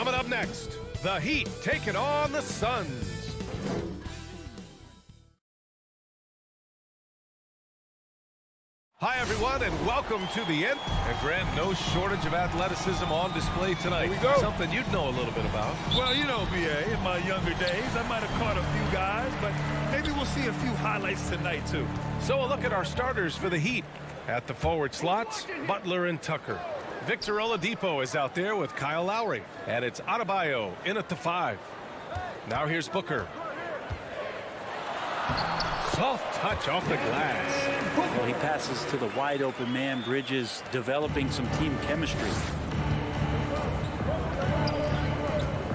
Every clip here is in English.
Coming up next, the Heat taking on the Suns. Hi, everyone, and welcome to the end. And Grant, no shortage of athleticism on display tonight. Here we go. Something you'd know a little bit about. Well, you know, BA, in my younger days, I might have caught a few guys, but maybe we'll see a few highlights tonight, too. So a look at our starters for the Heat. At the forward slots, Butler and Tucker. Victor Oladipo is out there with Kyle Lowry. And it's Adebayo in at the 5. Now here's Booker. Soft touch off the glass. Well, he passes to the wide-open man. Bridges developing some team chemistry.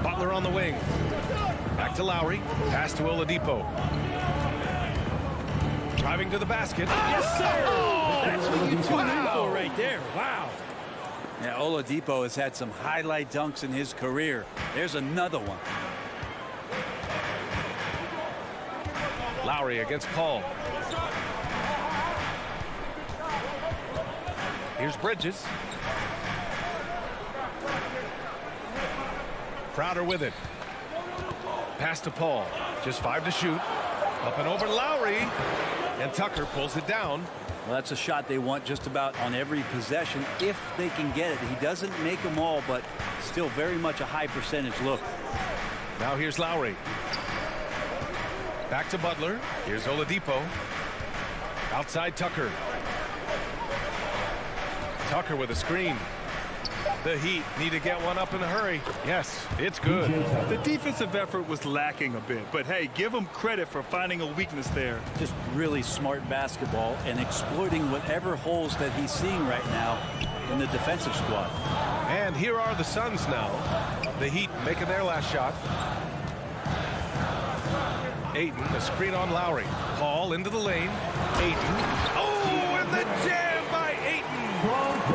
Butler on the wing. Back to Lowry. Pass to Oladipo. Driving to the basket. Yes, sir! Oh! That's what you tune in for right there. Wow. Yeah, Oladipo has had some highlight dunks in his career. There's another one. Lowry against Paul. Here's Bridges. Crowder with it. Pass to Paul. Just 5 to shoot. Up and over Lowry. And Tucker pulls it down. Well, that's a shot they want just about on every possession if they can get it. He doesn't make them all, but still very much a high percentage look. Now here's Lowry. Back to Butler. Here's Oladipo. Outside Tucker. Tucker with a screen. The Heat need to get one up in a hurry. Yes, it's good. The defensive effort was lacking a bit, but hey, give them credit for finding a weakness there. Just really smart basketball and exploiting whatever holes that he's seeing right now in the defensive squad. And here are the Suns now. The Heat making their last shot. Ayton, a screen on Lowry. Paul into the lane. Ayton. Oh, and the jam by Ayton.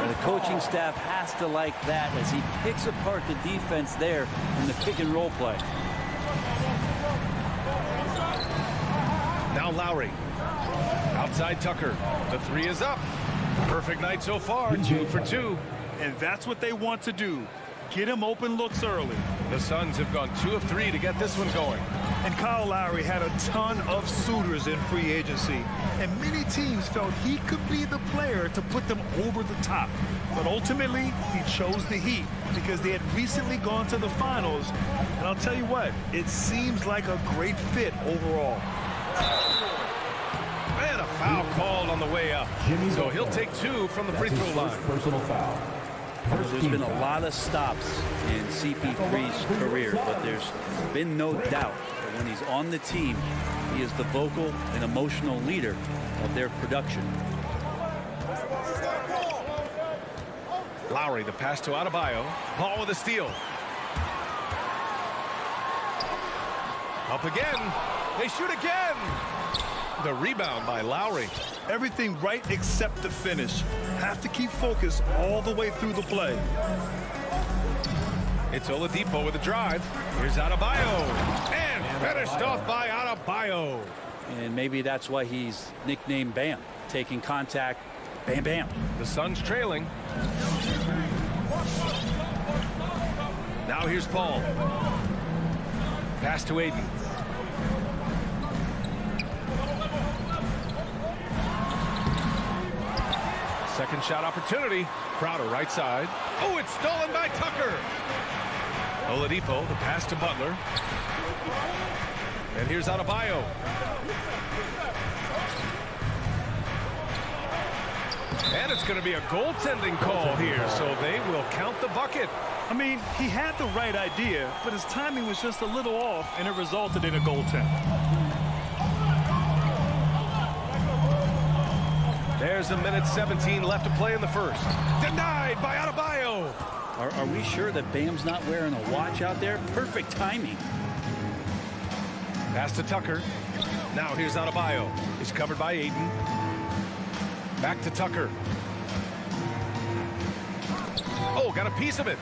The coaching staff has to like that as he picks apart the defense there in the pick and roll play. Now Lowry. Outside Tucker. The 3 is up. Perfect night so far. 2 for 2. And that's what they want to do. Get him open looks early. The Suns have gone 2 of 3 to get this one going. And Kyle Lowry had a ton of suitors in free agency. And many teams felt he could be the player to put them over the top. But ultimately, he chose the Heat because they had recently gone to the finals. And I'll tell you what, it seems like a great fit overall. And a foul called on the way up. So he'll take 2 from the free throw line. Personal foul. There's been a lot of stops in CP3's career, but there's been no doubt that when he's on the team, he is the vocal and emotional leader of their production. Lowry, the pass to Adebayo. Paul with a steal. Up again. They shoot again. The rebound by Lowry. Everything right except the finish. Have to keep focus all the way through the play. It's Oladipo with a drive. Here's Adebayo. And finished off by Adebayo. And maybe that's why he's nicknamed Bam. Taking contact, bam, bam. The Suns trailing. Now here's Paul. Pass to Ayton. Second shot opportunity. Crowder right side. Oh, it's stolen by Tucker. Oladipo, the pass to Butler. And here's Adebayo. And it's going to be a goaltending call here, so they will count the bucket. I mean, he had the right idea, but his timing was just a little off, and it resulted in a goaltend. There's a minute 17 left to play in the first. Denied by Adebayo. Are we sure that Bam's not wearing a watch out there? Perfect timing. Pass to Tucker. Now here's Adebayo. He's covered by Ayton. Back to Tucker. Oh, got a piece of it.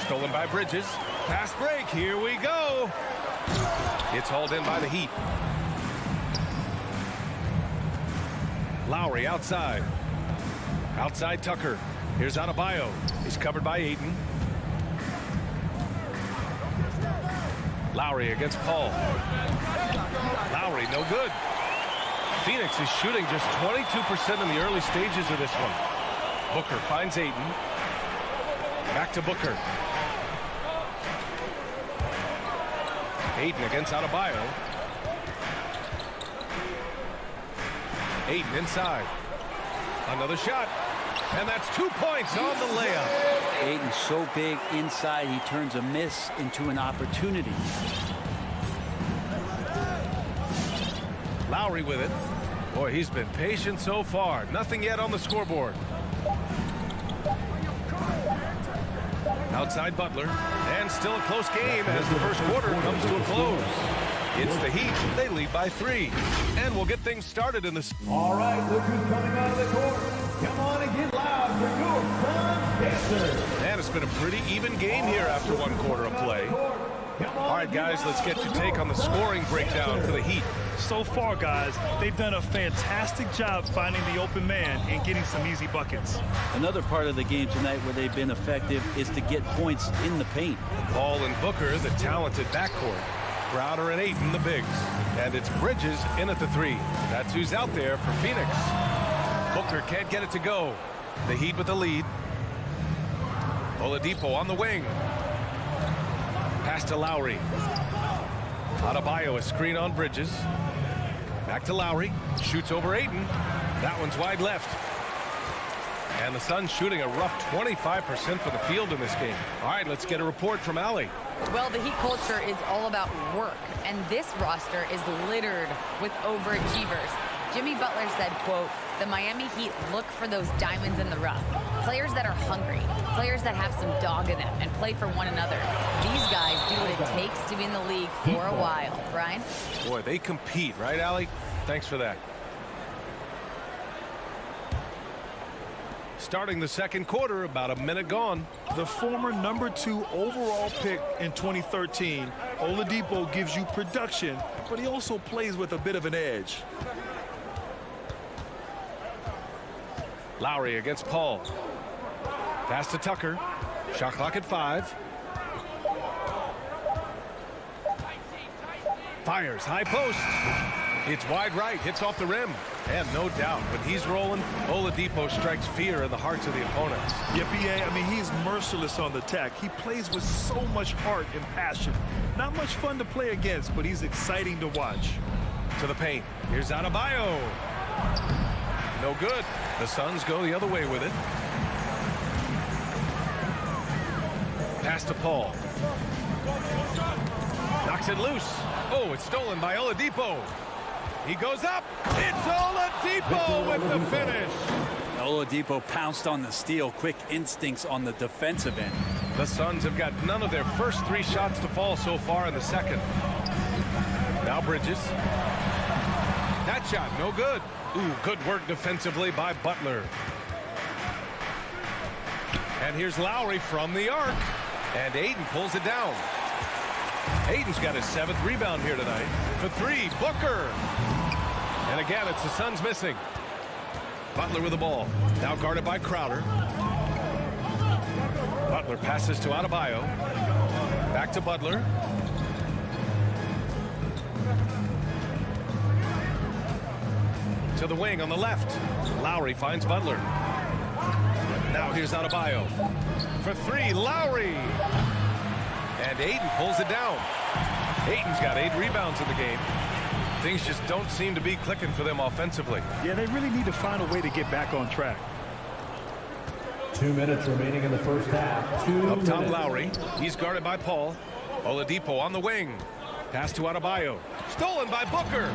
Stolen by Bridges. Fast break. Here we go. It's hauled in by the Heat. Lowry outside. Outside Tucker. Here's Adebayo. He's covered by Ayton. Lowry against Paul. Lowry, no good. Phoenix is shooting just 22% in the early stages of this one. Booker finds Ayton. Back to Booker. Ayton against Adebayo. Ayton inside. Another shot. And that's 2 points on the layup. Ayton's so big inside, he turns a miss into an opportunity. Lowry with it. Boy, he's been patient so far. Nothing yet on the scoreboard. Outside Butler. And still a close game as the first quarter comes to a close. It's the Heat. They lead by 3. And we'll get things started in this. All right, look who's coming out of the court. Come on and get loud for your Sun Pacers. And it's been a pretty even game here after 1 quarter of play. All right, guys, let's get your take on the scoring breakdown for the Heat. So far, guys, they've done a fantastic job finding the open man and getting some easy buckets. Another part of the game tonight where they've been effective is to get points in the paint. Paul and Booker, the talented backcourt. Crowder and Ayton, the bigs. And it's Bridges in at the 3. That's who's out there for Phoenix. Booker can't get it to go. The Heat with the lead. Oladipo on the wing. Pass to Lowry. Adebayo, a screen on Bridges. Back to Lowry. Shoots over Ayton. That one's wide left. And the Suns shooting a rough 25% for the field in this game. All right, let's get a report from Allie. Well, the Heat culture is all about work, and this roster is littered with overachievers. Jimmy Butler said, quote, "The Miami Heat look for those diamonds in the rough. Players that are hungry, players that have some dog in them and play for one another. These guys do what it takes to be in the league for a while." Brian? Boy, they compete, right, Allie? Thanks for that. Starting the second quarter, about a minute gone. The former #2 overall pick in 2013, Oladipo gives you production, but he also plays with a bit of an edge. Lowry against Paul. Pass to Tucker. Shot clock at 5. Fires, high post. It's wide right, hits off the rim. And no doubt, when he's rolling, Oladipo strikes fear in the hearts of the opponents. Yeah, B.A., I mean, he's merciless on the attack. He plays with so much heart and passion. Not much fun to play against, but he's exciting to watch. To the paint. Here's Adebayo. No good. The Suns go the other way with it. Pass to Paul. Knocks it loose. Oh, it's stolen by Oladipo. He goes up. It's Oladipo with the finish. Oladipo pounced on the steal. Quick instincts on the defensive end. The Suns have got none of their first 3 shots to fall so far in the second. Now Bridges. That shot, no good. Ooh, good work defensively by Butler. And here's Lowry from the arc. And Ayton pulls it down. Ayton's got his 7th rebound here tonight. For 3, Booker. And again, it's the Suns missing. Butler with the ball. Now guarded by Crowder. Butler passes to Adebayo. Back to Butler. To the wing on the left. Lowry finds Butler. Now here's Adebayo. For 3, Lowry. And Ayton pulls it down. Ayton's got 8 rebounds in the game. Things just don't seem to be clicking for them offensively. Yeah, they really need to find a way to get back on track. 2 minutes remaining in the first half. Up top, Lowry. He's guarded by Paul. Oladipo on the wing. Pass to Adebayo. Stolen by Booker.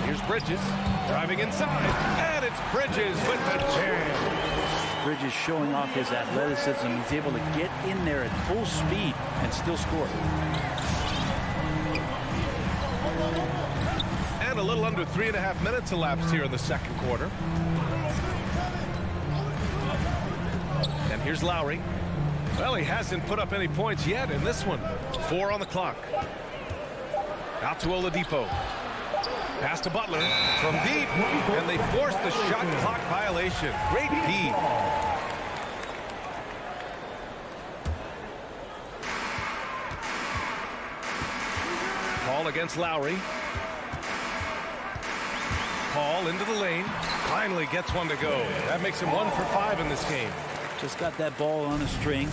Here's Bridges. Driving inside. And it's Bridges with the jam. Bridges showing off his athleticism. He's able to get in there at full speed and still score. And a little under 3.5 minutes elapsed here in the second quarter. And here's Lowry. Well, he hasn't put up any points yet in this one. 4 on the clock. Out to Oladipo. Pass to Butler from deep, and they force the shot clock violation. Great D. Paul against Lowry. Paul into the lane. Finally gets one to go. That makes him 1 for 5 in this game. Just got that ball on a string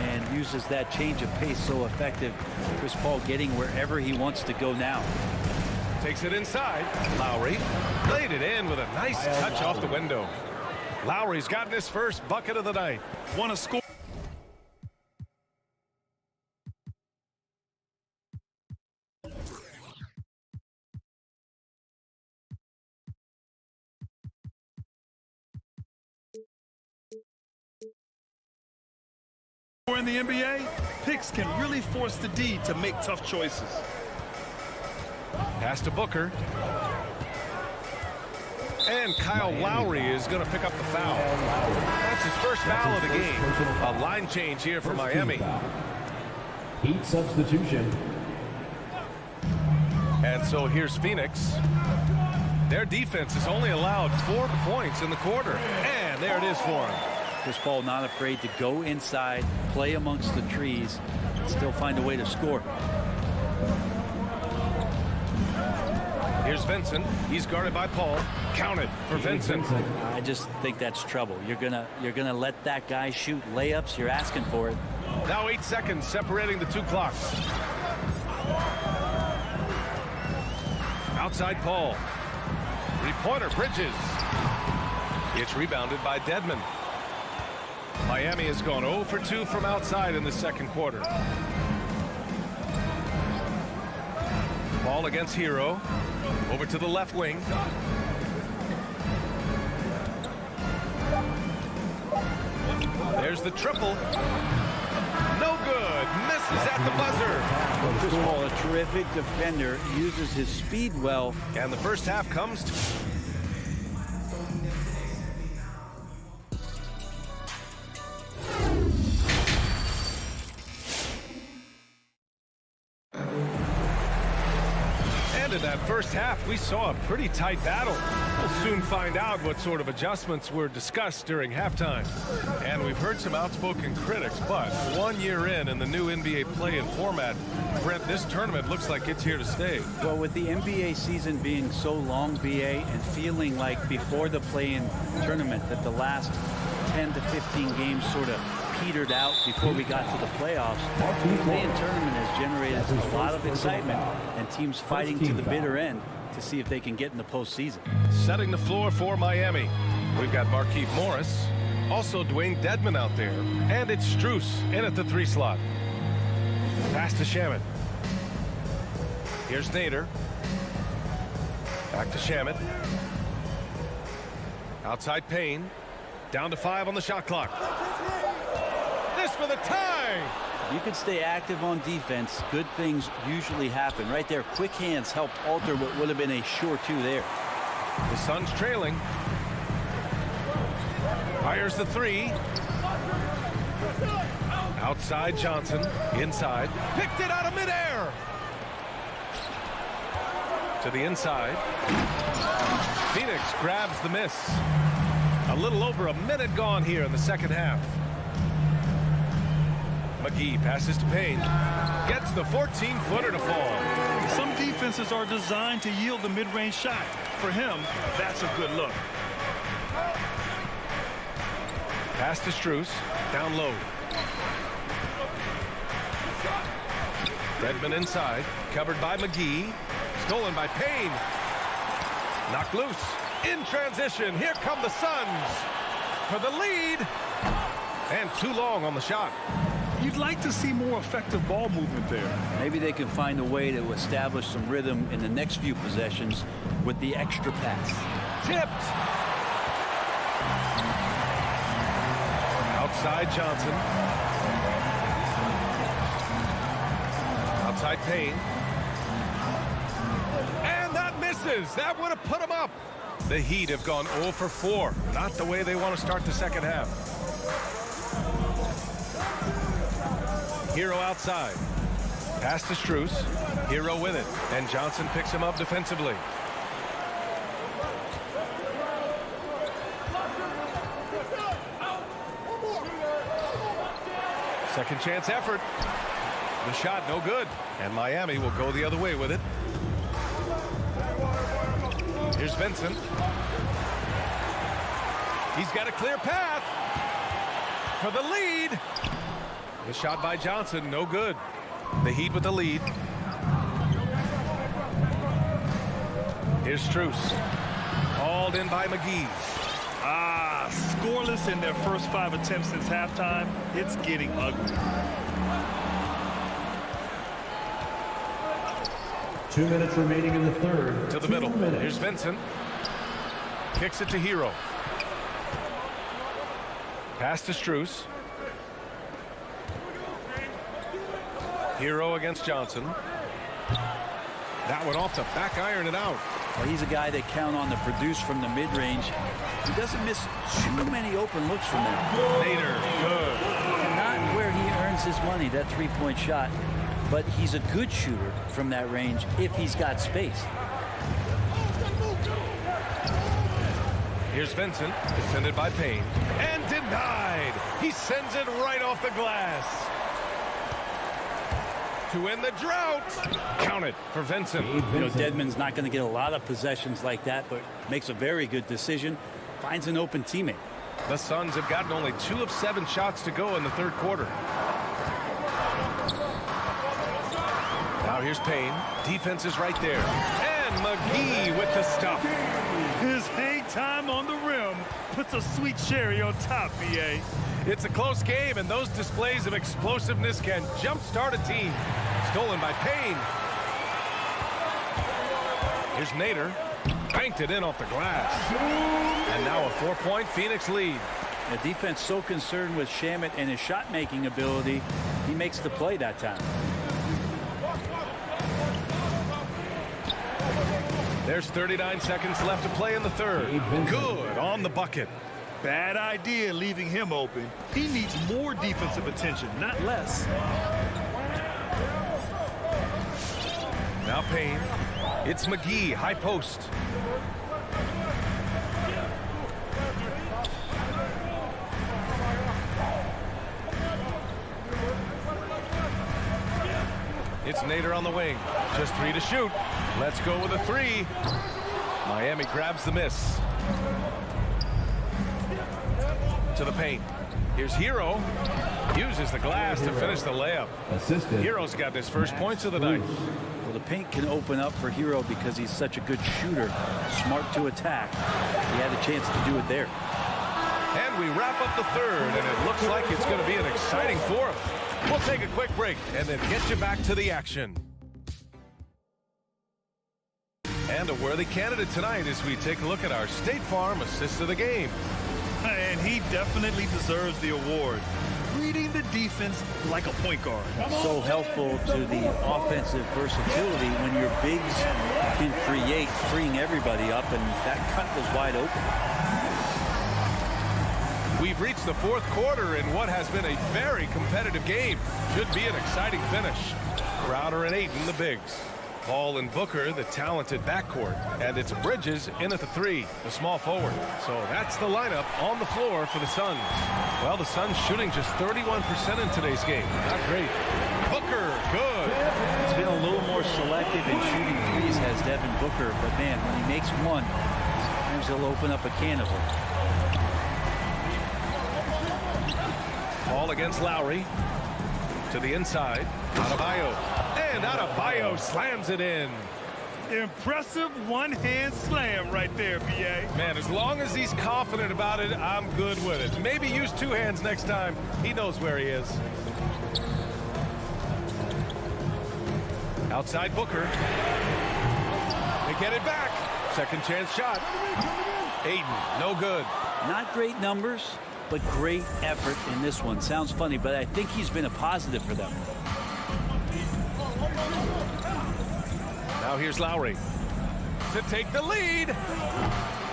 and uses that change of pace so effective. Chris Paul getting wherever he wants to go now. Takes it inside. Lowry laid it in with a nice touch off the window. Lowry's gotten his first bucket of the night. Want to score? In the NBA, picks can really force the D to make tough choices. Pass to Booker. And Kyle Lowry is going to pick up the foul. That's his first foul of the game. A line change here for Miami. Heat substitution. And so here's Phoenix. Their defense has only allowed 4 points in the quarter. And there it is for him. Chris Paul not afraid to go inside, play amongst the trees, and still find a way to score. Here's Vincent. He's guarded by Paul. Counted for Vincent. I just think that's trouble. You're gonna let that guy shoot layups. You're asking for it. Now 8 seconds separating the 2 clocks. Outside Paul. 3-pointer Bridges. It's rebounded by Dedmon. Miami has gone 0 for 2 from outside in the second quarter. Ball against Hero. Over to the left wing. There's the triple. No good. Misses at the buzzer. Chris Paul, a terrific defender, uses his speed well. And the first half comes to... In that first half, we saw a pretty tight battle. We'll soon find out what sort of adjustments were discussed during halftime. And we've heard some outspoken critics, but 1 year in the new NBA play-in format, Brent, this tournament looks like it's here to stay. Well, with the NBA season being so long, BA, and feeling like before the play-in tournament that the last 10 to 15 games sort of petered out before we got to the playoffs, the play-in tournament has generated a lot of excitement and teams fighting to the bitter end to see if they can get in the postseason. Setting the floor for Miami, we've got Markieff Morris, also Dwayne Dedmon out there, and it's Strus in at the 3 slot. Pass to Shamet. Here's Nader. Back to Shamet. Outside Payne. Down to 5 on the shot clock. This for the tie. You can stay active on defense. Good things usually happen. Right there, quick hands helped alter what would have been a sure 2 there. The Suns trailing. Fires the 3. Outside Johnson. Inside. Picked it out of midair. To the inside. Phoenix grabs the miss. A little over a minute gone here in the second half. McGee passes to Payne. Gets the 14-footer to fall. Some defenses are designed to yield the mid-range shot. For him, that's a good look. Pass to Strus. Down low. Redmond inside. Covered by McGee. Stolen by Payne. Knocked loose. In transition. Here come the Suns for the lead. And too long on the shot. You'd like to see more effective ball movement there. Maybe they can find a way to establish some rhythm in the next few possessions with the extra pass. Tipped. Outside Johnson. Outside Payne. And that misses. That would have put him up. The Heat have gone 0 for 4. Not the way they want to start the second half. Hero outside. Pass to Strus. Hero with it. And Johnson picks him up defensively. Second chance effort. The shot no good. And Miami will go the other way with it. Here's Vincent. He's got a clear path for the lead. The shot by Johnson, no good. The Heat with the lead. Here's Strus. Hauled in by McGee. Scoreless in their first 5 attempts since halftime. It's getting ugly. 2 minutes remaining in the third. To the middle. Here's Vincent. Kicks it to Hero. Pass to Strus. Hero against Johnson. That one off the back iron and out. Well, he's a guy they count on to produce from the mid-range. He doesn't miss too many open looks from there. Nader, good. Not where he earns his money, that three-point shot. But he's a good shooter from that range if he's got space. Here's Vincent, defended by Payne. And denied. He sends it right off the glass. To end the drought. Count it for Vincent. You know, Dedmon's not going to get a lot of possessions like that, but makes a very good decision. Finds an open teammate. The Suns have gotten only 2 of 7 shots to go in the third quarter. Now here's Payne. Defense is right there. And McGee with the stuff. His hang time on the rim puts a sweet cherry on top, BA. It's a close game, and those displays of explosiveness can jumpstart a team. Stolen by Payne. Here's Nader. Banked it in off the glass. And now a 4-point Phoenix lead. The defense so concerned with Shamet and his shot-making ability, he makes the play that time. There's 39 seconds left to play in the third. Good on the bucket. Bad idea leaving him open. He needs more defensive attention, not less. Now Payne. It's McGee, high post. It's Nader on the wing. Just 3 to shoot. Let's go with a 3. Miami grabs the miss. To the paint. Here's Hero. Uses the glass to finish the layup. Assisted. Hero's got his first points of the night. Well, the paint can open up for Hero because he's such a good shooter. Smart to attack. He had a chance to do it there. And we wrap up the third, and it looks like it's going to be an exciting fourth. We'll take a quick break and then get you back to the action. And a worthy candidate tonight as we take a look at our State Farm Assist of the Game. And he definitely deserves the award. Reading the defense like a point guard. So helpful to the offensive versatility when your bigs can create, freeing everybody up, and that cut was wide open. We've reached the fourth quarter in what has been a very competitive game. Should be an exciting finish. Crowder and Ayton, the bigs. Paul and Booker, the talented backcourt. And it's Bridges in at the 3, the small forward. So that's the lineup on the floor for the Suns. Well, the Suns shooting just 31% in today's game. Not great. Booker, good. He's been a little more selective in shooting threes, has Devin Booker. But, man, when he makes one, sometimes he'll open up a can of them. Paul against Lowry. To the inside. Adebayo. And Adebayo slams it in. Impressive one-hand slam right there, B.A. Man, as long as he's confident about it, I'm good with it. Maybe use 2 hands next time. He knows where he is. Outside Booker. They get it back. Second chance shot. Ayton, no good. Not great numbers, but great effort in this one. Sounds funny, but I think he's been a positive for them. Now here's Lowry to take the lead.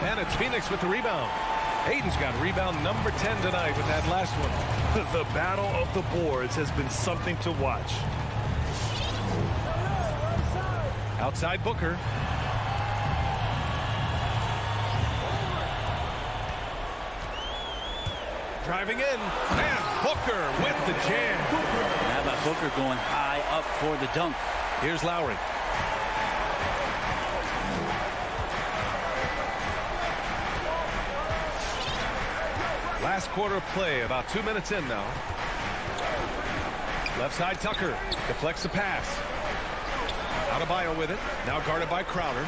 And it's Phoenix with the rebound. Ayton's got rebound number 10 tonight with that last one. The battle of the boards has been something to watch. Outside Booker. Driving in. And Booker with the jam. How about Booker going high up for the dunk? Here's Lowry. Last quarter of play, about 2 minutes in now. Left side, Tucker deflects the pass. Adebayo with it, now guarded by Crowder.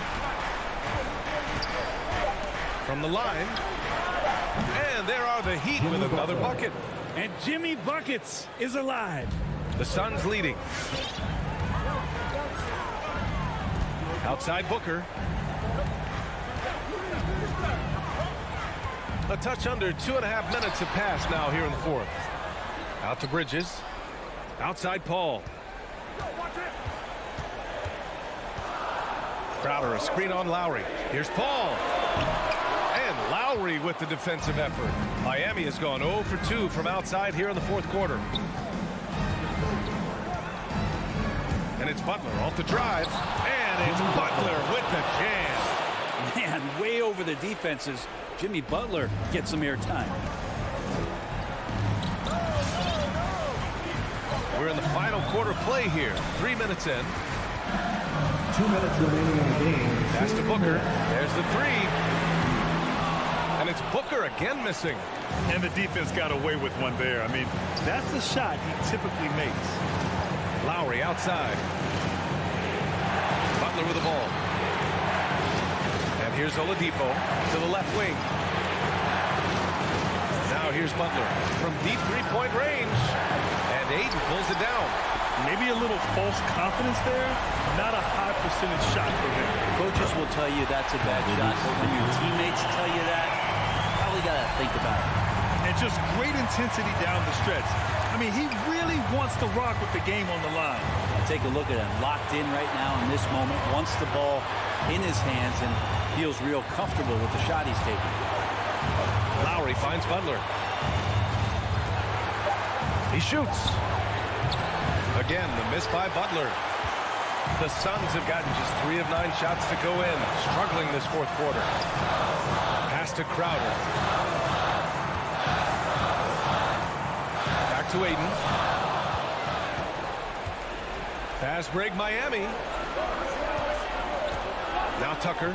From the line, and there are the Heat with another bucket. And Jimmy Buckets is alive. The Suns leading. Outside Booker. A touch under 2.5 minutes have passed now here in the fourth. Out to Bridges. Outside Paul. Crowder, a screen on Lowry. Here's Paul. And Lowry with the defensive effort. Miami has gone 0 for 2 from outside here in the fourth quarter. And it's Butler off the drive. And it's Butler with the jam. Man, way over the defenses. Jimmy Butler gets some airtime. We're in the final quarter play here. 3 minutes in. 2 minutes remaining in the game. Pass to Booker. There's the three. And it's Booker again missing. And the defense got away with one there. I mean, that's the shot he typically makes. Lowry outside. Butler with the ball. And here's Oladipo to the left wing. Now here's Butler from deep three-point range. And Ayton pulls it down. Maybe a little false confidence there. Not a high percentage shot for him. Coaches will tell you that's a bad shot, but when your teammates tell you that, you probably got to think about it. And just great intensity down the stretch. I mean, he really wants to rock with the game on the line. Take a look at him, locked in right now in this moment, wants the ball in his hands and feels real comfortable with the shot he's taking. Lowry finds Butler. He shoots. Again, the miss by Butler. The Suns have gotten just 3 of 9 shots to go in, struggling this fourth quarter. Pass to Crowder. Back to Ayton. Fast break Miami. Now Tucker.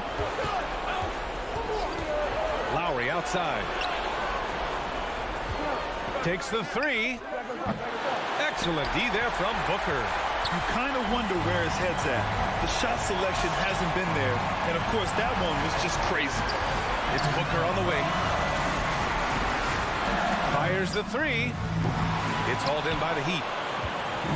Lowry outside. Takes the three. Excellent D there from Booker. You kind of wonder where his head's at. The shot selection hasn't been there. And, of course, that one was just crazy. It's Booker on the wing. Fires the three. It's hauled in by the Heat.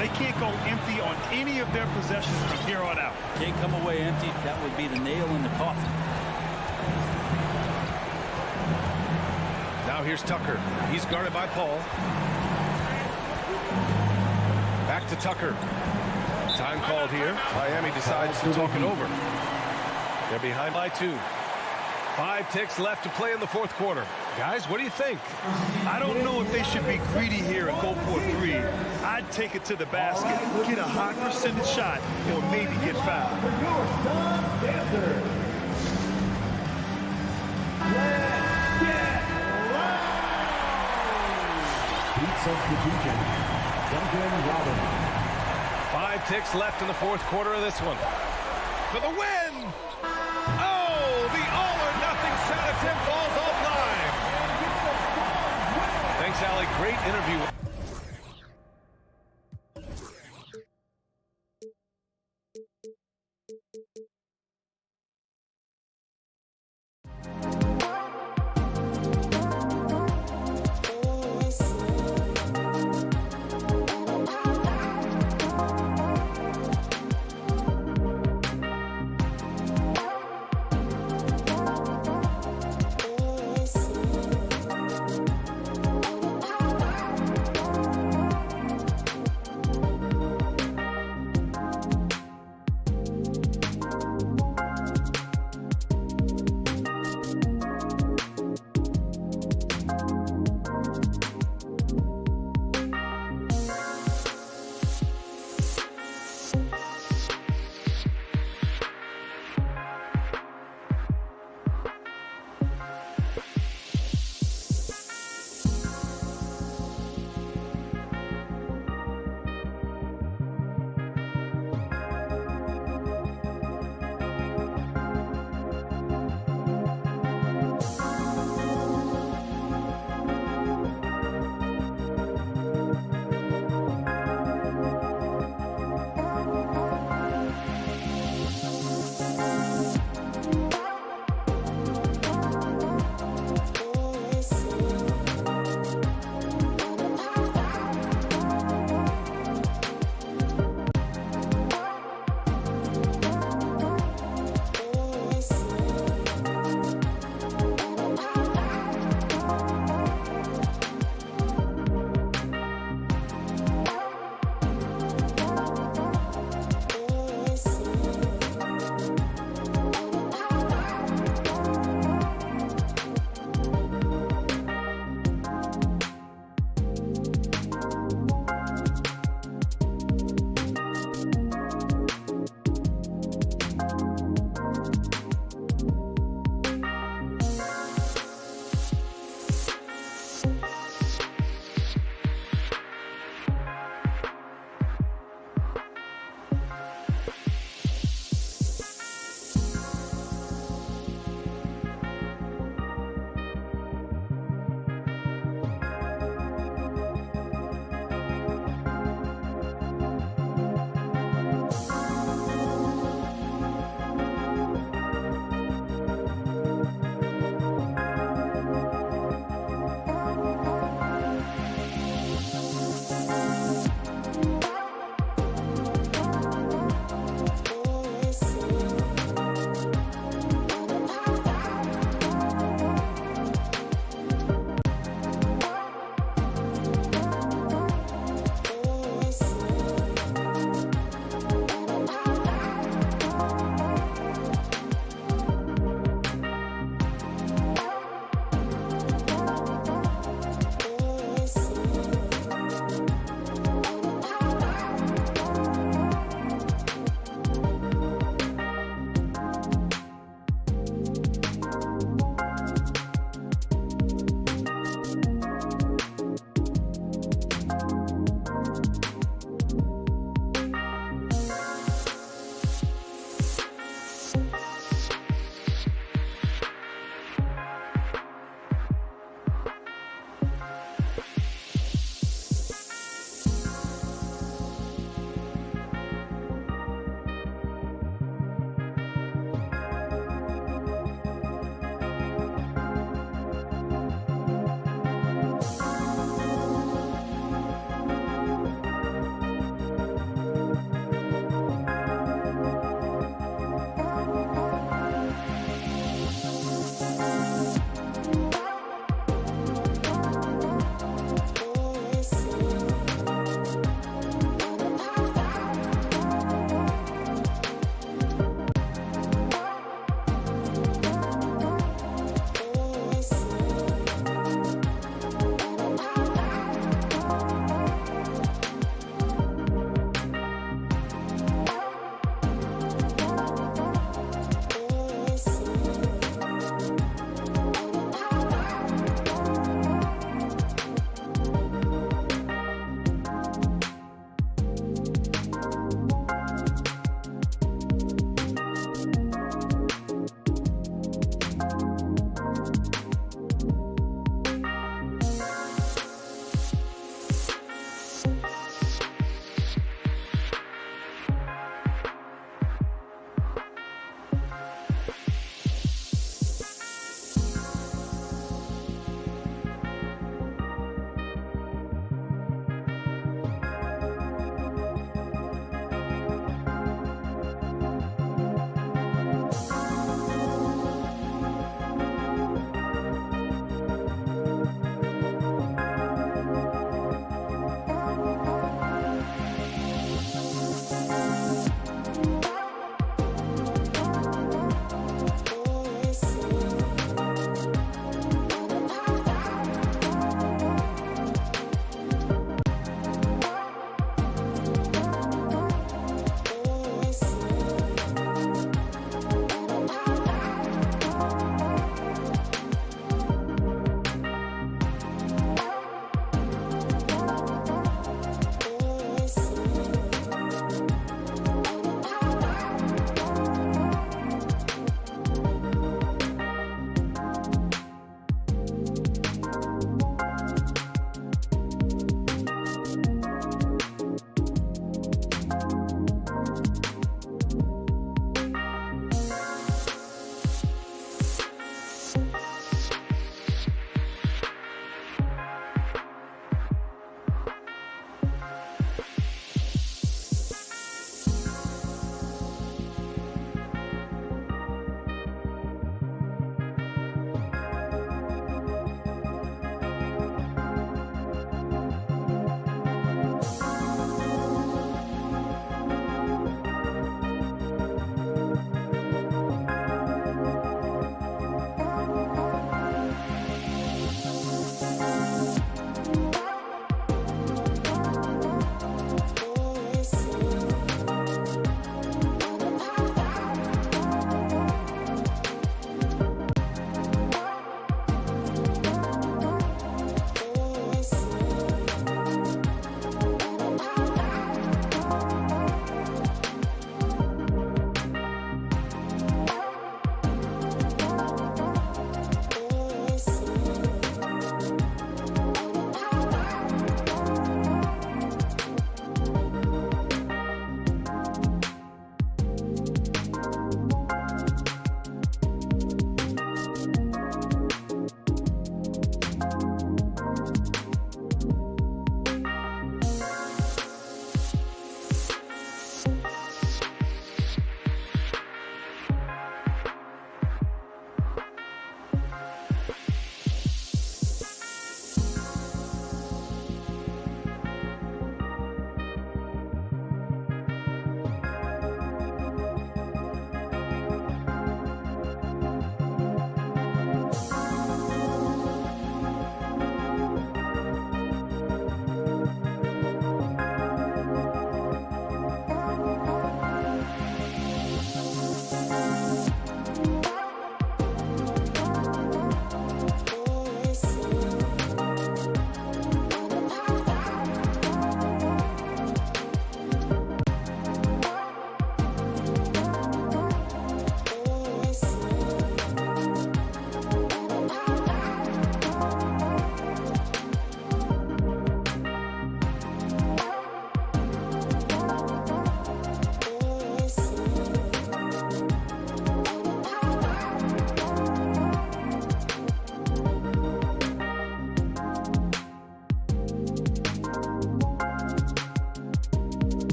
They can't go empty on any of their possessions from here on out. Can't come away empty. That would be the nail in the coffin. Now here's Tucker. He's guarded by Paul. Back to Tucker. Time called here. Miami decides to talk it over. They're behind by 2. 5 ticks left to play in the fourth quarter. Guys, what do you think? I don't know if they should be greedy here and go for a three. I'd take it to the basket, get a high percentage shot, or maybe get fouled. Substitution. Duncan Robinson. 5 ticks left in the fourth quarter of this one. For the win! Oh, the all-or-nothing shot attempt falls offline. Thanks, Allie. Great interview.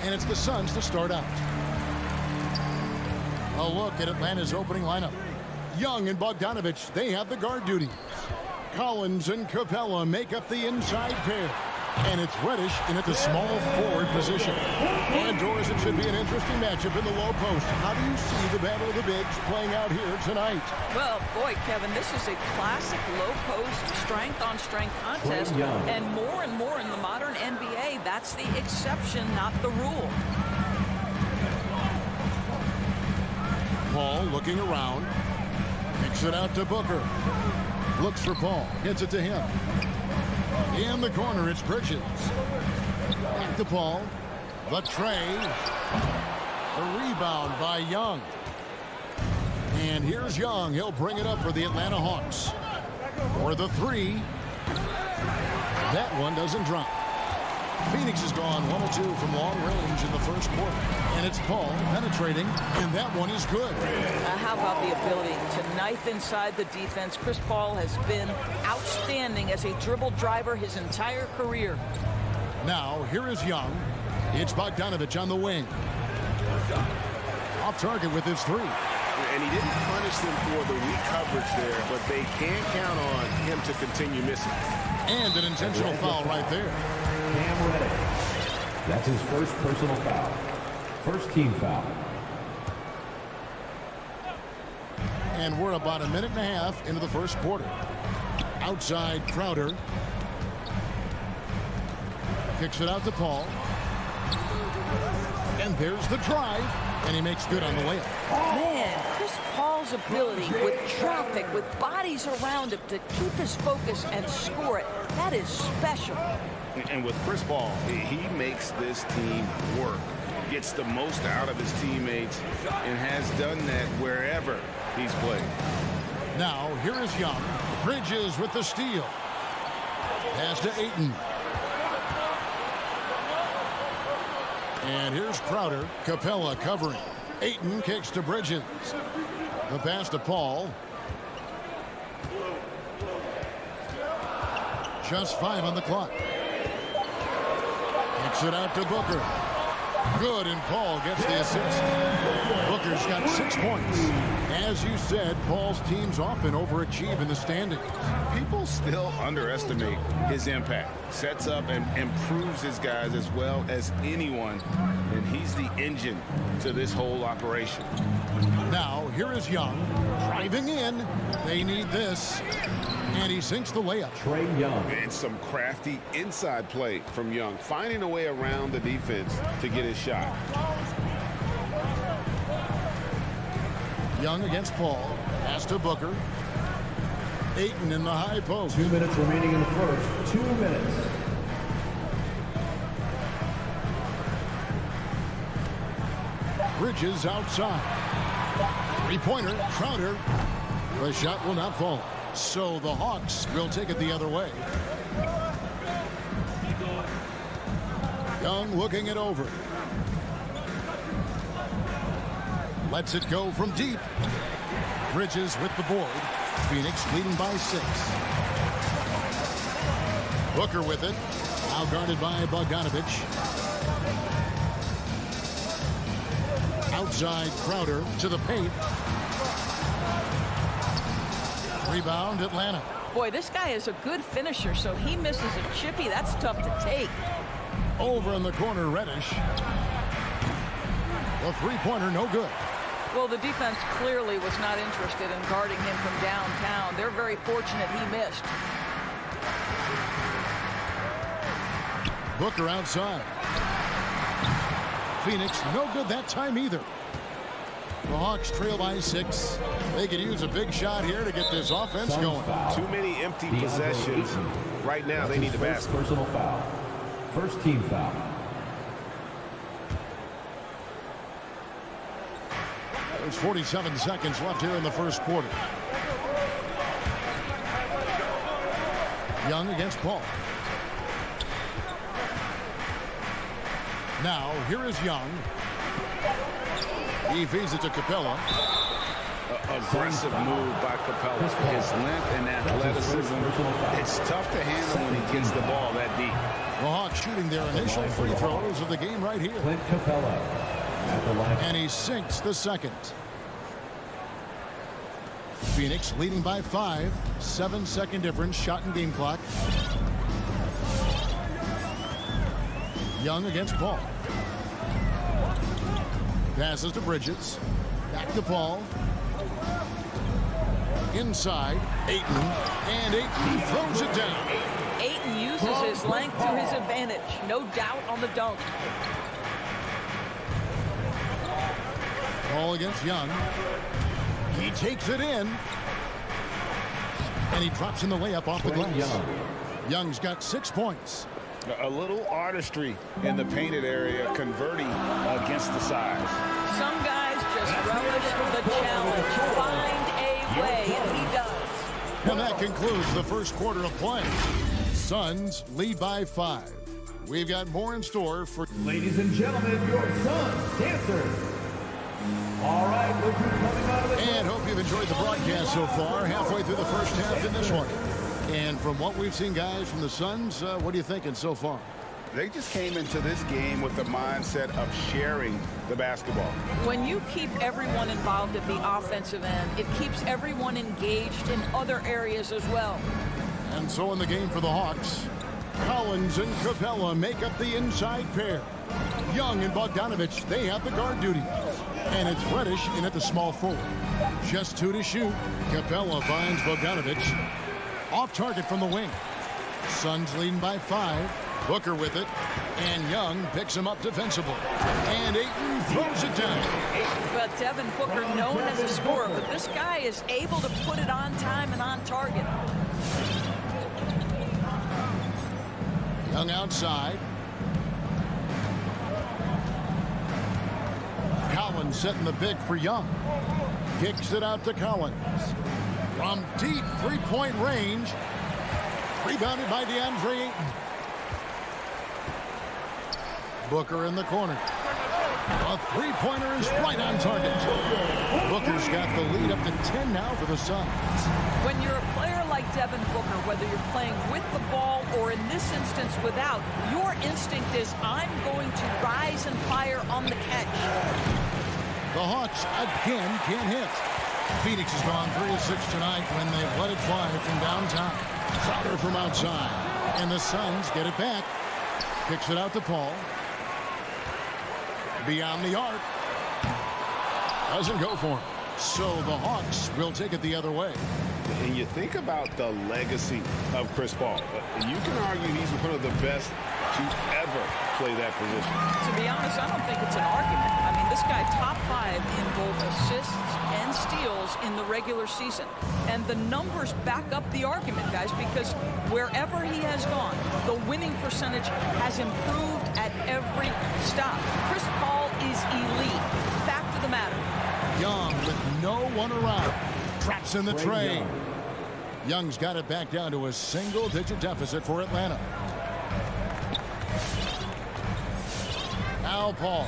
And it's the Suns to start out. A look at Atlanta's opening lineup. Young and Bogdanovich, they have the guard duties. Collins and Capella make up the inside pair. And it's Reddish in at the small forward position. Indoors, it should be an interesting matchup in the low post. How do you see the battle of the bigs playing out here tonight? Well, boy, Kevin, this is a classic low-post, strength-on-strength contest. And more in the modern NBA, that's the exception, not the rule. Paul looking around. Kicks it out to Booker. Looks for Paul. Gets it to him. In the corner, it's Bridges. Back to Paul. The tray. The rebound by Young. And here's Young. He'll bring it up for the Atlanta Hawks. For the three. That one doesn't drop. Phoenix has gone 1 of 2 from long range in the first quarter. And it's Paul penetrating, and that one is good. How about the ability to knife inside the defense? Chris Paul has been outstanding as a dribble driver his entire career. Now, here is Young. It's Bogdanovich on the wing. Off target with his three. And he didn't punish them for the weak coverage there, but they can't count on him to continue missing. And an intentional foul right there. Cam Reddish. That's his first personal foul. First team foul. And we're about a minute and a half into the first quarter. Outside Crowder. Kicks it out to Paul. And there's the drive. And he makes good on the layup. Man, Chris Paul's ability with traffic, with bodies around him to keep his focus and score it, that is special. And with Chris Paul, he makes this team work, gets the most out of his teammates, and has done that wherever he's played. Now, here is Young. Bridges with the steal. Pass to Ayton. And here's Crowder. Capella covering. Ayton kicks to Bridges. The pass to Paul. Just 5 on the clock. Kicks it out to Booker. Good, and Paul gets the assist. Booker's got 6 points. As you said, Paul's teams often overachieve in the standings. People still underestimate his impact. Sets up and improves his guys as well as anyone, and he's the engine to this whole operation. Now, here is Young. Driving in. They need this. And he sinks the layup. Trey Young. And some crafty inside play from Young, finding a way around the defense to get his shot. Young against Paul. Pass to Booker. Ayton in the high post. 2 minutes remaining in the first. 2 minutes. Bridges outside. Three-pointer. Crowder. The shot will not fall. So the Hawks will take it the other way. Young looking it over. Lets it go from deep. Bridges with the board. Phoenix leading by 6. Booker with it. Now guarded by Bogdanovich. Outside Crowder to the paint. Rebound Atlanta. Boy, this guy is a good finisher, so he misses a chippy. That's tough to take. Over in the corner, Reddish. The three-pointer, no good. Well, the defense clearly was not interested in guarding him from downtown. They're very fortunate he missed. Booker outside. Phoenix, no good that time either. The Hawks trail by 6. They could use a big shot here to get this offense going. Too many empty possessions. Right now, they need the basket. Personal foul. First team foul. There's 47 seconds left here in the first quarter. Young against Paul. Now, here is Young. He feeds it to Capella. Aggressive move by Capella. His length and athleticism. It's tough to handle when he gets the ball that deep. The Hawks shooting their initial free throws of the game right here. Clint Capella at the line. And he sinks the second. Phoenix leading by 5. 7-second difference, shot and game clock. Young against Paul. Passes to Bridges. Back to Paul. Inside, Ayton. And Ayton throws it down. Ayton uses his length to his advantage. No doubt on the dunk. Paul against Young. He takes it in. And he drops in the layup off the glass. Young's got 6 points. A little artistry in the painted area, converting against the size. Some guys just relish the challenge. Find a way, and he does. And that concludes the first quarter of play. Suns lead by 5. We've got more in store for... Ladies and gentlemen, your Suns dancers. All right, look who's coming out of the... And hope you've enjoyed the broadcast so far. Halfway through the first half in this one. And from what we've seen, guys, from the Suns, what are you thinking so far? They just came into this game with the mindset of sharing the basketball. When you keep everyone involved at the offensive end, it keeps everyone engaged in other areas as well. And so in the game for the Hawks, Collins and Capella make up the inside pair. Young and Bogdanovich, they have the guard duties. And it's Reddish in at the small forward. Just 2 to shoot. Capella finds Bogdanovich. Off target from the wing. Suns leading by 5. Booker with it. And Young picks him up defensively. And Ayton throws it down. But Devin Booker, known as a scorer, but this guy is able to put it on time and on target. Young outside. Collins setting the big for Young. Kicks it out to Collins. From deep three-point range. Rebounded by DeAndre Ayton. Booker in the corner. A three-pointer is right on target. Booker's got the lead up to 10 now for the Suns. When you're a player like Devin Booker, whether you're playing with the ball or in this instance without, your instinct is, I'm going to rise and fire on the catch. The Hawks again can't hit. Phoenix has gone 3 of 6 tonight when they've let it fly from downtown. Crowder from outside. And the Suns get it back. Kicks it out to Paul. Beyond the arc. Doesn't go for him. So the Hawks will take it the other way. And you think about the legacy of Chris Paul. You can argue he's one of the best to ever play that position. To be honest, I don't think it's an argument. I mean, this guy top 5 in both assists and steals in the regular season. And the numbers back up the argument, guys, because wherever he has gone, the winning percentage has improved at every stop. Chris Paul is elite. Fact of the matter. Young with no one around. Traps in the tray. Young's got it back down to a single-digit deficit for Atlanta. Now Paul.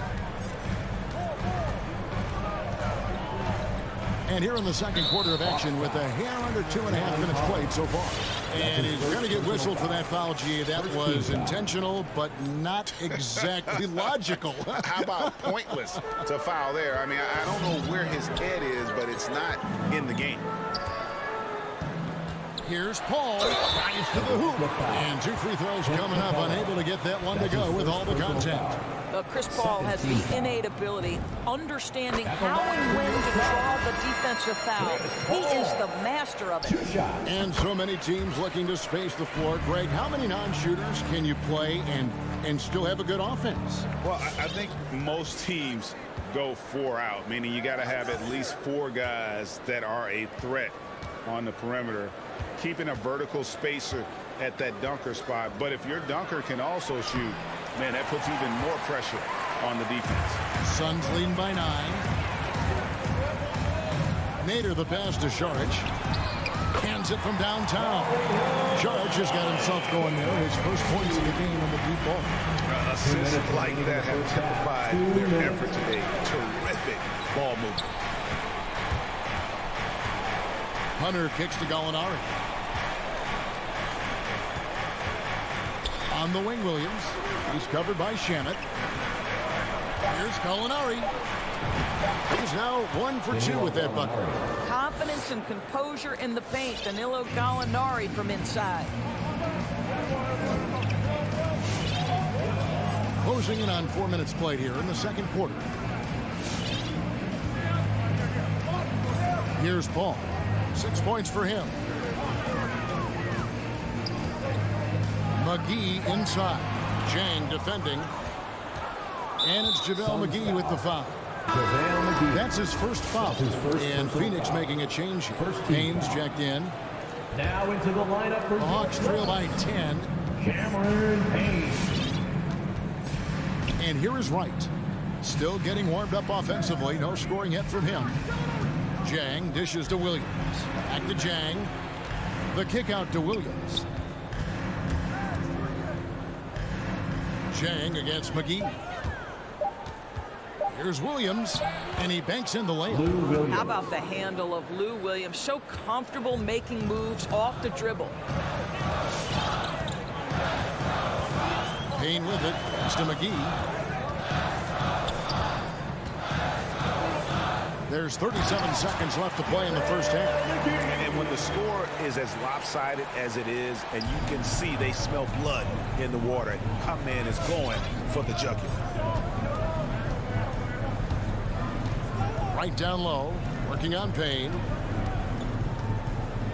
And here in the second quarter of action with a hair under 2.5 minutes played so far. And he's going to get whistled for that foul, G. That was intentional, but not exactly logical. How about pointless to foul there? I mean, I don't know where his head is, but it's not in the game. Here's Paul. Drives to the hoop. And 2 free throws coming up. Unable to get that one to go with all the contact. Chris Paul has the innate ability, understanding how and when to draw the defensive foul. He is the master of it. And so many teams looking to space the floor. Greg, how many non-shooters can you play and still have a good offense? Well, I think most teams go 4 out, meaning you got to have at least 4 guys that are a threat on the perimeter, keeping a vertical spacer at that dunker spot. But if your dunker can also shoot, man, that puts even more pressure on the defense. Suns leading by 9. Nader the pass to Šarić. Hands it from downtown. Šarić has got himself going there. His first points of the game on the deep ball. Assists like that have typified their effort today. Terrific ball movement. Hunter kicks to Gallinari. On the wing, Williams. He's covered by Shamit. Here's Gallinari. He's now 1 for 2 with that bucket. Confidence and composure in the paint. Danilo Gallinari from inside. Closing in on 4 minutes played here in the second quarter. Here's Paul. 6 points for him. McGee inside. Jang defending. And it's JaVale McGee with the foul. That's his first foul. And Phoenix making a change. Haynes checked in. Now into the lineup for The Hawks trail by 10. Cameron Payne. And here is Wright. Still getting warmed up offensively. No scoring yet from him. Jang dishes to Williams. Back to Jang. The kick out to Williams. Jang against McGee. Here's Williams, and he banks in the layup. How about the handle of Lou Williams? So comfortable making moves off the dribble. Payne with it. It's to McGee. There's 37 seconds left to play in the first half. And when the score is as lopsided as it is, and you can see they smell blood in the water, our man is going for the jugular. Right down low, working on Payne.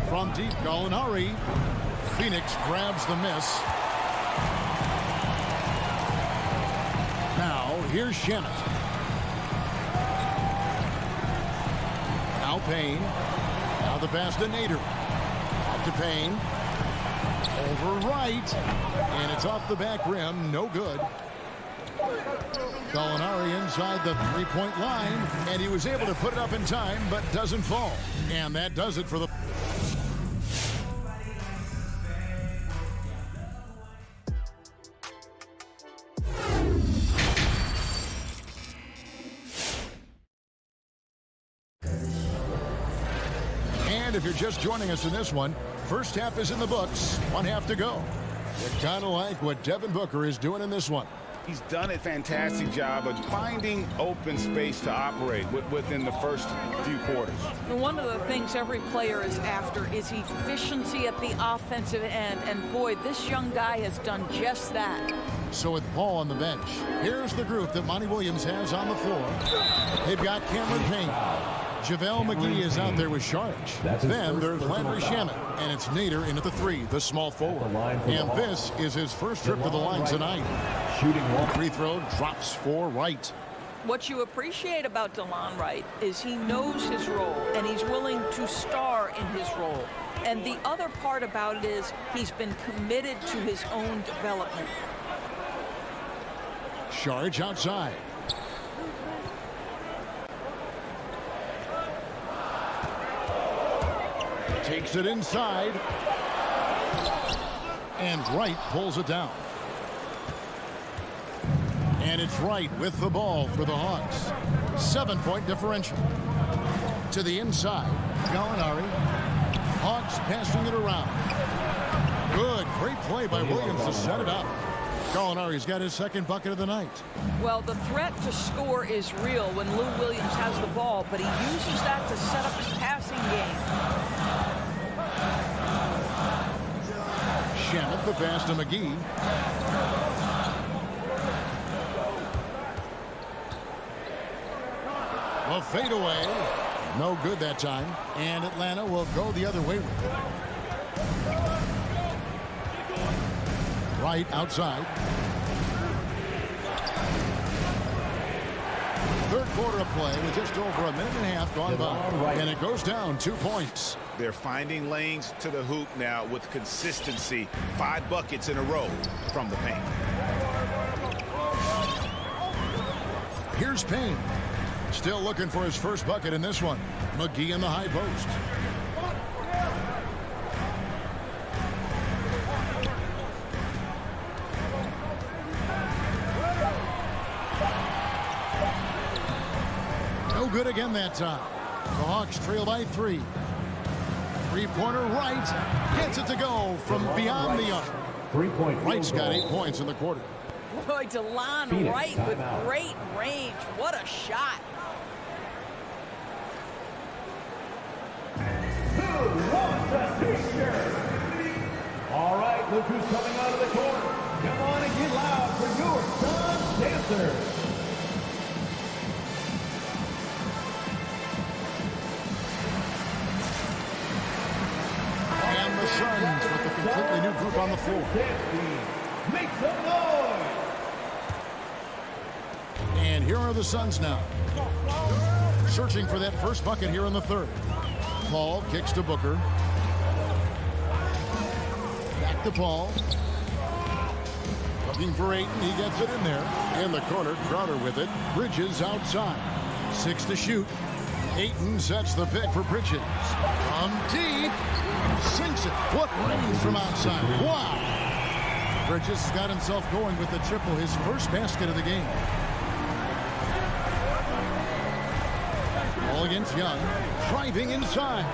From deep, Gallinari. Phoenix grabs the miss. Now, here's Shamit. Now Payne. Now the pass to Nader. Up to Payne. Over Wright. And it's off the back rim. No good. Gallinari inside the three-point line. And he was able to put it up in time, but doesn't fall. And that does it for the... And if you're just joining us in this one, first half is in the books, 1 half to go. You're kind of like what Devin Booker is doing in this one. He's done a fantastic job of finding open space to operate within the first few quarters. And one of the things every player is after is efficiency at the offensive end. And boy, this young guy has done just that. So with Paul on the bench, here's the group that Monty Williams has on the floor. They've got Cameron Payne. JaVale McGee is out there with Sharge. Then there's Landry Shamit. And it's Nader in at the three, the small forward. And this is his first trip to the line tonight. Shooting one. Free throw drops for Wright. What you appreciate about DeLon Wright is he knows his role and he's willing to star in his role. And the other part about it is he's been committed to his own development. Sharge outside. Takes it inside. And Wright pulls it down. And it's Wright with the ball for the Hawks. 7-point differential. To the inside. Gallinari. Hawks passing it around. Good. Great play by Williams to set it up. Gallinari's got his second bucket of the night. Well, the threat to score is real when Lou Williams has the ball, but he uses that to set up his passing game. Shamit, the pass to McGee. A fadeaway. No good that time. And Atlanta will go the other way with it. Right outside. Third quarter of play with just over a minute and a half gone by. And it goes down 2 points. They're finding lanes to the hoop now with consistency. 5 buckets in a row from the paint. Here's Payne. Still looking for his first bucket in this one. McGee in the high post. No good again that time. The Hawks trail by 3. Three-pointer right. Gets it to go from beyond the arc. 3-point. Wright's got 8 points in the quarter. Boy, DeLon Phoenix, Wright with timeout. great range. What a shot. Who wants a t-shirt? All right, look who's coming out of the corner. Come on and get loud for your Suns dancers. And the Suns with a completely new group on the floor. Make some noise. And here are the Suns now. Searching for that first bucket here in the third. Paul kicks to Booker. Back to Paul. Looking for Ayton. He gets it in there. In the corner, Crowder with it. Bridges outside. 6 to shoot. Ayton sets the pick for Bridges. From deep. Sinks it. What range from outside. Wow. Bridges got himself going with the triple. His first basket of the game. Ball against Young. Driving inside.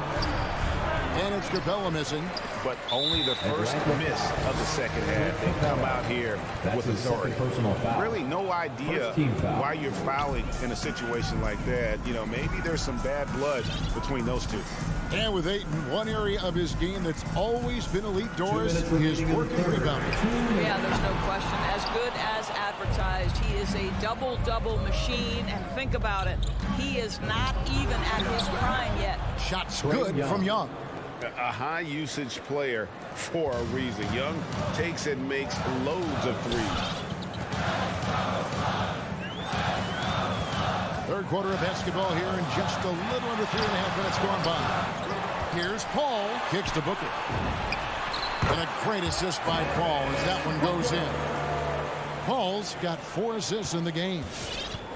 And it's Capella missing. But only the first miss of the second half. They come out here with authority. Really no idea why you're fouling in a situation like that. You know, maybe there's some bad blood between those two. And with Ayton, one area of his game that's always been elite, Doris, is work and rebounding. Yeah, there's no question. As good as advertised, he is a double-double machine. And think about it, he is not even at his prime yet. Shots good from Young. A high usage player for a reason. Young takes and makes loads of threes. Third quarter of basketball here in just a little under 3.5 minutes gone by. Here's Paul. Kicks to Booker. And a great assist by Paul as that one goes in. Paul's got 4 assists in the game.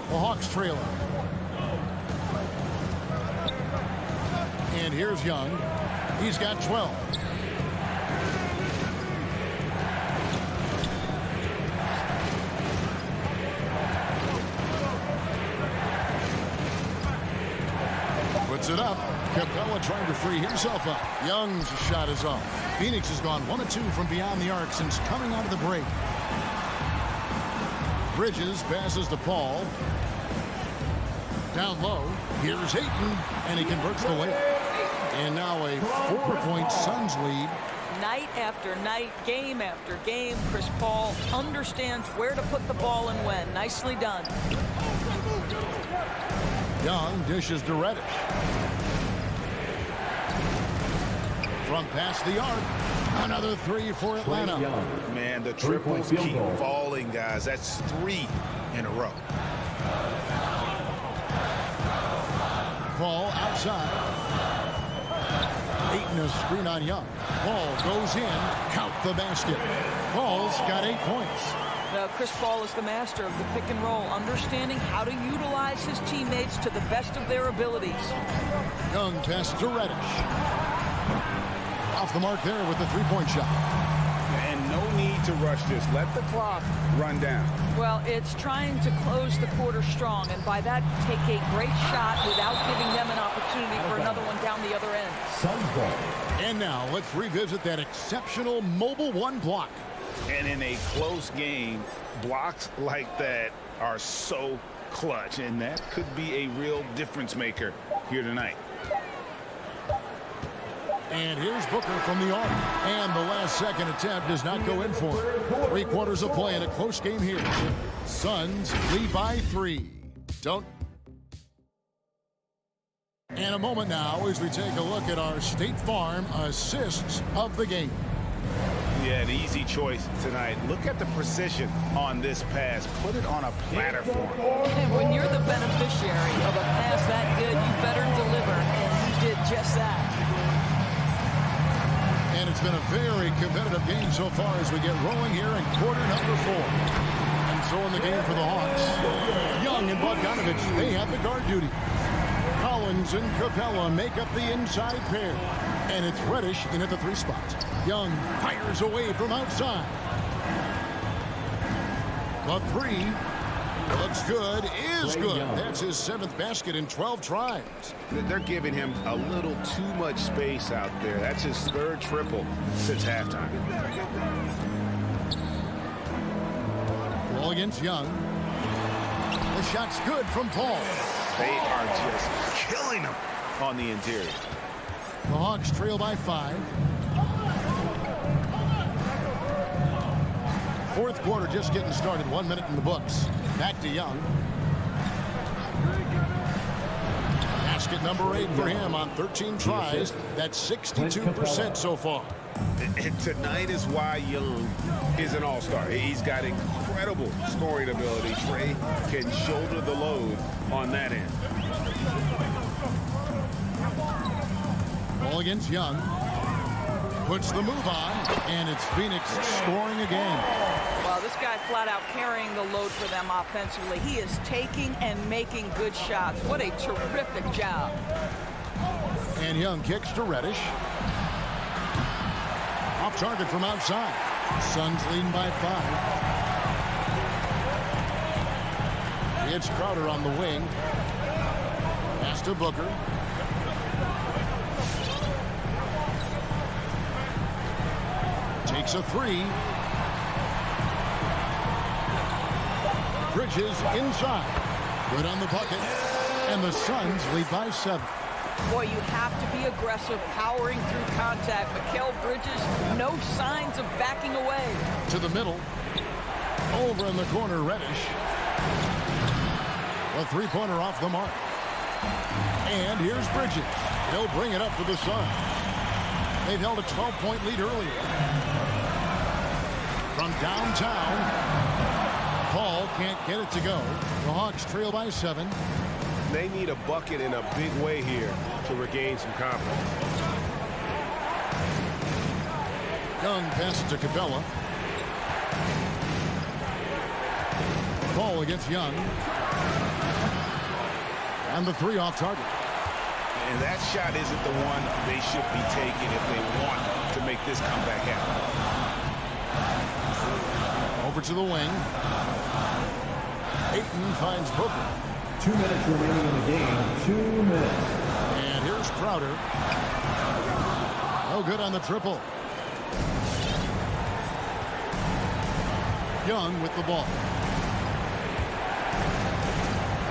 The Hawks trailing. And here's Young. He's got 12. Puts it up. Capella trying to free himself up. Young's shot is off. Phoenix has gone 1 of 2 from beyond the arc since coming out of the break. Bridges passes to Paul. Down low. Here's Ayton, and he converts the layup. And now a 4-point Suns lead. Night after night, game after game, Chris Paul understands where to put the ball and when. Nicely done. Young dishes to Reddish. From past the arc. Another 3 for Atlanta. Man, the triples keep falling, guys. That's 3 in a row. Paul outside. Ayton a screen on Young. Paul goes in. Count the basket. Paul's got 8 points. Now, Chris Paul is the master of the pick and roll, understanding how to utilize his teammates to the best of their abilities. Young pass to Reddish. Off the mark there with the 3-point shot. And no need to rush this. Let the clock run down. Well, it's trying to close the quarter strong, and by that, take a great shot without giving them an opportunity for another one down the other end. Suns ball. And now let's revisit that exceptional mobile 1 block. And in a close game, blocks like that are so clutch, and that could be a real difference maker here tonight. And here's Booker from the arc. And the last second attempt does not go in for him. 3 quarters of play in a close game here. Suns lead by 3. Don't. And a moment now as we take a look at our State Farm assists of the game. Yeah, an easy choice tonight. Look at the precision on this pass. Put it on a platter for him. And when you're the beneficiary of a pass that good, you better deliver, and he did just that. And it's been a very competitive game so far as we get rolling here in quarter number 4. And so in the game for the Hawks, Young and Bogdanovich, they have the guard duty. Collins and Capella make up the inside pair. And it's Reddish in at the 3 spot. Young fires away from outside. The 3 looks good, is good. That's his 7th basket in 12 tries. They're giving him a little too much space out there. That's his 3rd triple since halftime. Ball against Young. The shot's good from Paul. They are just killing them on the interior. The Hawks trail by 5. Fourth quarter just getting started. 1 minute in the books. Back to Young. Basket number 8 for him on 13 tries. That's 62% so far. And tonight is why Young is an all-star. He's got incredible scoring ability. Trey can shoulder the load on that end. Ball against Young. Puts the move on, and it's Phoenix scoring again. Well, this guy flat out carrying the load for them offensively. He is taking and making good shots. What a terrific job. And Young kicks to Reddish. Off target from outside. Suns leading by 5. It's Crowder on the wing. Pass to Booker. Takes a 3. Bridges inside. Good on the bucket. And the Suns lead by 7. Boy, you have to be aggressive, powering through contact. Mikal Bridges, no signs of backing away. To the middle. Over in the corner, Reddish. A three-pointer off the mark. And here's Bridges. He'll bring it up for the Suns. They've held a 12-point lead earlier. From downtown, Paul can't get it to go. The Hawks trail by 7. They need a bucket in a big way here to regain some confidence. Young passes to Capella. Paul against Young. And the 3 off target. And that shot isn't the one they should be taking if they want to make this comeback happen. Over to the wing. Ayton finds Booker. 2 minutes remaining in the game. 2 minutes. And here's Crowder. No good on the triple. Young with the ball.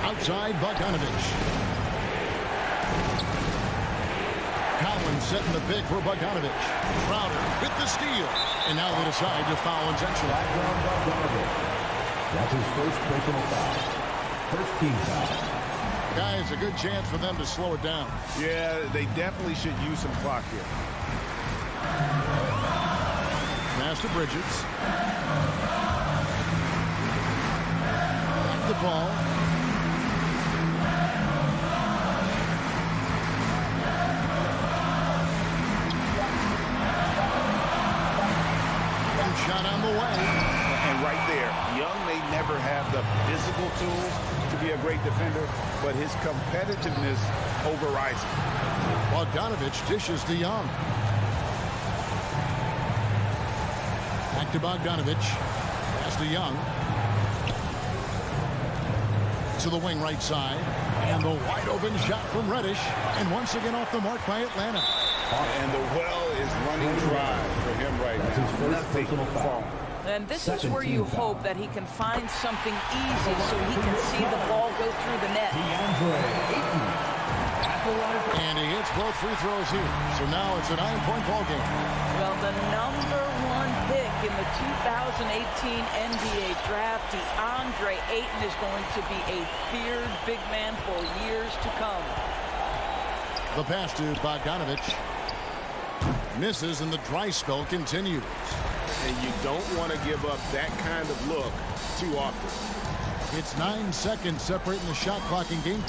Outside, Bogdanovich. Collins setting the pick for Bogdanovich. Crowder with the steal. And now they decide to foul intentionally. That's his first personal foul. First team foul. Guys, a good chance for them to slow it down. Yeah, they definitely should use some clock here. Pass to Bridges. Back the ball. And shot on the way. And right there, Young may never have the physical tools to be a great defender, but his competitiveness overrides him. Bogdanovich dishes to Young. Back to Bogdanovich. Pass to Young. To the wing right side. And the wide open shot from Reddish. And once again off the mark by Atlanta. And the well is running dry for him right now. Nothing falling. And this is where you hope that he can find something easy so he can see the ball go through the net. And he hits both free throws here. So now it's a 9-point ball game. Well, the number 1 pick in the 2018 NBA draft, DeAndre Ayton, is going to be a feared big man for years to come. The pass to Bogdanovich. Misses and the dry spell continues. And you don't want to give up that kind of look too often. It's 9 seconds separating the shot clock and game.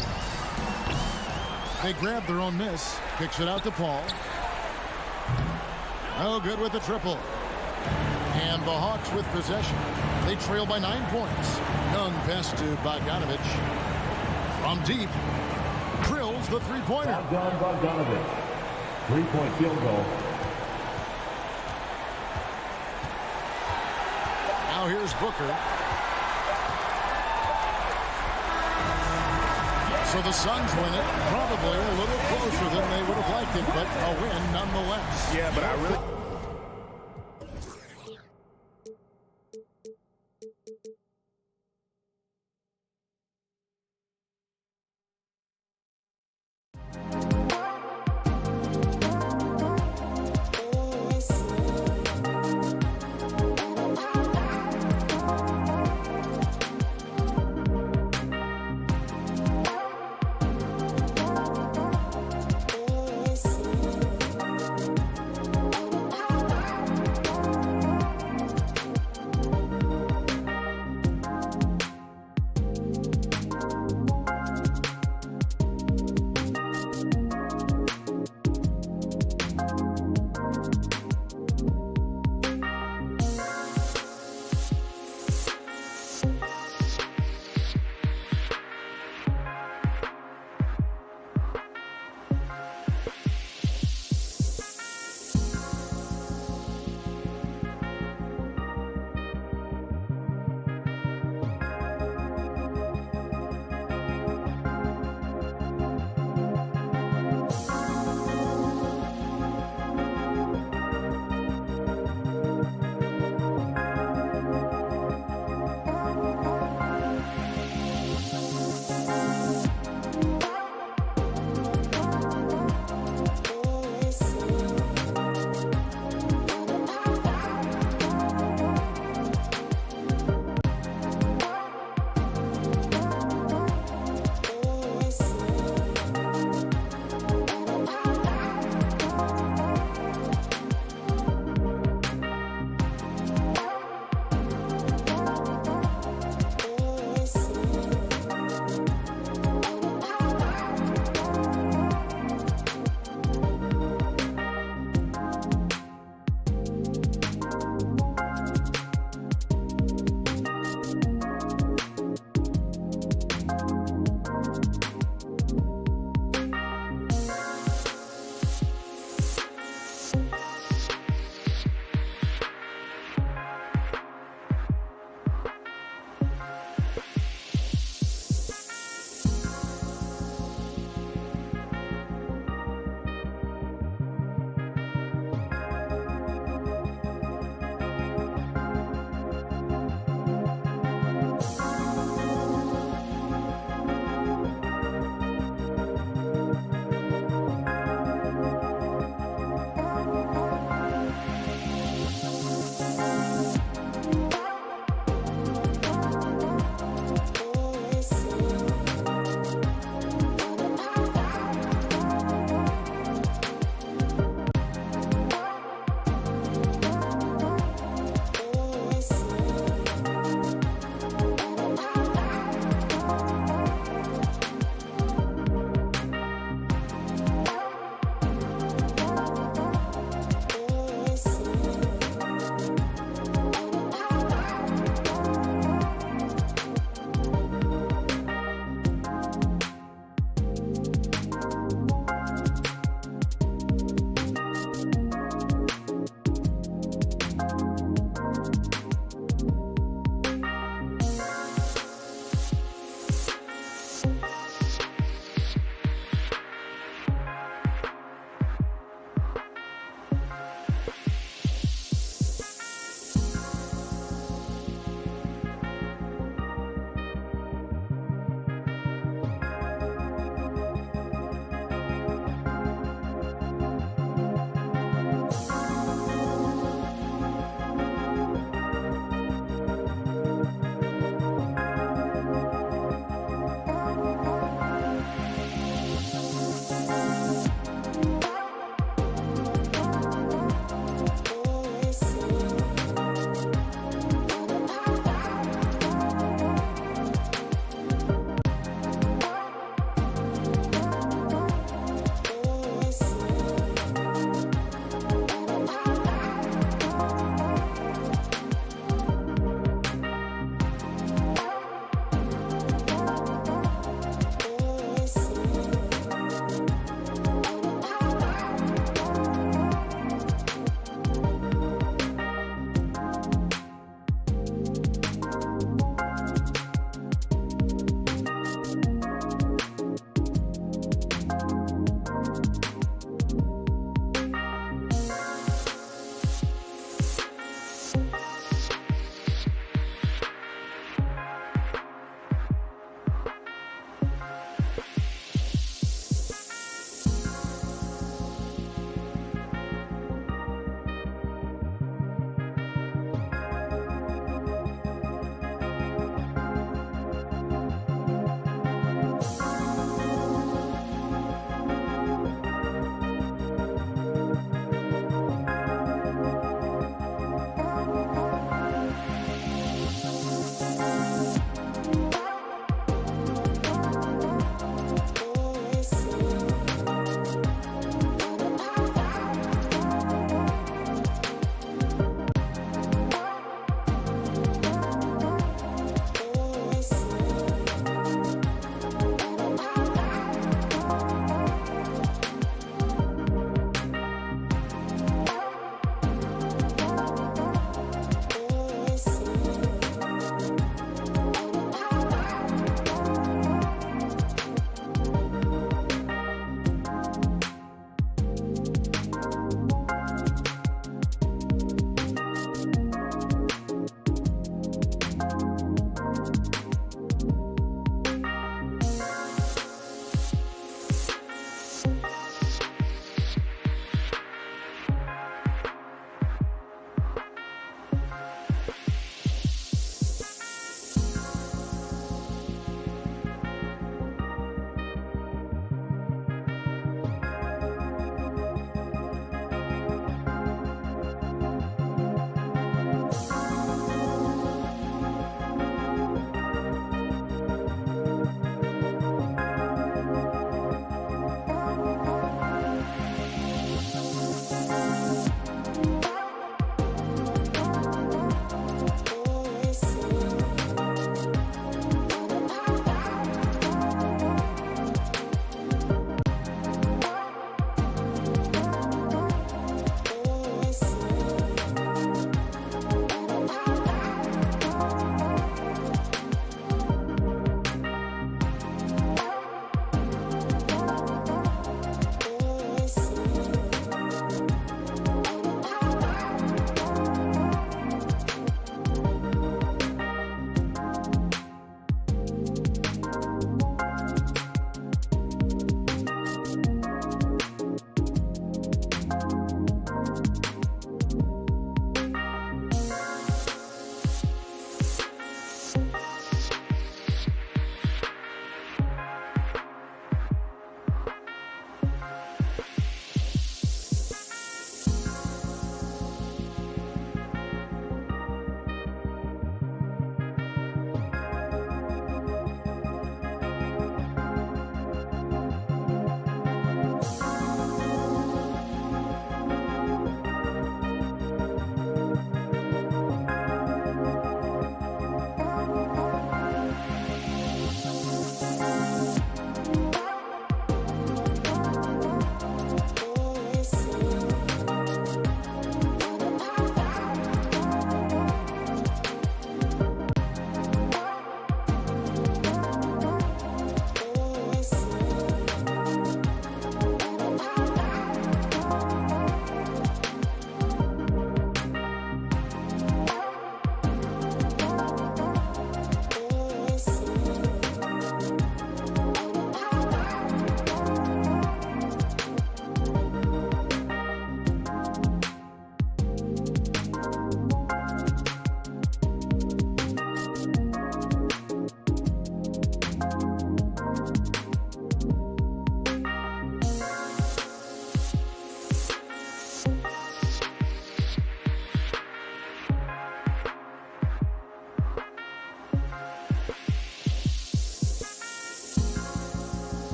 They grab their own miss. Kicks it out to Paul. No good with the triple. And the Hawks with possession. They trail by 9 points. Young pass to Bogdanovich. From deep. Drills the three-pointer. Bogdanovich. 3-point field goal. Now here's Booker. So the Suns win it, probably a little closer than they would have liked it, but a win nonetheless. Yeah, but I really...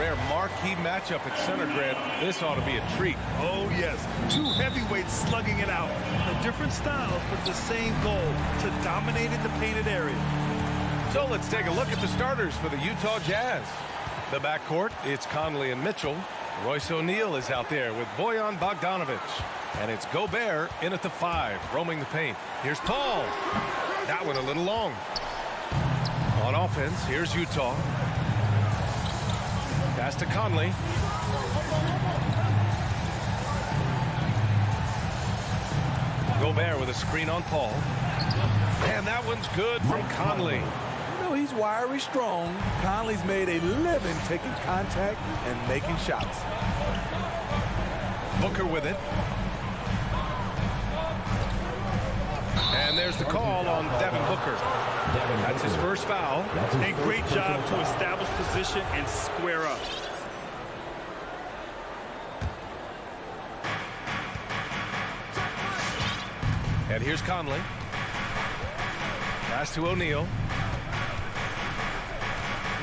rare marquee matchup at center, Grant. This ought to be a treat. Oh, yes. Two heavyweights slugging it out. The different styles, but the same goal, to dominate in the painted area. So let's take a look at the starters for the Utah Jazz. The backcourt, it's Conley and Mitchell. Royce O'Neal is out there with Bojan Bogdanovic. And it's Gobert in at the 5, roaming the paint. Here's Paul. That one a little long. On offense, here's Utah. Pass to Conley. Gobert with a screen on Paul. And that one's good from Conley. He's wiry strong. Conley's made a living taking contact and making shots. Booker with it. And there's the call on Devin Booker. That's his first foul. A great job to establish position and square up. And here's Conley. Pass to O'Neal.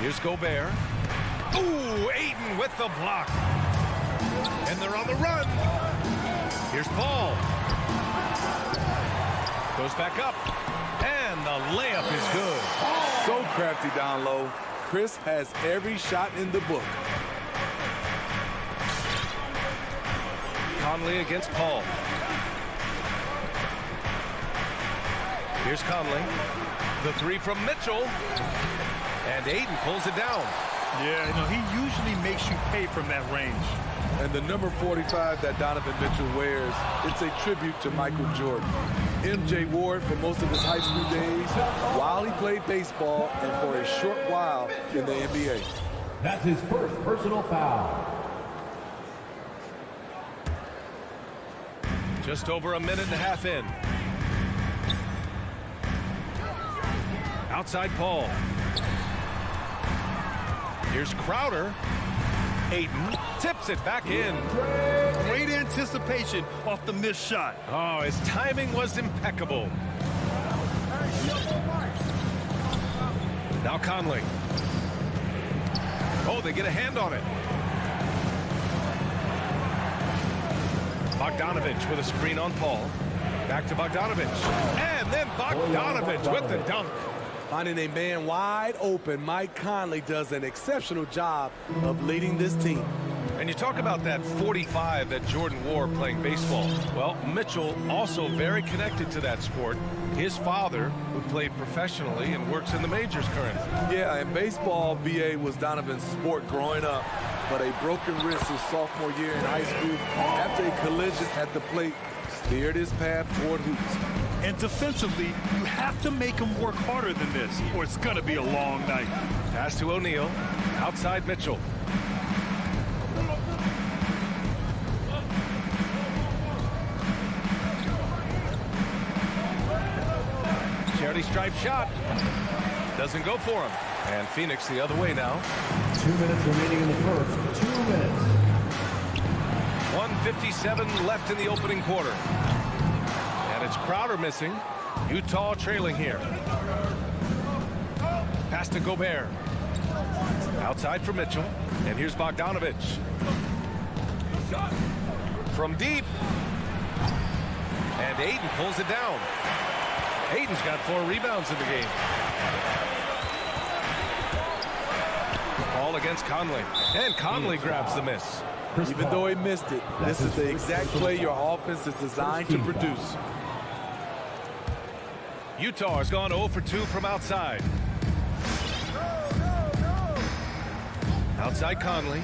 Here's Gobert. Ooh, Ayton with the block. And they're on the run. Here's Paul. Goes back up. And the layup is good. So crafty down low. Chris has every shot in the book. Conley against Paul. Here's Conley. The 3 from Mitchell. And Ayton pulls it down. Yeah, he usually makes you pay from that range. And the number 45 that Donovan Mitchell wears, it's a tribute to Michael Jordan. MJ wore it for most of his high school days while he played baseball and for a short while in the NBA. That's his first personal foul. Just over a minute and a half in. Outside Paul. Here's Crowder. Ayton tips it back in. Great anticipation off the missed shot. Oh, his timing was impeccable. Now Conley. Oh, they get a hand on it. Bogdanovic with a screen on Paul. Back to Bogdanovic. And then Bogdanovic with the dunk. Finding a man wide open, Mike Conley does an exceptional job of leading this team. And you talk about that 45 that Jordan wore playing baseball. Well, Mitchell also very connected to that sport. His father, who played professionally and works in the majors currently. Yeah, in baseball, BA was Donovan's sport growing up, but a broken wrist his sophomore year in high school after a collision at the plate steered his path toward hoops. And defensively, you have to make him work harder than this, or it's going to be a long night. Pass to O'Neal. Outside Mitchell. Charity stripe shot. Doesn't go for him. And Phoenix the other way now. 2 minutes remaining in the first. 2 minutes. 1:57 left in the opening quarter. And it's Crowder missing. Utah trailing here. Pass to Gobert. Outside for Mitchell. And here's Bogdanovic. From deep. And Ayton pulls it down. Ayton's got 4 rebounds in the game. Ball against Conley. And Conley grabs the miss. Even though he missed it, this is the exact play your offense is designed to produce. Utah has gone 0 for 2 from outside. Outside Conley.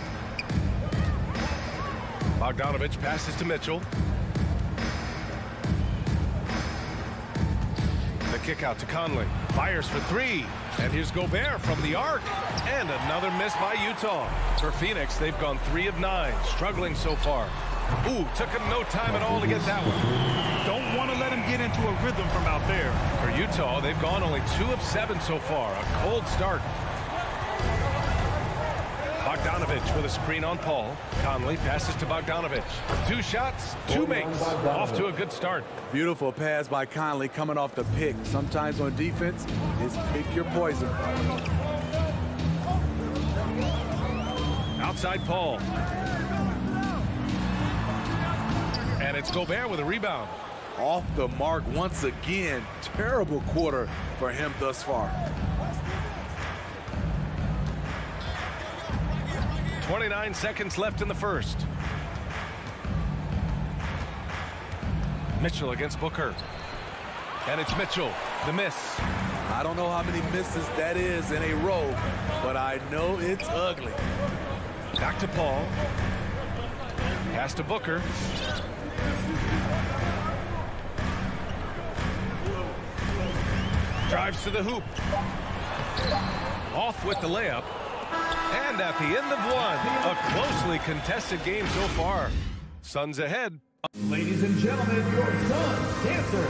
Bogdanovic passes to Mitchell. The kick out to Conley. Fires for 3. And here's Gobert from the arc. And another miss by Utah. For Phoenix, they've gone 3 of 9. Struggling so far. Ooh, took him no time at all to get that one. Don't want to let him get into a rhythm from out there. For Utah, they've gone only 2 of 7 so far. A cold start. Bogdanovic with a screen on Paul. Conley passes to Bogdanovic. 2 shots, 2 makes. Off to a good start. Beautiful pass by Conley coming off the pick. Sometimes on defense, it's pick your poison. Outside Paul. And it's Gobert with a rebound. Off the mark once again. Terrible quarter for him thus far. 29 seconds left in the first. Mitchell against Booker. And it's Mitchell, the miss. I don't know how many misses that is in a row, but I know it's ugly. Back to Paul. Pass to Booker. Drives to the hoop. Off with the layup. And at the end of one, a closely contested game so far. Suns ahead. Ladies and gentlemen, your Suns dancer.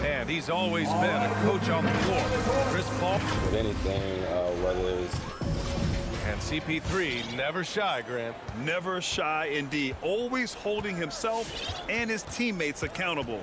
And he's always been a coach on the floor. Chris Paul. With anything, whether it's... And CP3, never shy, Grant. Never shy indeed. Always holding himself and his teammates accountable.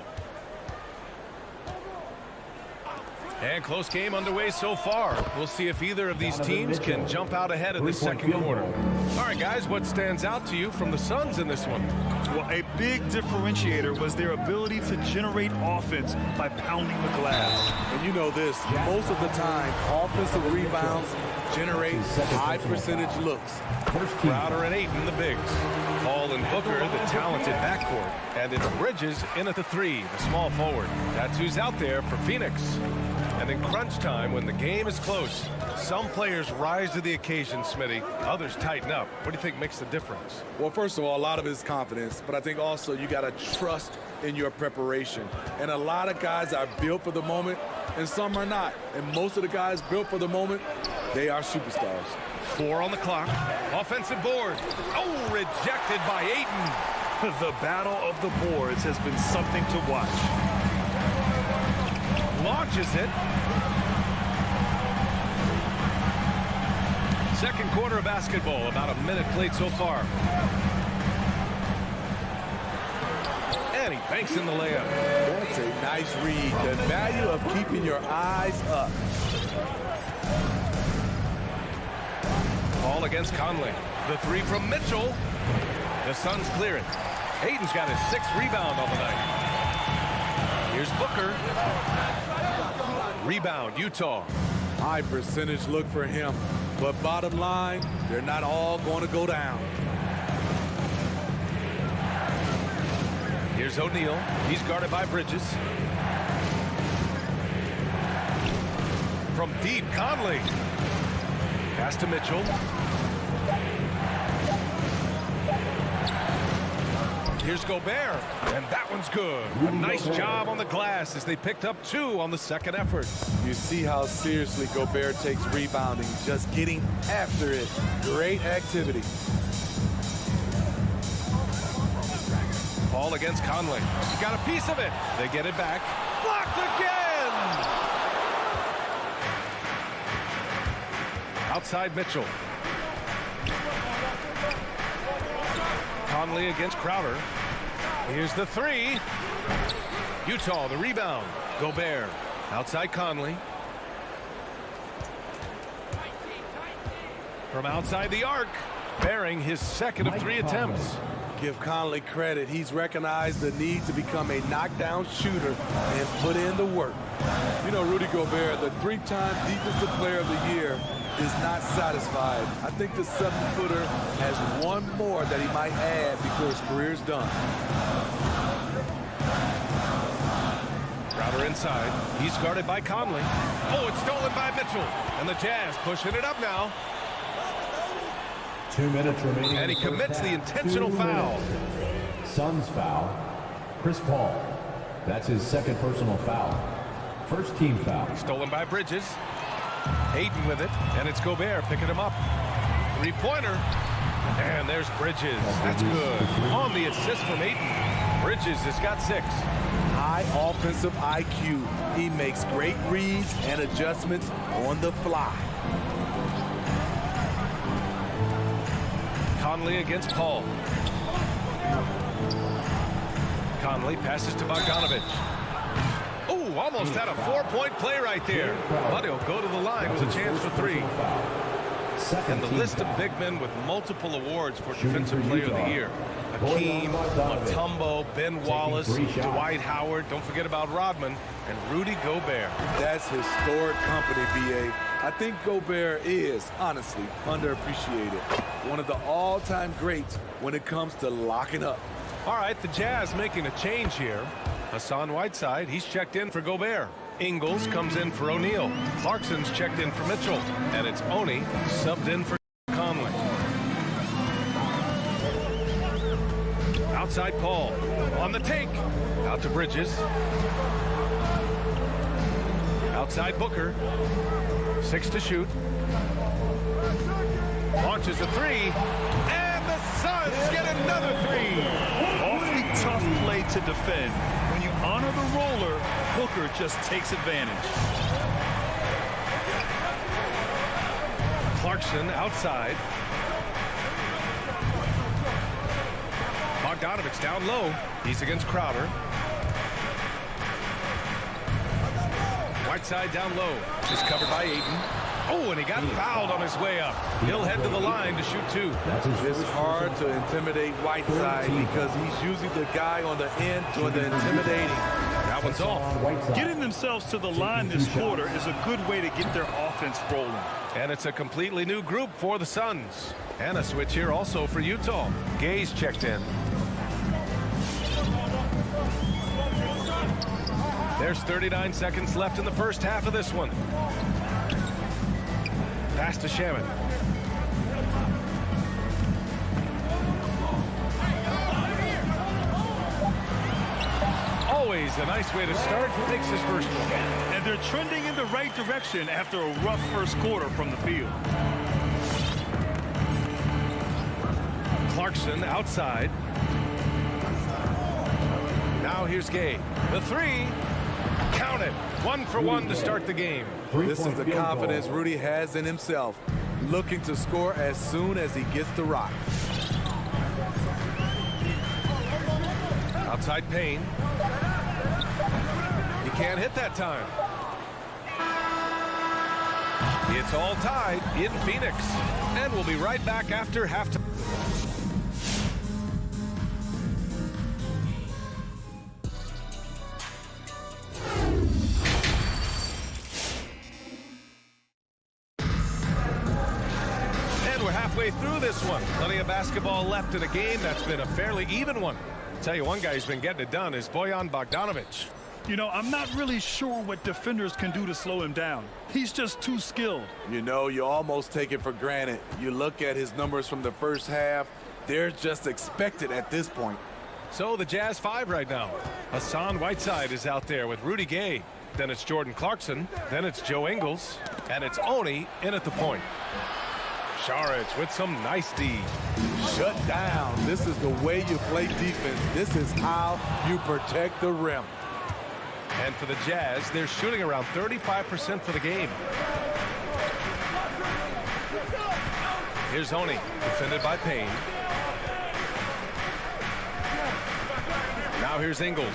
And close game underway so far. We'll see if either of these teams can jump out ahead in the second quarter. All right, guys, what stands out to you from the Suns in this one? Well, a big differentiator was their ability to generate offense by pounding the glass. And you know this, most of the time, offensive rebounds generate high percentage looks. Crowder and Ayton, the bigs. Paul and Booker, the talented backcourt. And it's Bridges in at the three, the small forward. That's who's out there for Phoenix. And in crunch time, when the game is close, some players rise to the occasion, Smitty. Others tighten up. What do you think makes the difference? Well, first of all, a lot of it is confidence, but I think also you got to trust in your preparation. And a lot of guys are built for the moment, and some are not. And most of the guys built for the moment, they are superstars. 4 on the clock. Offensive board. Oh, rejected by Ayton. The battle of the boards has been something to watch. Launches it. Second quarter of basketball, about a minute played so far. And he banks in the layup. That's a nice read. The value of keeping your eyes up. Ball against Conley. The three from Mitchell. The Suns clear it. Ayton's got his 6th rebound on the night. Here's Booker. Rebound, Utah. High percentage look for him. But bottom line, they're not all going to go down. Here's O'Neal. He's guarded by Bridges. From deep, Conley. Pass to Mitchell. Here's Gobert, and that one's good. A nice job on the glass as they picked up 2 on the second effort. You see how seriously Gobert takes rebounding, just getting after it. Great activity. Ball against Conley. He got a piece of it. They get it back. Blocked again! Outside Mitchell. Conley against Crowder. Here's the 3. Utah, the rebound. Gobert. Outside Conley. From outside the arc. Bearing his 2nd of 3 attempts. Give Conley credit. He's recognized the need to become a knockdown shooter and put in the work. You know, Rudy Gobert, the 3-time Defensive Player of the Year, is not satisfied. I think the 7-footer has one more that he might add before his career's done. Crowder inside. He's guarded by Conley. Oh, it's stolen by Mitchell. And the Jazz pushing it up now. 2 minutes remaining. And he commits the intentional foul. Suns foul. Chris Paul. That's his 2nd personal foul. First team foul. Stolen by Bridges. Ayton with it, and it's Gobert picking him up. 3-pointer. And there's Bridges. That's good. On the assist from Ayton. Bridges has got 6. High offensive IQ. He makes great reads and adjustments on the fly. Conley against Paul. Conley passes to Bogdanovich. Oh, almost had a 4-point play right there. But he'll go to the line with a chance for 3. And the list of big men with multiple awards for Defensive Player of the Year. Hakeem, Mutombo, Ben Wallace, Dwight Howard, don't forget about Rodman, and Rudy Gobert. That's historic company, B.A. I think Gobert is, honestly, underappreciated. One of the all-time greats when it comes to locking up. All right, the Jazz making a change here. Hassan Whiteside, he's checked in for Gobert. Ingles comes in for O'Neal. Clarkson's checked in for Mitchell. And it's Oni subbed in for Conley. Outside Paul. On the take. Out to Bridges. Outside Booker. 6 to shoot. Launches a 3. And the Suns get another 3. Awfully tough play to defend. When you honor the roller, Booker just takes advantage. Clarkson outside. Bogdanovich down low. He's against Crowder. Whiteside down low. Is covered by Ayton. Oh, and he got fouled on his way up. He'll head to the line to shoot 2. It's hard to intimidate Whiteside because he's usually the guy on the end doing the intimidating. That one's off. Getting themselves to the line this quarter is a good way to get their offense rolling. And it's a completely new group for the Suns. And a switch here also for Utah. Gay's checked in. There's 39 seconds left in the first half of this one. Pass to Shaman. Always a nice way to start. Takes his first one. And they're trending in the right direction after a rough first quarter from the field. Clarkson outside. Now here's Gay. The 3. Count it. 1 for 1 to start the game. This is the confidence Rudy has in himself, looking to score as soon as he gets the rock. Outside Payne. He can't hit that time. It's all tied in Phoenix. And we'll be right back after halftime. Through this one. Plenty of basketball left in a game that's been a fairly even one. Tell you one guy who's been getting it done is Bojan Bogdanovich. You know, I'm not really sure what defenders can do to slow him down. He's just too skilled. You know, you almost take it for granted. You look at his numbers from the first half, they're just expected at this point. So the Jazz 5 right now. Hassan Whiteside is out there with Rudy Gay. Then it's Jordan Clarkson. Then it's Joe Ingles. And it's Oni in at the point. Saric with some nice D. Shut down. This is the way you play defense. This is how you protect the rim. And for the Jazz, they're shooting around 35% for the game. Here's Oni, defended by Payne. Now here's Ingles.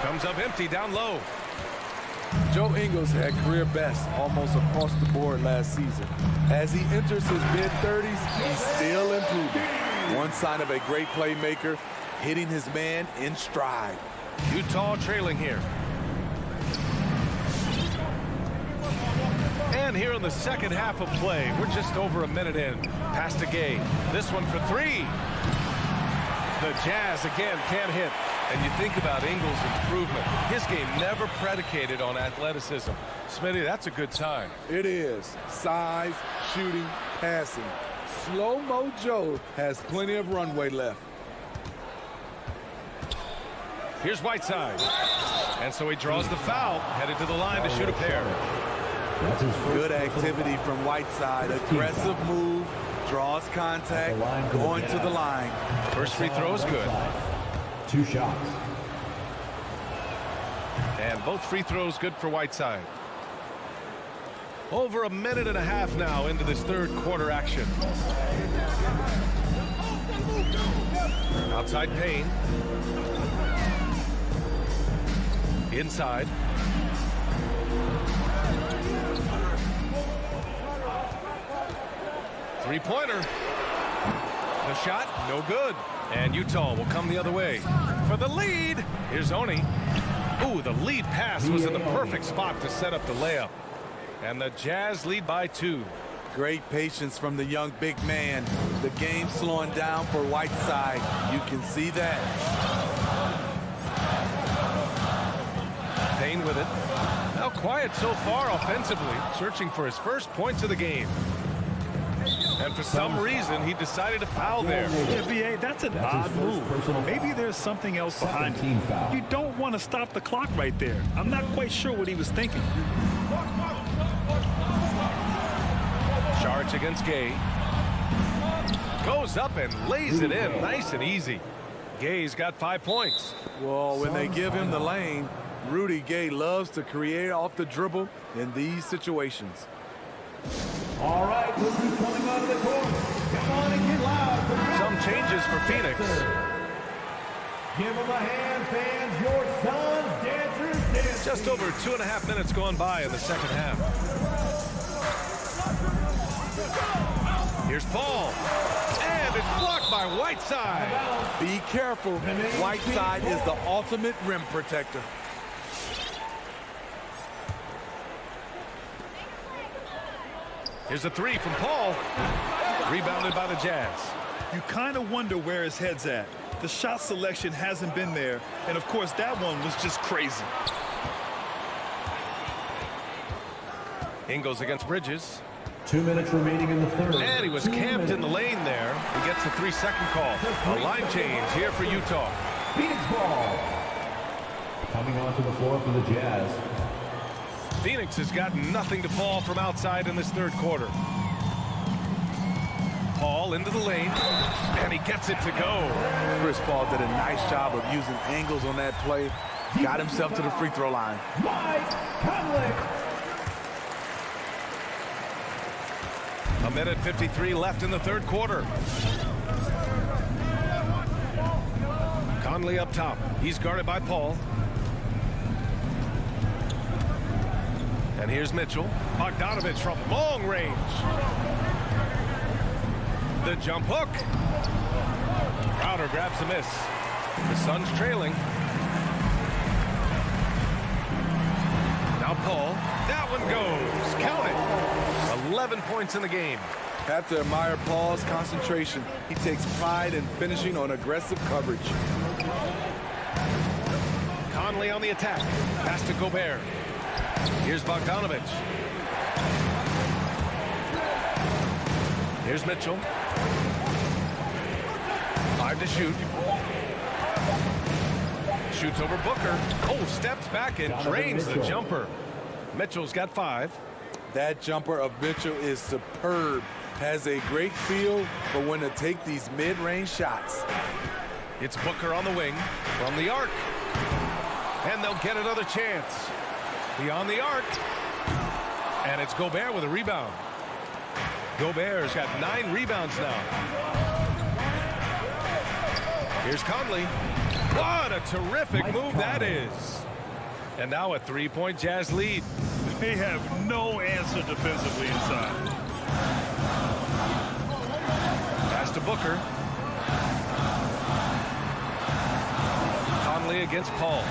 Comes up empty down low. Joe Ingles had career best almost across the board last season. As he enters his mid-30s, he's still improving. One sign of a great playmaker, hitting his man in stride. Utah trailing here. And here in the second half of play, we're just over a minute in. Pass to Gay. This one for 3. The Jazz again can't hit. And you think about Ingles' improvement. His game never predicated on athleticism. Smitty, that's a good sign. It is. Size, shooting, passing. Slow-mo Joe has plenty of runway left. Here's Whiteside. And so he draws the foul, headed to the line to shoot a pair. Good activity from Whiteside. Aggressive move, draws contact, going to the line. First free throw is good. 2 shots. And both free throws good for Whiteside. Over a minute and a half now into this third quarter action. Outside Payne. Inside. Three-pointer. The shot, no good. And Utah will come the other way. For the lead, here's Oni. Ooh, the lead pass was in the perfect spot to set up the layup. And the Jazz lead by 2. Great patience from the young big man. The game slowing down for Whiteside. You can see that. Payne with it. Now quiet so far offensively, searching for his first points of the game. And for some reason, he decided to foul there. Yeah, B.A., that's an odd move. Maybe there's something else behind it. You don't want to stop the clock right there. I'm not quite sure what he was thinking. Charge against Gay. Goes up and lays it in nice and easy. Gay's got 5 points. Well, when they give him the lane, Rudy Gay loves to create off the dribble in these situations. All right, look who's coming out of the court. Come on and get loud. Some changes for Phoenix. Give them a hand, fans. Your sons, dancers, dancers. Just over 2.5 minutes gone by in the second half. Here's Paul. And it's blocked by Whiteside. Be careful. Whiteside is the ultimate rim protector. Here's a three from Paul. Rebounded by the Jazz. You kind of wonder where his head's at. The shot selection hasn't been there. And, of course, that one was just crazy. Ingles against Bridges. 2 minutes remaining in the third. And he was camped in the lane there. He gets a 3-second call. A line change here for Utah. Phoenix ball. Coming onto the floor for the Jazz. Phoenix has got nothing to fall from outside in this third quarter. Paul into the lane, and he gets it to go. Chris Paul did a nice job of using angles on that play. Got himself to the free throw line. Mike Conley. A minute 53 left in the third quarter. Conley up top. He's guarded by Paul. And here's Mitchell. Bogdanovich from long range. The jump hook. Crowder grabs a miss. The Suns trailing. Now Paul. That one goes. Count it. 11 points in the game. Have to admire Paul's concentration. He takes pride in finishing on aggressive coverage. Conley on the attack. Pass to Gobert. Here's Bogdanovich. Here's Mitchell. 5 to shoot. Shoots over Booker. Oh, steps back and drains the jumper. Mitchell's got 5. That jumper of Mitchell is superb. Has a great feel for when to take these mid-range shots. It's Booker on the wing from the arc. And they'll get another chance. Beyond the arc. And it's Gobert with a rebound. Gobert's got 9 rebounds now. Here's Conley. What a terrific move that is. And now a 3-point Jazz lead. They have no answer defensively inside. Pass to Booker. Conley against Paul.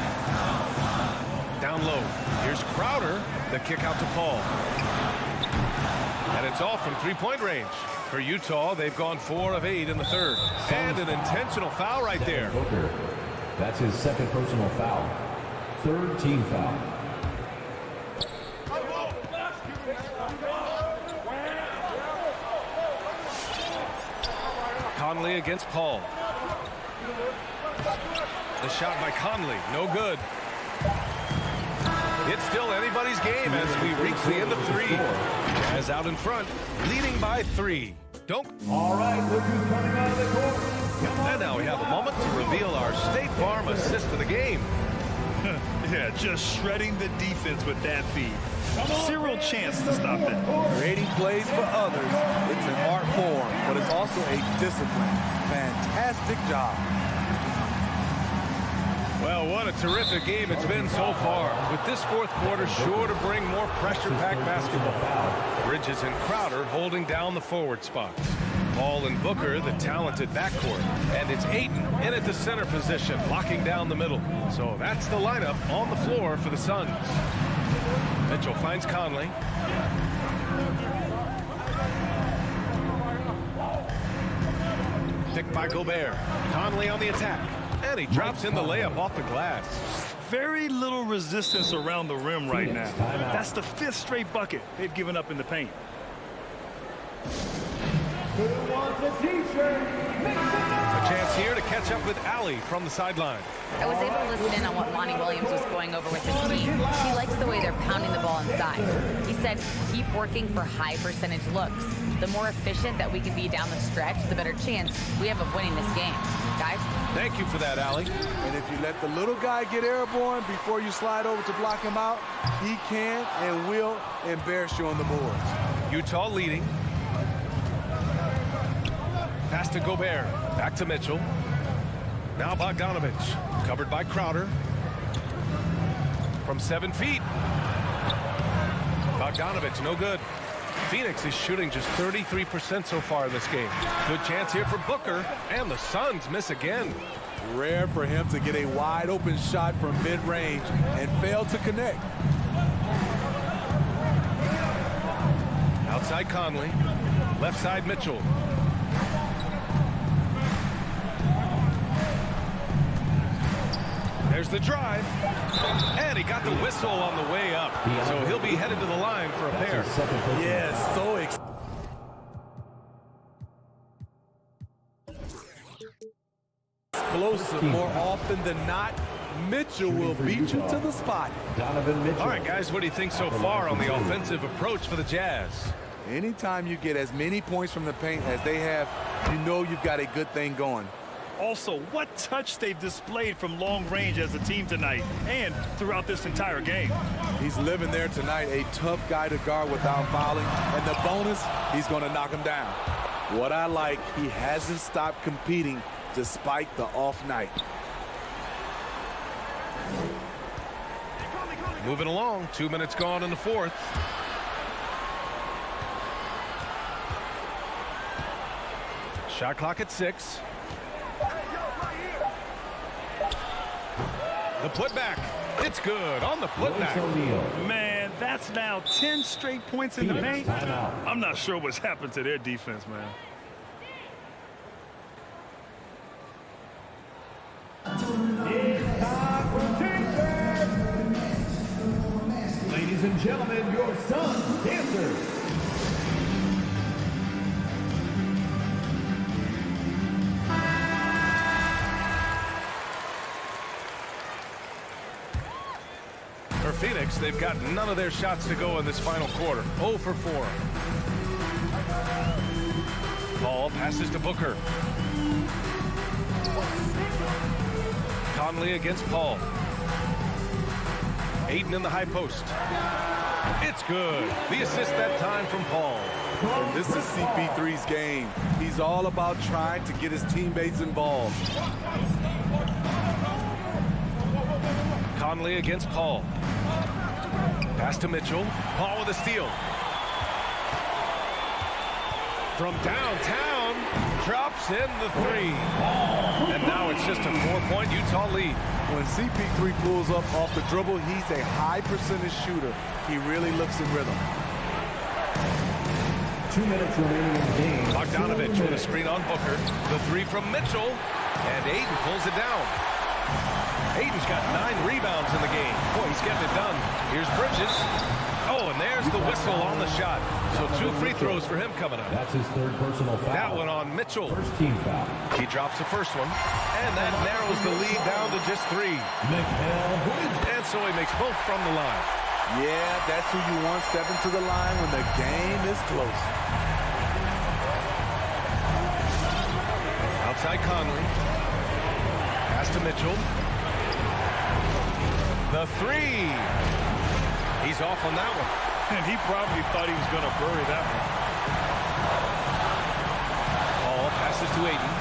Down low. Here's Crowder. The kick out to Paul. And it's all from 3-point range. For Utah, they've gone 4 of 8 in the third. And an intentional foul right there. Booker. That's his second personal foul. Third team foul. Conley against Paul. The shot by Conley. No good. It's still anybody's game as we reach the end of 3. Jazz out in front, leading by 3. Don't. All right, look who's coming out of the court. And now we have a moment to reveal our State Farm assist of the game. Yeah, just shredding the defense with that feed. Zero chance to stop that. Creating plays for others. It's an art form, but it's also a discipline. Fantastic job. Well, what a terrific game it's been so far. With this fourth quarter sure to bring more pressure-packed basketball. Bridges and Crowder holding down the forward spots. Paul and Booker, the talented backcourt. And it's Ayton in at the center position, locking down the middle. So that's the lineup on the floor for the Suns. Mitchell finds Conley. Picked by Gobert. Conley on the attack. And he drops in the layup off the glass. Very little resistance around the rim right now. That's the 5th straight bucket they've given up in the paint. Who wants a t-shirt? A chance here to catch up with Allie from the sideline. I was able to listen in on what Monty Williams was going over with his team. He likes the way they're pounding the ball inside. He said, keep working for high percentage looks. The more efficient that we can be down the stretch, the better chance we have of winning this game. Guys? Thank you for that, Allie. And if you let the little guy get airborne before you slide over to block him out, he can and will embarrass you on the boards. Utah leading. Pass to Gobert. Back to Mitchell. Now Bogdanovich. Covered by Crowder. From 7 feet. Bogdanovich, no good. Phoenix is shooting just 33% so far in this game. Good chance here for Booker, and the Suns miss again. Rare for him to get a wide open shot from mid-range and fail to connect. Outside Conley. Left side Mitchell. There's the drive. And he got the whistle on the way up. So he'll be headed to the line for a pair. Yes, so explosive more often than not. Mitchell will beat you to the spot. All right, guys, what do you think so far on the offensive approach for the Jazz? Anytime you get as many points from the paint as they have, you know you've got a good thing going. Also, what touch they've displayed from long range as a team tonight and throughout this entire game. He's living there tonight, a tough guy to guard without fouling. And the bonus, he's going to knock him down. What I like, he hasn't stopped competing despite the off night. Moving along, 2 minutes gone in the fourth. Shot clock at 6. The putback. It's good on the putback. Man, that's now 10 straight points in the paint. I'm not sure what's happened to their defense, man. It's time for t-shirts. Ladies and gentlemen, your Suns dancers. For Phoenix, they've got none of their shots to go in this final quarter. 0 for 4. Paul passes to Booker. Conley against Paul. Ayton in the high post. It's good. The assist that time from Paul. And this is CP3's game. He's all about trying to get his teammates involved. Conley against Paul. Pass to Mitchell. Paul with a steal. From downtown, drops in the 3. And now it's just a 4-point Utah lead. When CP3 pulls up off the dribble, he's a high percentage shooter. He really looks in rhythm. 2 minutes remaining in the game. Bogdanovich with a screen on Booker. The 3 from Mitchell. And Ayton pulls it down. Ayton's got 9 rebounds in the game. Boy, he's getting it done. Here's Bridges. Oh, and there's the whistle on the shot. So 2 free throws for him coming up. That's his 3rd personal foul. That one on Mitchell. First team foul. He drops the first one. And that narrows the lead down to just 3. And so he makes both from the line. Yeah, that's who you want stepping to the line when the game is close. Outside Conley. Pass to Mitchell. The 3. He's off on that one. And he probably thought he was going to bury that one. Paul passes to Ayton.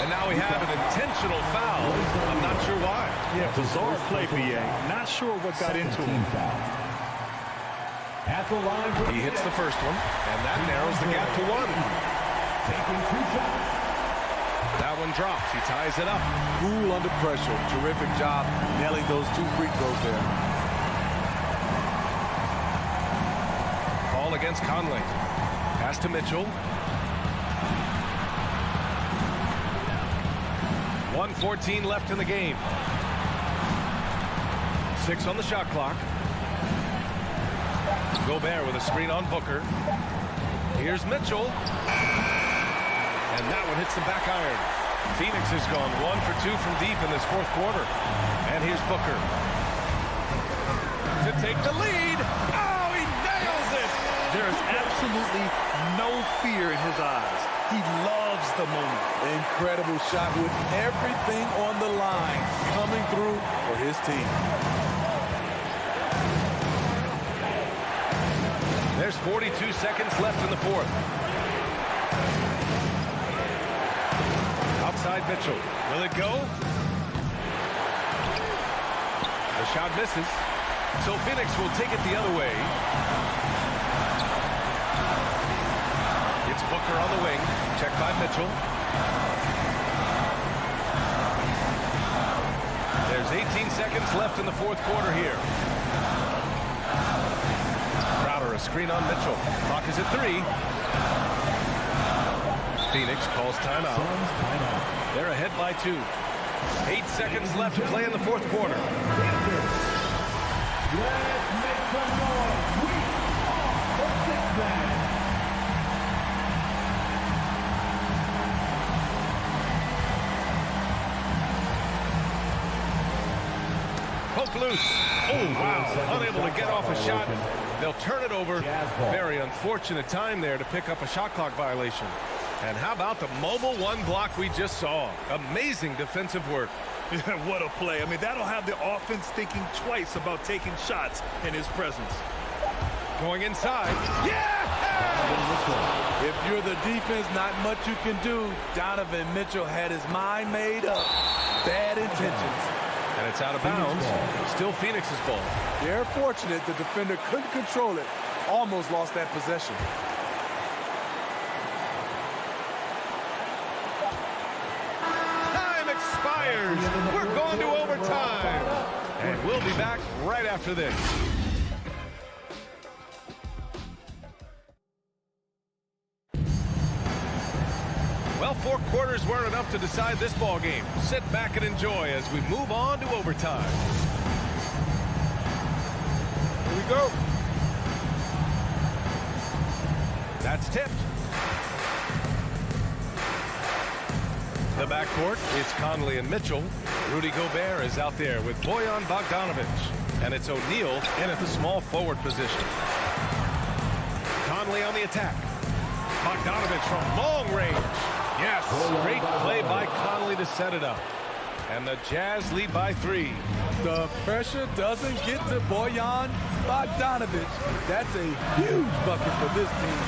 And now Now we have an intentional foul. I'm not sure why. Yeah, bizarre play, BA. Not sure what got into him. At the line, He hits the first one, and that narrows the gap to 1. taking 2 shots. That one drops. He ties it up. Cool under pressure. Terrific job nailing those 2 free throws there. Ball against Conley. Pass to Mitchell. 1:14 left in the game. 6 on the shot clock. Gobert with a screen on Booker. Here's Mitchell. And that one hits the back iron. Phoenix has gone 1 for 2 from deep in this 4th quarter. And here's Booker to take the lead. Oh, he nails it! There is absolutely no fear in his eyes. He loves the moment. Incredible shot with everything on the line coming through for his team. There's 42 seconds left in the 4th. Outside Mitchell. Will it go? The shot misses. So Phoenix will take it the other way. It's Booker on the wing. Checked by Mitchell. There's 18 seconds left in the 4th quarter here. Crowder, a screen on Mitchell. Clock is at 3. Phoenix calls timeout. They're ahead by 2. 8 seconds left to play in the 4th quarter. Let's make some noise. We are the 6th man. Poke loose. Oh, wow. Unable to get off a shot. They'll turn it over. Very unfortunate time there to pick up a shot clock violation. And how about the mobile 1 block we just saw? Amazing defensive work. What a play. I mean, that'll have the offense thinking twice about taking shots in his presence. Going inside. Yeah! If you're the defense, not much you can do. Donovan Mitchell had his mind made up. Bad intentions. And it's out of bounds. Still Phoenix's ball. They're fortunate the defender couldn't control it. Almost lost that possession. Time expires. We're going to overtime. And we'll be back right after this. Well, 4 quarters weren't enough to decide this ball game. Sit back and enjoy as we move on to overtime. Here we go. That's tipped. The backcourt, it's Conley and Mitchell. Rudy Gobert is out there with Bojan Bogdanovic. And it's O'Neal in at the small forward position. Conley on the attack. Bogdanovic from long range. Yes, great play by Conley to set it up. And the Jazz lead by 3. The pressure doesn't get to Bojan Bogdanovic. That's a huge bucket for this team.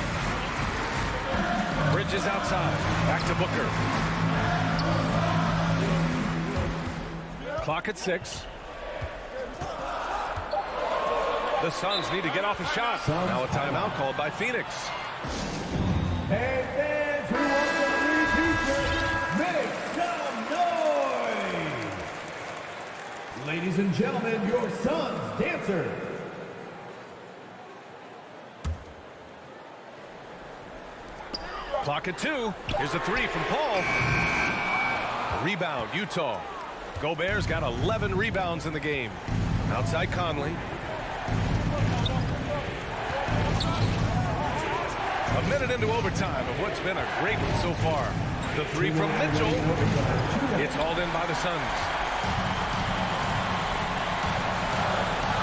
Bridges outside. Back to Booker. Clock at 6. The Suns need to get off a shot. Now a timeout called by Phoenix. Hey, fans who want the free pizza, make some noise! Ladies and gentlemen, your Suns dancers. Clock at 2. Here's a 3 from Paul. Rebound, Utah. Gobert's got 11 rebounds in the game. Outside Conley. A minute into overtime of what's been a great one so far. The 3 from Mitchell. It's hauled in by the Suns.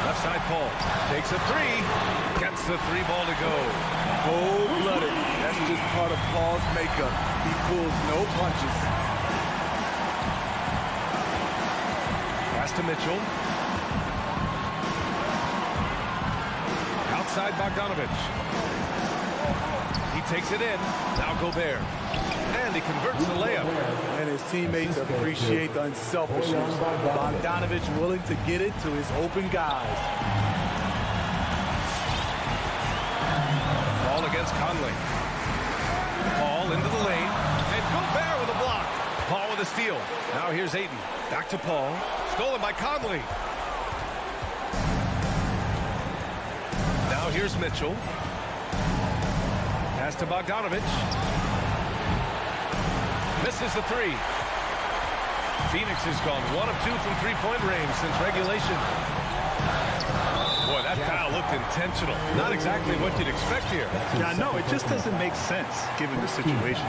Left side Paul. Takes a 3. Gets the 3 ball to go. Cold-blooded. That's just part of Paul's makeup. He pulls no punches. Pass to Mitchell. Outside Bogdanovic. He takes it in. Now Gobert. And he converts the layup. And his teammates appreciate the unselfishness. Bogdanovich willing to get it to his open guys. Ball against Conley. Paul into the lane. And Gobert with a block. Paul with a steal. Now here's Ayton. Back to Paul. Stolen by Conley. Now here's Mitchell. Pass to Bogdanovich. Misses the three. Phoenix has gone 1 of 2 from three-point range since regulation. Boy, that foul looked intentional. Not exactly what you'd expect here. Yeah, no, it just doesn't make sense given the situation.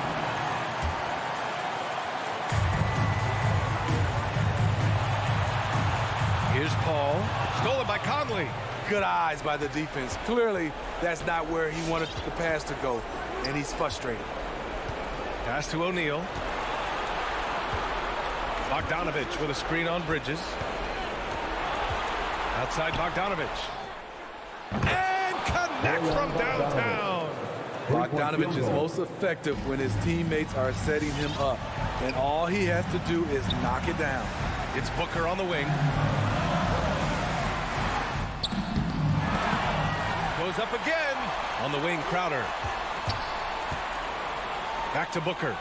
Here's Paul. Stolen by Conley. Good eyes by the defense. Clearly, that's not where he wanted the pass to go, and he's frustrated. Pass to O'Neal. Bogdanovich with a screen on Bridges. Outside Bogdanovich. And connect from downtown. Bogdanovich is most effective when his teammates are setting him up, and all he has to do is knock it down. It's Booker on the wing. Goes up again. On the wing, Crowder. Back to Booker.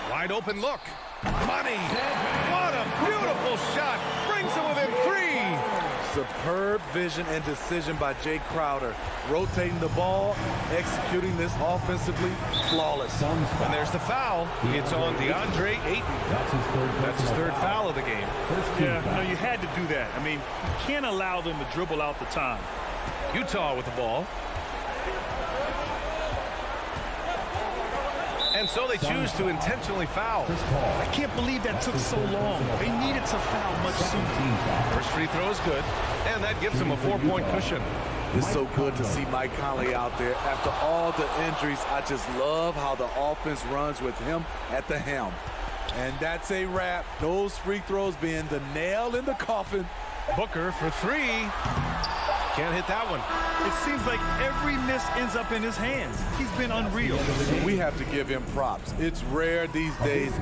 Wide open look. Money. What a beautiful shot. Brings him within 3. Superb vision and decision by Jay Crowder. Rotating the ball, executing this offensively, flawless. And there's the foul. It's on DeAndre Ayton. That's his third foul of the game. Yeah, you had to do that. I mean, you can't allow them to dribble out the time. Utah with the ball. And so they choose to intentionally foul. I can't believe that took so long. They needed to foul much sooner. First free throw is good, and that gives them a 4-point cushion. It's so good to see Mike Conley out there. After all the injuries, I just love how the offense runs with him at the helm. And that's a wrap. Those free throws being the nail in the coffin. Booker for 3. Can't hit that one. It seems like every miss ends up in his hands. He's been unreal. We have to give him props. It's rare these days.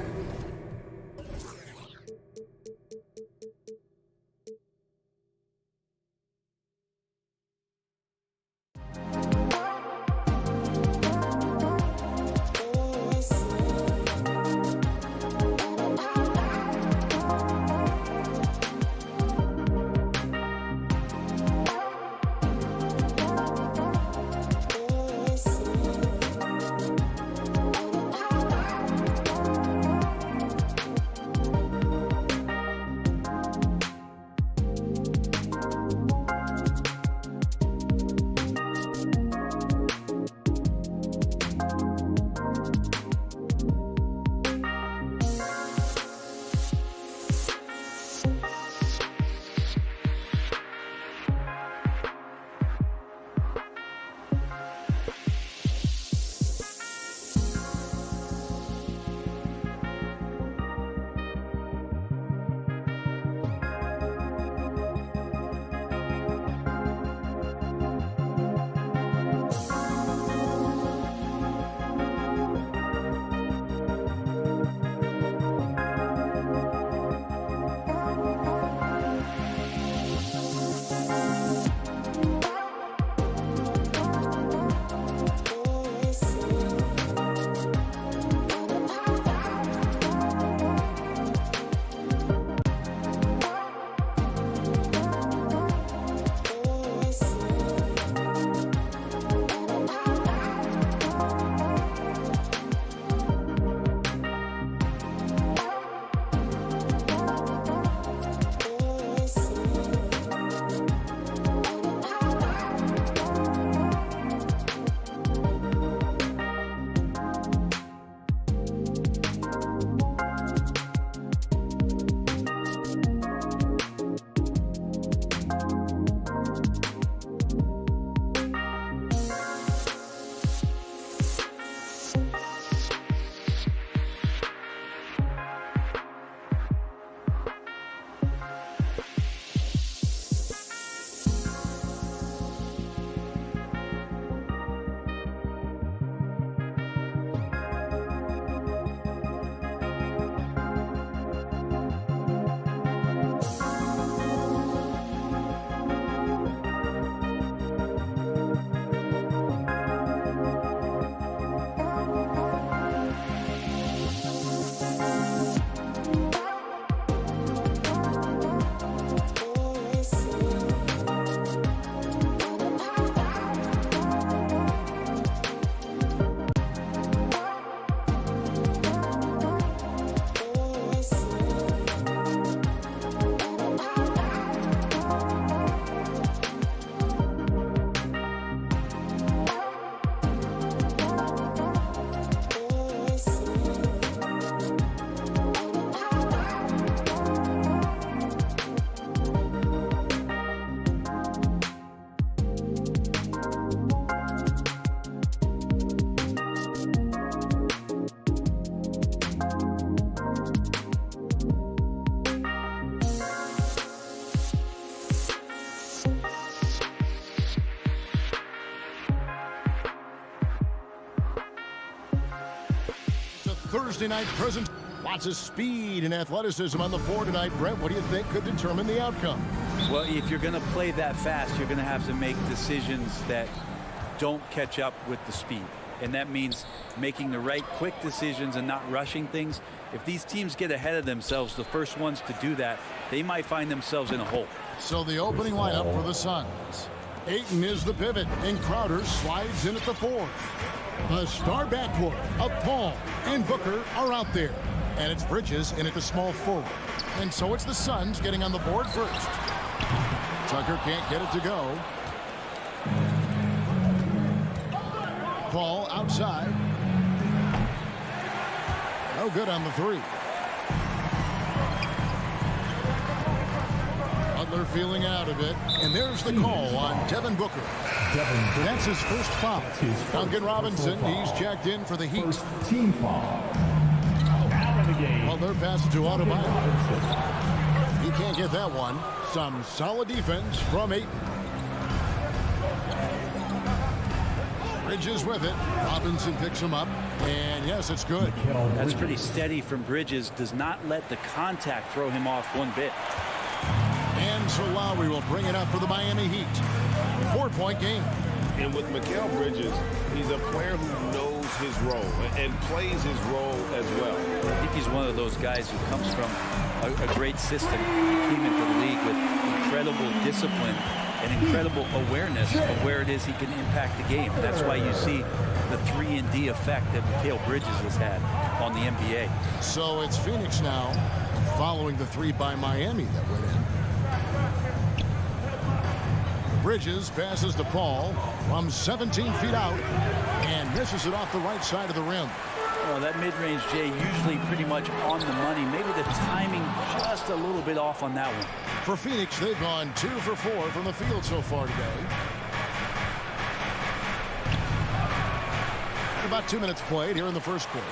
Thursday night present. Lots of speed and athleticism on the floor tonight. Brent, what do you think could determine the outcome? Well, if you're going to play that fast, you're going to have to make decisions that don't catch up with the speed. And that means making the right quick decisions and not rushing things. If these teams get ahead of themselves, the first ones to do that, they might find themselves in a hole. So the opening lineup for the Suns. Ayton is the pivot, and Crowder slides in at the 4. The star backcourt of Paul and Booker are out there. And it's Bridges in at the small forward. And so it's the Suns getting on the board first. Tucker can't get it to go. Paul outside. No good on the 3. Butler feeling out of it. And there's the call on Devin Booker. That's his first foul. Duncan Robinson, he's checked in for the Heat. First team foul. Butler passes to Adebayo. He can't get that one. Some solid defense from Ayton. Bridges with it. Robinson picks him up. And yes, it's good. That's pretty steady from Bridges. Does not let the contact throw him off one bit. And so Lowry will bring it up for the Miami Heat. 4-point game. And with Mikal Bridges, he's a player who knows his role and plays his role as well. I think he's one of those guys who comes from a great system. He came into the league with incredible discipline and incredible awareness of where it is he can impact the game. That's why you see the 3-and-D effect that Mikal Bridges has had on the NBA. So it's Phoenix now, following the 3 by Miami that went in. Bridges passes to Paul from 17 feet out and misses it off the right side of the rim. Well, that mid-range, Jay, usually pretty much on the money. Maybe the timing just a little bit off on that one. For Phoenix, they've gone 2 for 4 from the field so far today. About 2 minutes played here in the first quarter.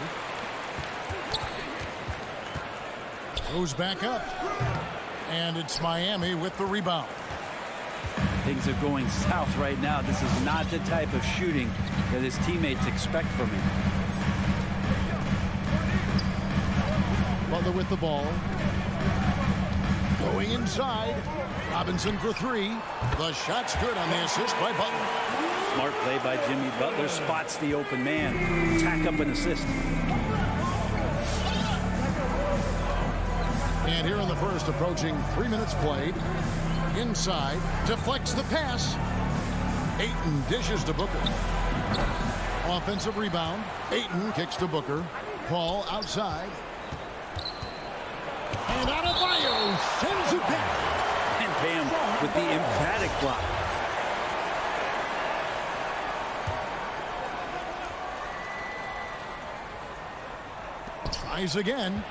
Goes back up. And it's Miami with the rebound. Things are going south right now. This is not the type of shooting that his teammates expect from him. Butler with the ball. Going inside. Robinson for 3. The shot's good on the assist by Butler. Smart play by Jimmy Butler. Spots the open man. Tack up an assist. And here in the first, approaching 3 minutes played. Inside, deflects the pass. Ayton dishes to Booker. Offensive rebound. Ayton kicks to Booker. Paul outside. And Adebayo sends it back. And Bam with the emphatic block. Tries again.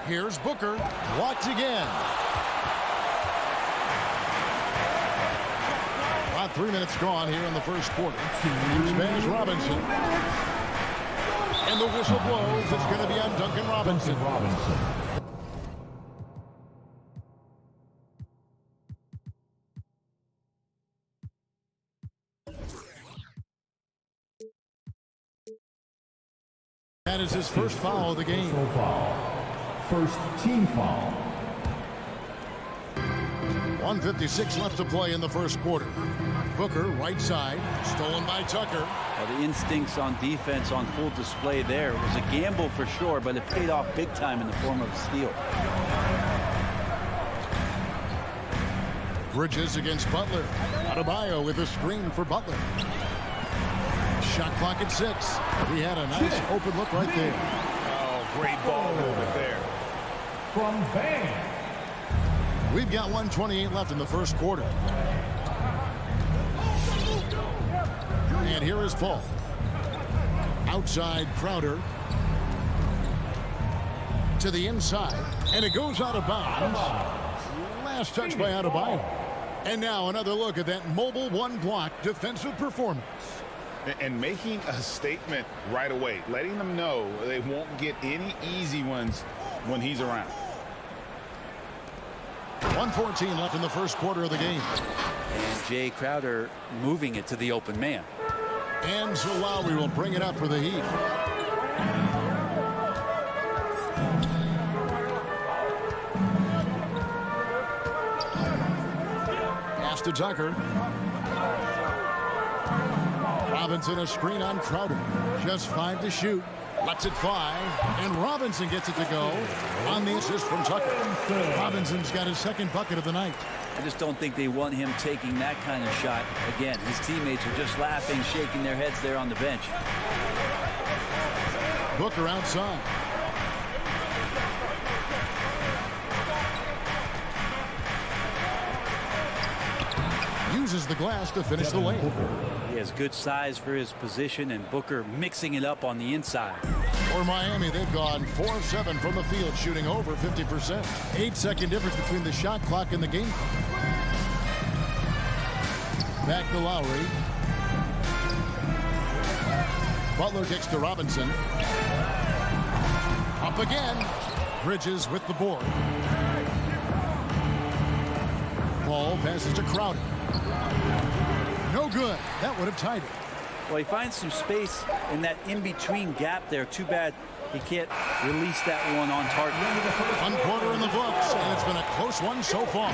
Here's Booker. Blocked again. About 3 minutes gone here in the first quarter. Here's Robinson. And the whistle blows. It's going to be on Duncan Robinson. That is his first foul of the game. First team foul. 1:56 left to play in the first quarter. Booker, right side, stolen by Tucker. Well, the instincts on defense on full display there. It was a gamble for sure, but it paid off big time in the form of a steal. Bridges against Butler. Adebayo with a screen for Butler. Shot clock at 6. He had a nice open look right there. Oh, great ball movement there. From Bang. We've got 1:28 left in the first quarter. And here is Paul. Outside Crowder. To the inside. And it goes out of bounds. Last touch by Adebayo. And now another look at that mobile one-block defensive performance. And making a statement right away, letting them know they won't get any easy ones when he's around. 1:14 left in the first quarter of the game. And Jay Crowder moving it to the open man. And so Lowry will bring it up for the Heat. Pass to Tucker. Robinson a screen on Crowder. Just 5 to shoot. Lets it fly. And Robinson gets it to go on the assist from Tucker. Robinson's got his second bucket of the night. I just don't think they want him taking that kind of shot again. His teammates are just laughing, shaking their heads there on the bench. Booker outside. Uses the glass to finish the lane. He has good size for his position, and Booker mixing it up on the inside. For Miami, they've gone 4 of 7 from the field, shooting over 50%. 8-second difference between the shot clock and the game clock. Back to Lowry. Butler kicks to Robinson. Up again. Bridges with the board. Ball passes to Crowder. No good. That would have tied it. Well, he finds some space in that in-between gap there. Too bad he can't release that one on target. 1 quarter in the books, and it's been a close one so far.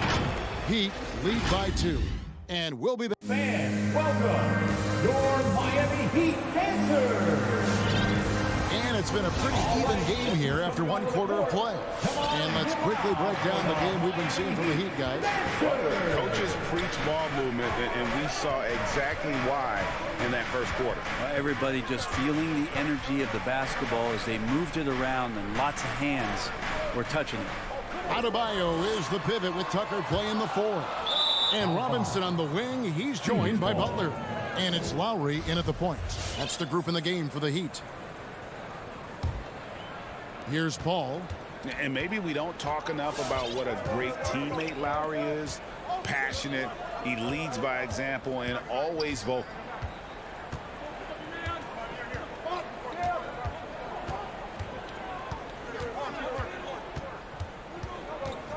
Heat lead by 2. And we'll be back. Fans, welcome your Miami Heat dancers. And it's been a pretty even game here after 1 quarter of play. And let's quickly break down the game we've been seeing from the Heat, guys. Coaches preach ball movement, and we saw exactly why in that first quarter. Everybody just feeling the energy of the basketball as they moved it around, and lots of hands were touching it. Adebayo is the pivot with Tucker playing the 4. And Robinson on the wing. He's joined by Butler. And it's Lowry in at the point. That's the group in the game for the Heat. Here's Paul. And maybe we don't talk enough about what a great teammate Lowry is. Passionate, he leads by example, and always vocal.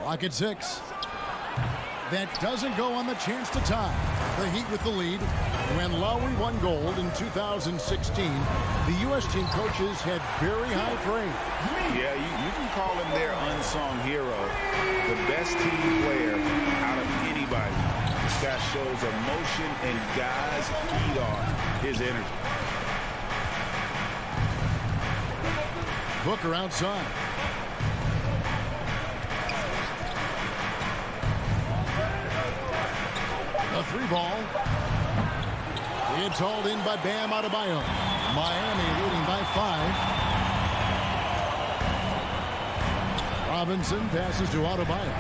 Clock at 6. That doesn't go on the chance to tie. The Heat with the lead. When Lowry won gold in 2016, the U.S. team coaches had very high praise. Yeah, you can call him their unsung hero. The best team player out of anybody. This guy shows emotion, and guys feed off his energy. Booker outside. A 3-ball. It's hauled in by Bam Adebayo. Miami leading by 5. Robinson passes to Adebayo.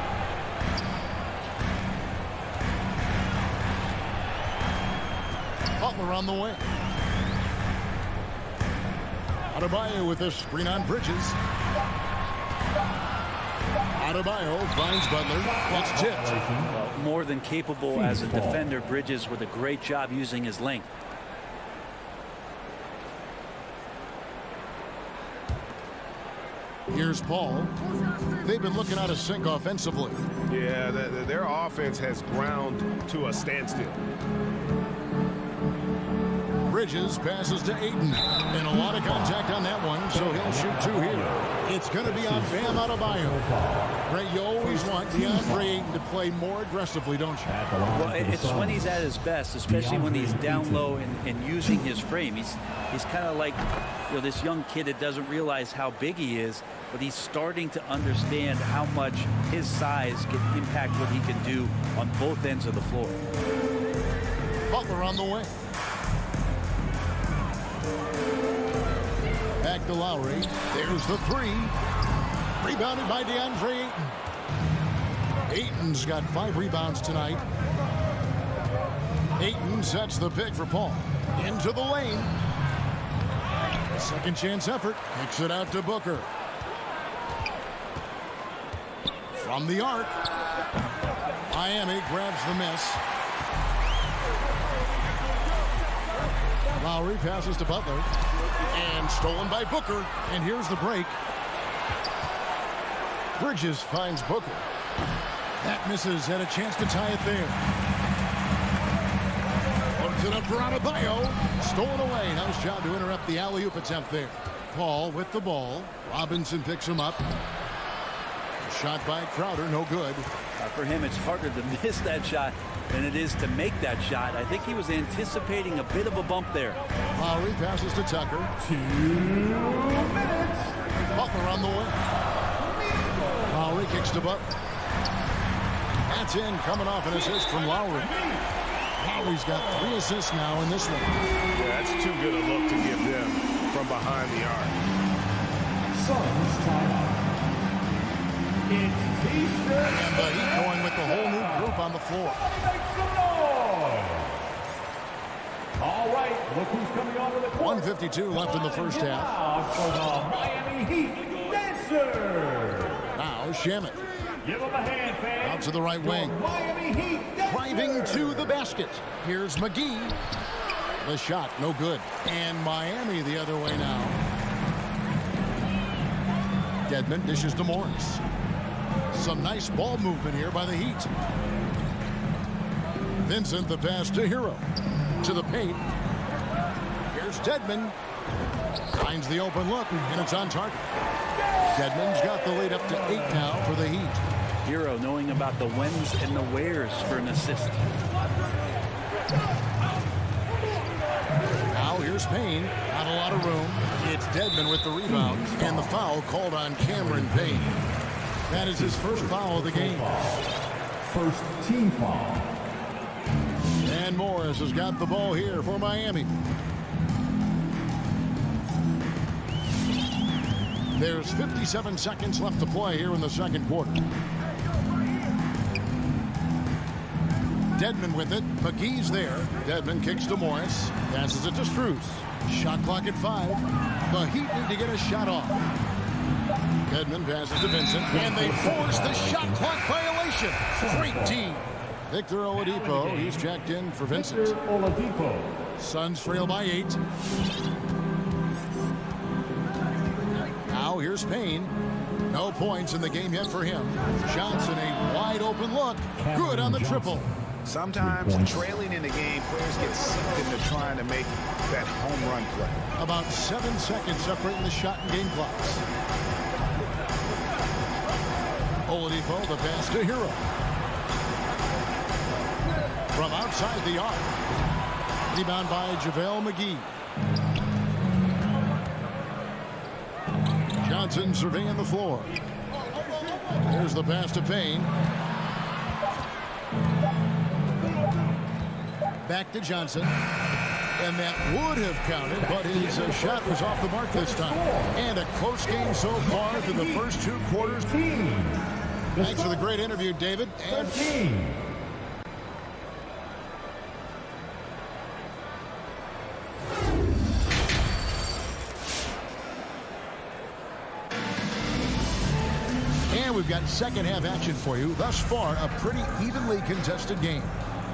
Butler on the way. Adebayo with a screen on Bridges. Adebayo finds Butler. That's tipped. More than capable as a defender. Bridges with a great job using his length. Here's Paul. They've been looking out of sync offensively. Yeah, their offense has ground to a standstill. Bridges passes to Ayton. And a lot of contact on that one, so he'll shoot 2 here. It's going to be on Bam Adebayo. Right, you always want DeAndre Ayton to play more aggressively, don't you? Well, it's when he's at his best, especially when he's down low and using his frame. He's kind of like, you know, this young kid that doesn't realize how big he is, but he's starting to understand how much his size can impact what he can do on both ends of the floor. Butler on the way. Back to Lowry. There's the 3. Rebounded by DeAndre Ayton. Ayton's got 5 rebounds tonight. Ayton sets the pick for Paul. Into the lane. Second chance effort. Kicks it out to Booker. From the arc. Miami grabs the miss. Lowry passes to Butler. And stolen by Booker. And here's the break. Bridges finds Booker. That misses. Had a chance to tie it there. Gives it up for Adebayo. Stolen away. Nice job to interrupt the alley-oop attempt there. Paul with the ball. Robinson picks him up. Shot by Crowder, no good. For him, it's harder to miss that shot than it is to make that shot. I think he was anticipating a bit of a bump there. Lowry passes to Tucker. 2 minutes. Butler on the way. Lowry kicks to Butler. That's in, coming off an assist from Lowry. Lowry's got 3 assists now in this one. Yeah, that's too good a look to give them from behind the arc. Suns timeout. It's T-shirt. And the Heat going with the whole new group on the floor. Make some noise. All right, look who's coming onto the court. 1:52 left in the first half. For the Miami Heat dancer. Now Shamet Give him a hand, fans. out to the right wing. Miami Heat dancer. Driving to the basket. Here's McGee. The shot, no good. And Miami the other way now. Dedmon dishes to Morris. Some nice ball movement here by the Heat. Vincent the pass to Hero. To the paint. Here's Dedmon. Finds the open look, and it's on target. Dedmon's got the lead up to 8 now for the Heat. Hero knowing about the whens and the wheres for an assist. Now here's Payne. Not a lot of room. It's Dedmon with the rebound. And the foul called on Cameron Payne. That is his first foul of the game. First team foul. And Morris has got the ball here for Miami. There's 57 seconds left to play here in the second quarter. Dedmon with it. McGee's there. Dedmon kicks to Morris. Passes it to Strus. Shot clock at 5. The Heat need to get a shot off. Dedmon passes to Vincent. And they force the shot clock violation. Great team. Victor Oladipo. He's checked in for Vincent. Victor Oladipo. Suns trail by 8. Now here's Payne. No points in the game yet for him. Johnson, a wide open look. Good on the triple. Sometimes trailing in the game, players get sucked into trying to make that home run play. About 7 seconds separating the shot and game clocks. Oladipo, the pass to Hero. From outside the arc. Rebound by JaVale McGee. Johnson surveying the floor. Here's the pass to Payne. Back to Johnson. And that would have counted, but his shot was off the mark this time. And a close game so far through the first 2 quarters. Thanks for the great interview, David. And we've got second half action for you. Thus far, a pretty evenly contested game.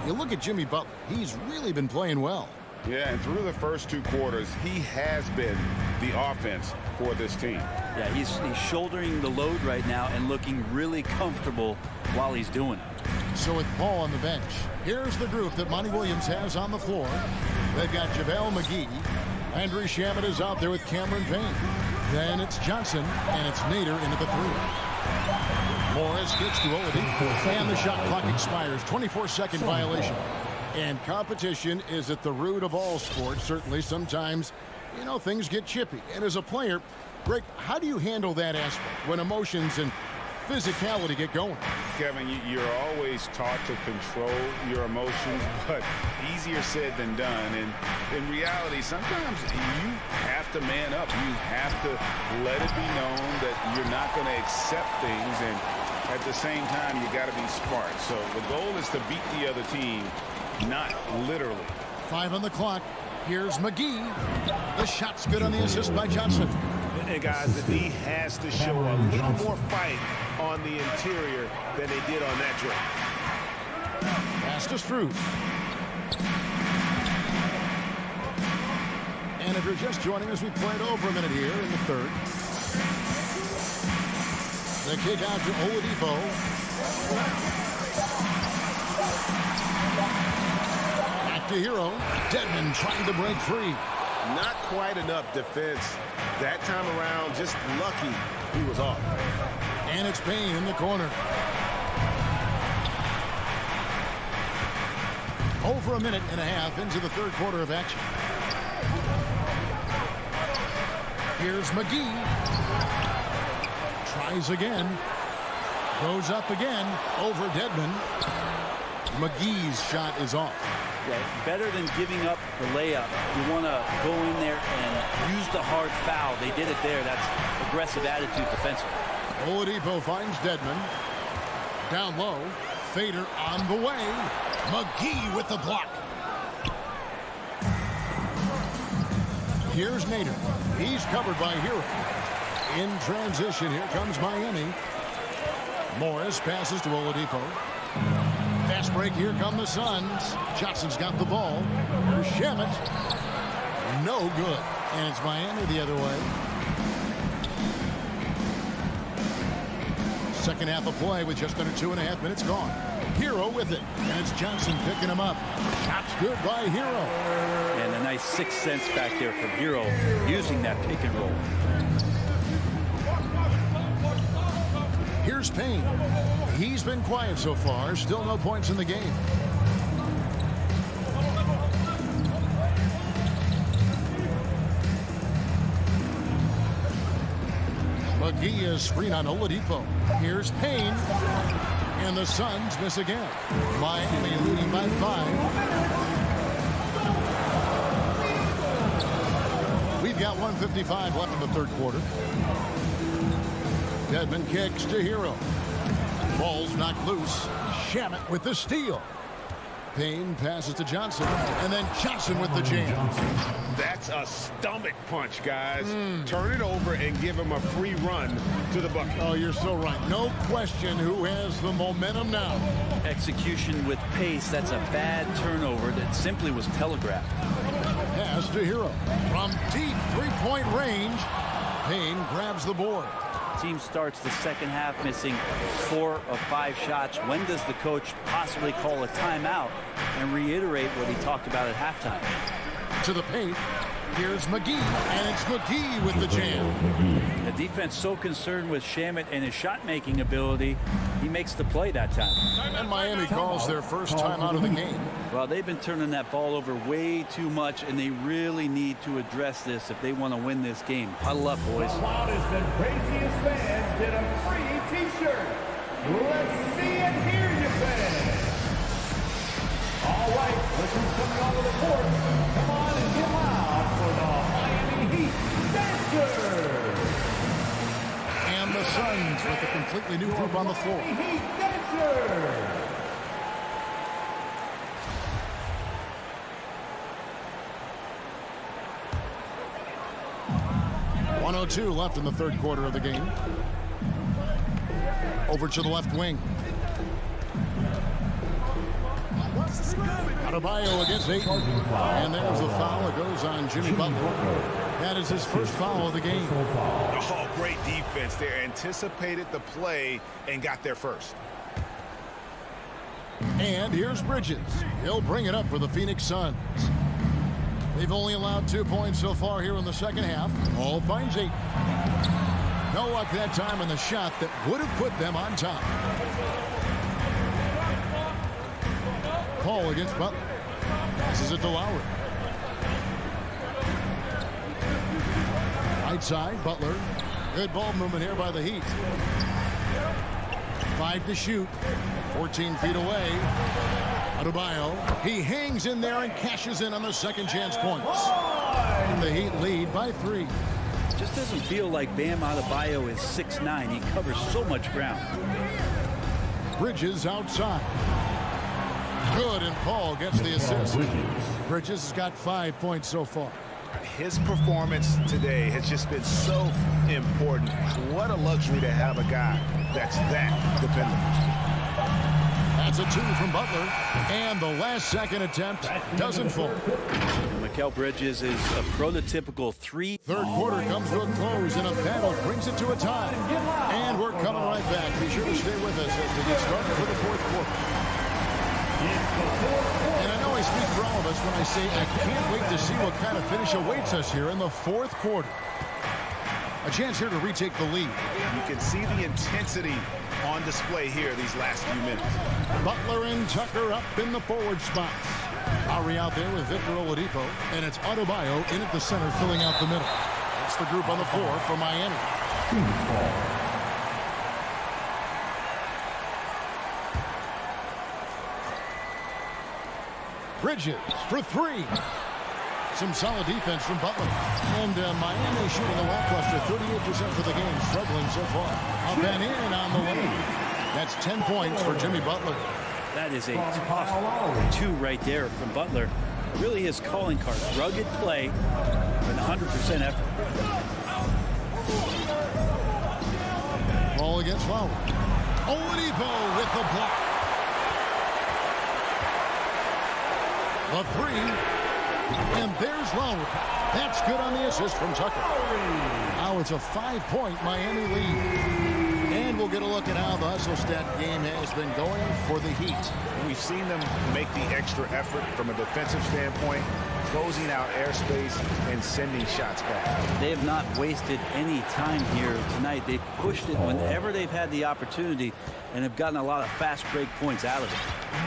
You look at Jimmy Butler. He's really been playing well. Yeah, and through the first 2 quarters, he has been the offense for this team. Yeah, he's shouldering the load right now and looking really comfortable while he's doing it. So with Paul on the bench, here's the group that Monty Williams has on the floor. They've got JaVale McGee. Andrew Shamet is out there with Cameron Payne. Then it's Johnson, and it's Nader into the 3. Morris gets to Oladipo, and the shot clock expires. 24-second violation. And competition is at the root of all sports. Certainly, sometimes, things get chippy. And as a player, Greg, how do you handle that aspect when emotions and physicality get going? Kevin, you're always taught to control your emotions, but easier said than done. And in reality, sometimes you have to man up. You have to let it be known that you're not going to accept things. And at the same time, you got to be smart. So the goal is to beat the other team, not literally. 5 on the clock. Here's McGee. The shot's good on the assist by Johnson. And guys, the D has to show a little more fight on the interior than they did on that drive. Pass to Strus. And if you're just joining us, we played over a minute here in the third. The kick out to Oladipo. Back Back to Hero. Dedmon trying to break free. Not quite enough defense that time around. Just lucky he was off. And it's Payne in the corner. Over a minute and a half into the third quarter of action. Here's McGee. Tries again. Goes up again over Dedmon. McGee's shot is off. Yeah, better than giving up the layup. You want to go in there and use the hard foul. They did it there. That's aggressive attitude defensively. Oladipo finds Dedmon. Down low. Fader on the way. McGee with the block. Here's Nader. He's covered by Hero. In transition, here comes Miami. Morris passes to Oladipo. Fast break, here come the Suns. Johnson's got the ball. Here's Shamet. No good. And it's Miami the other way. Second half of play with just under 2.5 minutes gone. Hero with it. And it's Johnson picking him up. Shot's good by Hero. And a nice 6 cents back there from Hero using that pick and roll. Here's Payne. He's been quiet so far. Still no points in the game. McGee is screen on Oladipo. Here's Payne. And the Suns miss again. Miami leading by 5. We've got 1:55 left in the third quarter. Dedmon kicks to Hero. Ball's knocked loose. Shamet with the steal. Payne passes to Johnson. And then Johnson with the jam. That's a stomach punch, guys. Turn it over and give him a free run to the bucket. Oh, you're so right. No question who has the momentum now. Execution with pace. That's a bad turnover that simply was telegraphed. Pass to Hero. From deep three-point range, Payne grabs the board. Team starts the second half missing 4 of 5 shots. When does the coach possibly call a timeout and reiterate what he talked about at halftime? To the paint. Here's McGee. And it's McGee with the jam. The defense so concerned with Shamet and his shot-making ability, he makes the play that time. And Miami calls their first time out of the game. Well, they've been turning that ball over way too much, and they really need to address this if they want to win this game. Huddle up, boys. The loudest and craziest fans get a free T-shirt. Let's see and hear you, fans. All right, look who's coming onto the court. Come on and get loud for the Miami Heat Dancers. And the Suns with a completely new group on the floor. Heat Dancers. .102 left in the third quarter of the game. Over to the left wing. Adebayo against Ayton. And there's the foul. It goes on Jimmy Butler. That is his first foul of the game. Oh, great defense there. Anticipated the play and got there first. And here's Bridges. He'll bring it up for the Phoenix Suns. They've only allowed 2 points so far here in the second half. Hall finds 8. No luck that time on the shot that would have put them on top. Paul against Butler. Passes it to Lowry. Right side, Butler. Good ball movement here by the Heat. 5 to shoot. 14 feet away. Adebayo. He hangs in there and cashes in on the second chance points. And the Heat lead by 3. Just doesn't feel like Bam Adebayo is 6'9". He covers so much ground. Bridges outside. Good, and Paul gets the assist. Bridges has got 5 points so far. His performance today has just been so important. What a luxury to have a guy that's that dependable. That's a 2 from Butler. And the last second attempt doesn't fall. Mikal Bridges is a prototypical 3. Third quarter comes to a close, and a battle brings it to a tie. And we're coming right back. Be sure to stay with us as we get started for the fourth quarter. And I know I speak for all of us when I say I can't wait to see what kind of finish awaits us here in the fourth quarter. A chance here to retake the lead. You can see the intensity on display here these last few minutes. Butler and Tucker up in the forward spots. Lowry out there with Victor Oladipo, and it's Adebayo in at the center filling out the middle. That's the group on the floor for Miami. Bridges for three. Some solid defense from Butler. And Miami shooting a lackluster 38% for the game, struggling so far. Up and in on the way. That's 10 points for Jimmy Butler. That is a tough two right there from Butler. Really his calling card. Rugged play and 100% effort. Ball against Lowry. Oladipo with the block. The three. And there's Lowry. That's good on the assist from Tucker. Now it's a 5-point Miami lead. And we'll get a look at how the hustle stat game has been going for the Heat. We've seen them make the extra effort from a defensive standpoint, closing out airspace and sending shots back. They have not wasted any time here tonight. They've pushed it whenever they've had the opportunity and have gotten a lot of fast break points out of it.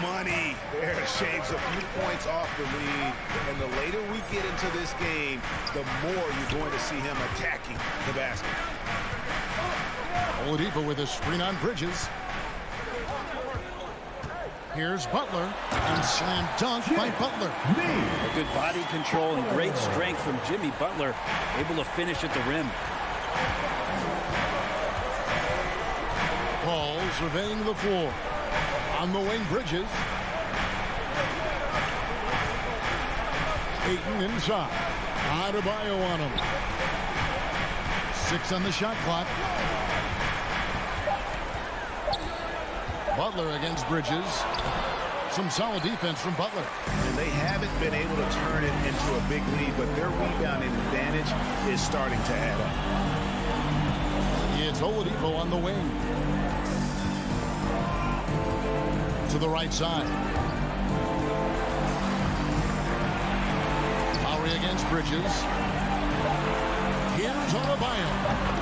Money there shaves a few points off the lead, and the later we get into this game, the more you're going to see him attacking the basket. Oladipo with a screen on Bridges. Here's Butler, and slam dunk by Butler. A good body control and great strength from Jimmy Butler, able to finish at the rim. Paul surveying the floor. On the wing, Bridges. Ayton inside. Adebayo on him. 6 on the shot clock. Butler against Bridges. Some solid defense from Butler. And they haven't been able to turn it into a big lead, but their rebounding advantage is starting to add up. It's Oladipo on the wing. To the right side. Lowry against Bridges. Here's Adebayo.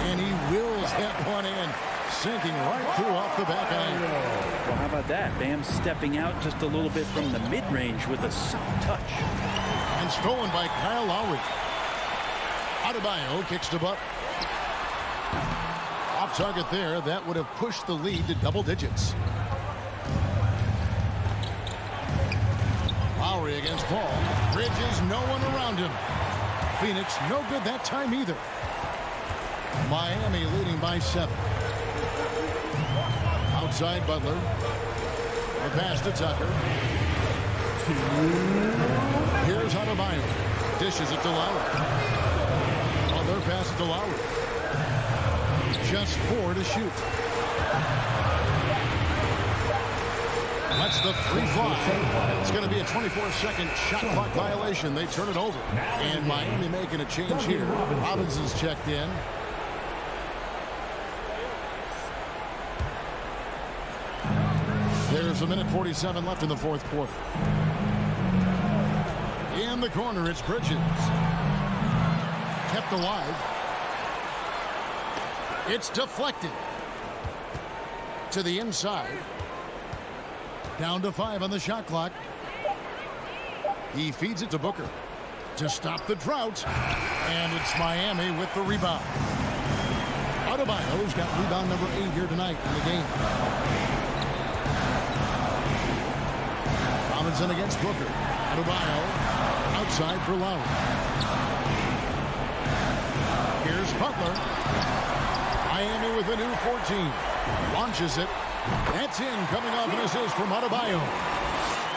And he wills that one in. Sinking right through off the back iron. Well, how about that? Bam stepping out just a little bit from the mid-range with a soft touch. And stolen by Kyle Lowry. Adebayo kicks to Buck. Off target there. That would have pushed the lead to double digits. Lowry against Paul. Bridges, no one around him. Phoenix, no good that time either. Miami leading by 7. Outside Butler. The pass to Tucker. Here's Adebayo. Dishes it to Lowry. Other pass to Lowry. Just 4 to shoot. That's the free fly. It's going to be a 24-second shot clock violation. They turn it over. And Miami making a change here. Robinson's checked in. There's a minute 47 left in the fourth quarter. In the corner, it's Bridges. Kept alive. It's deflected. To the inside. Down to 5 on the shot clock. He feeds it to Booker to stop the drought. And it's Miami with the rebound. Adebayo's got rebound number 8 here tonight in the game. Robinson against Booker. Adebayo outside for Lowry. Here's Butler. Miami with a new 14. Launches it. That's in, coming off an assist from Adebayo.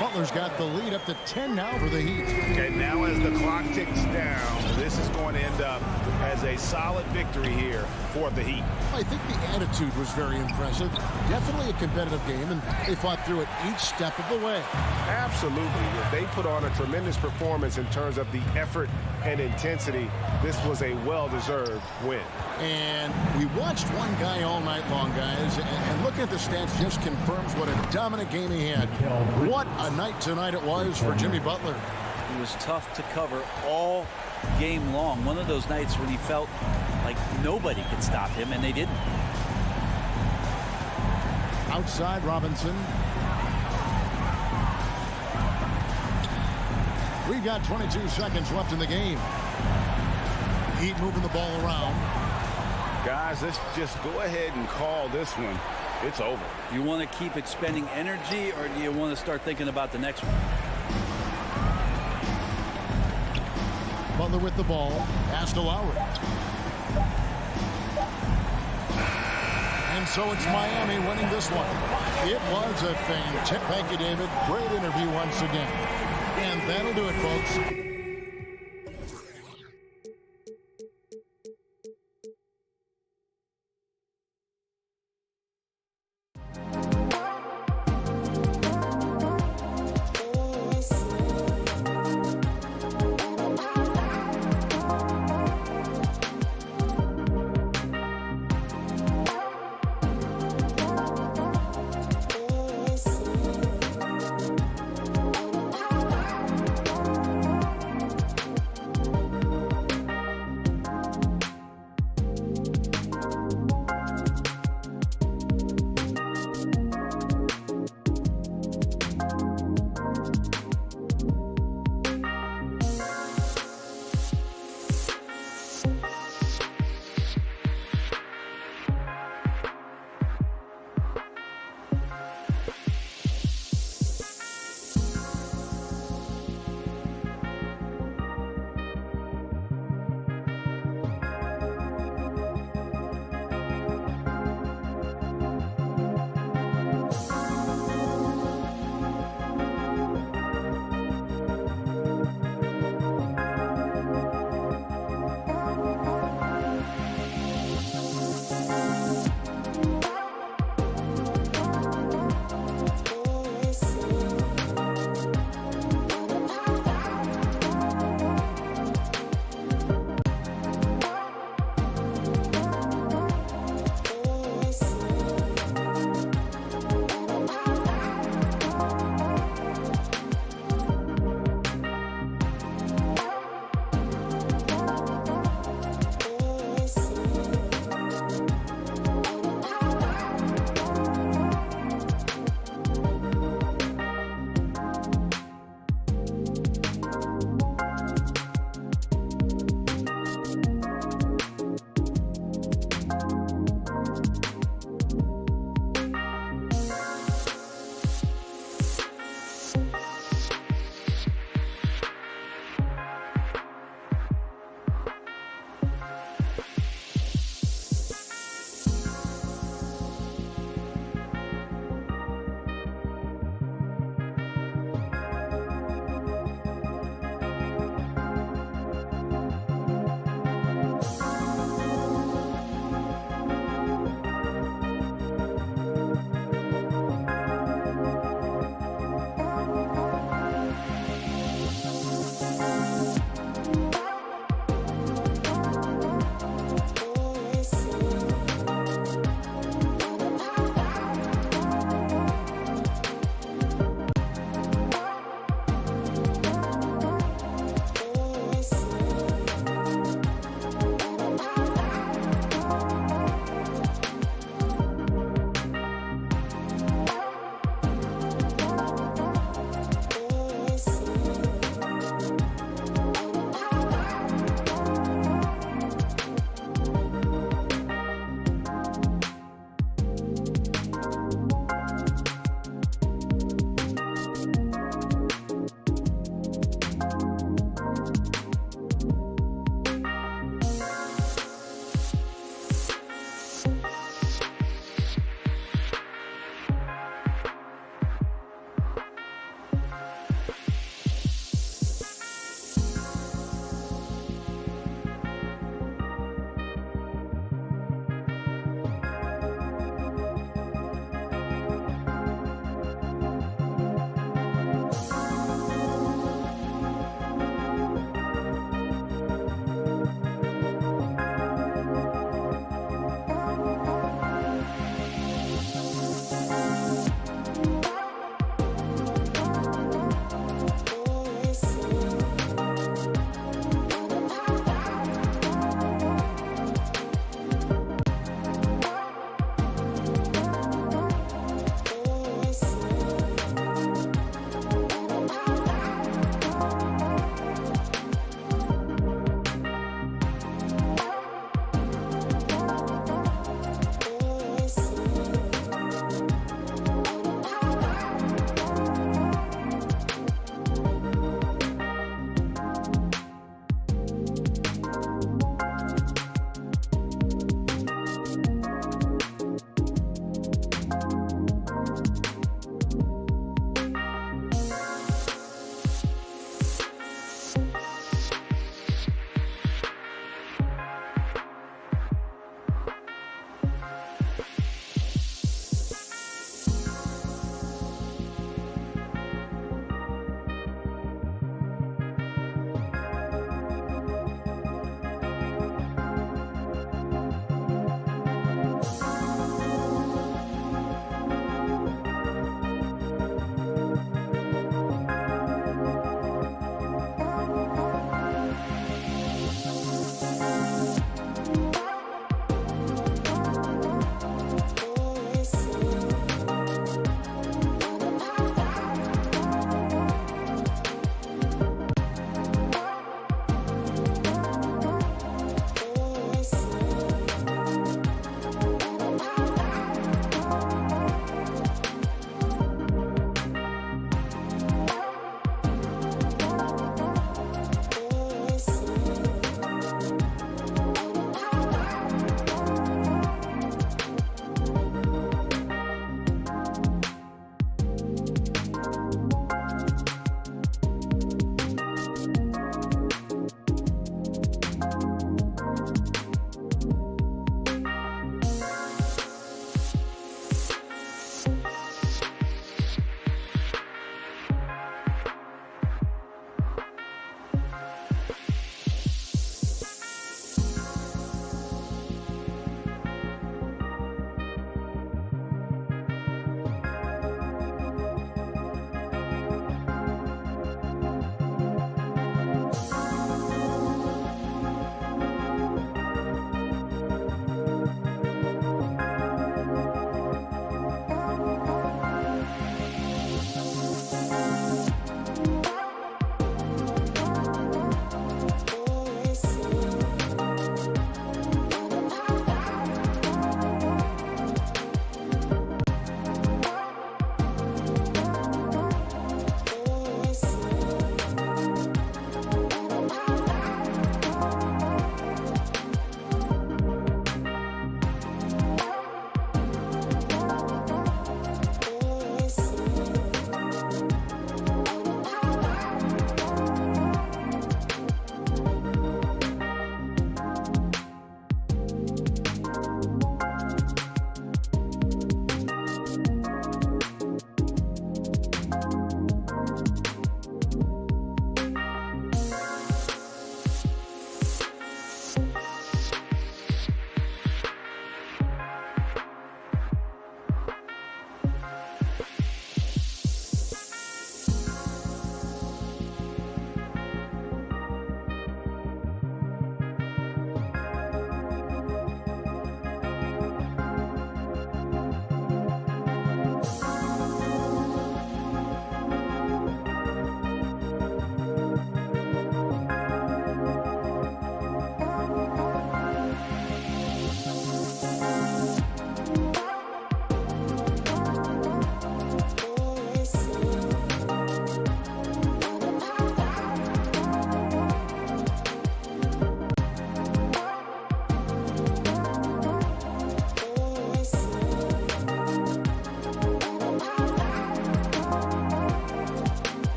Butler's got the lead up to 10 now for the Heat. And now as the clock ticks down, this is going to end up as a solid victory here for the Heat. I think the attitude was very impressive. Definitely a competitive game, and they fought through it each step of the way. Absolutely. They put on a tremendous performance in terms of the effort and intensity. This was a well-deserved win. And we watched one guy all night long, guys, and looking at the stats just confirms what a dominant game he had. What A night tonight it was for Jimmy Butler. It was tough to cover all game long. One of those nights when he felt like nobody could stop him, and they didn't. Outside Robinson. We've got 22 seconds left in the game. Heat moving the ball around. Guys, let's just go ahead and call this one. It's over. You want to keep expending energy, or do you want to start thinking about the next one? Butler with the ball. Pass to Lowry. And so it's Miami winning this one. It was a fantastic. Thank you, David. Great interview once again. And that'll do it, folks.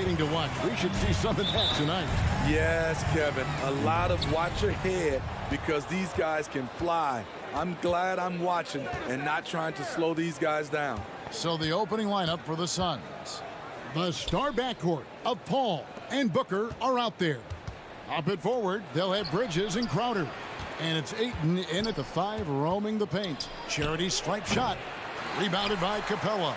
intoxicating to watch. We should see some of that tonight. Yes, Kevin. A lot of watch ahead because these guys can fly. I'm glad I'm watching and not trying to slow these guys down. So the opening lineup for the Suns. The star backcourt of Paul and Booker are out there. Up at forward, they'll have Bridges and Crowder. And it's Ayton in at the 5, roaming the paint. Charity stripe shot. Rebounded by Capella.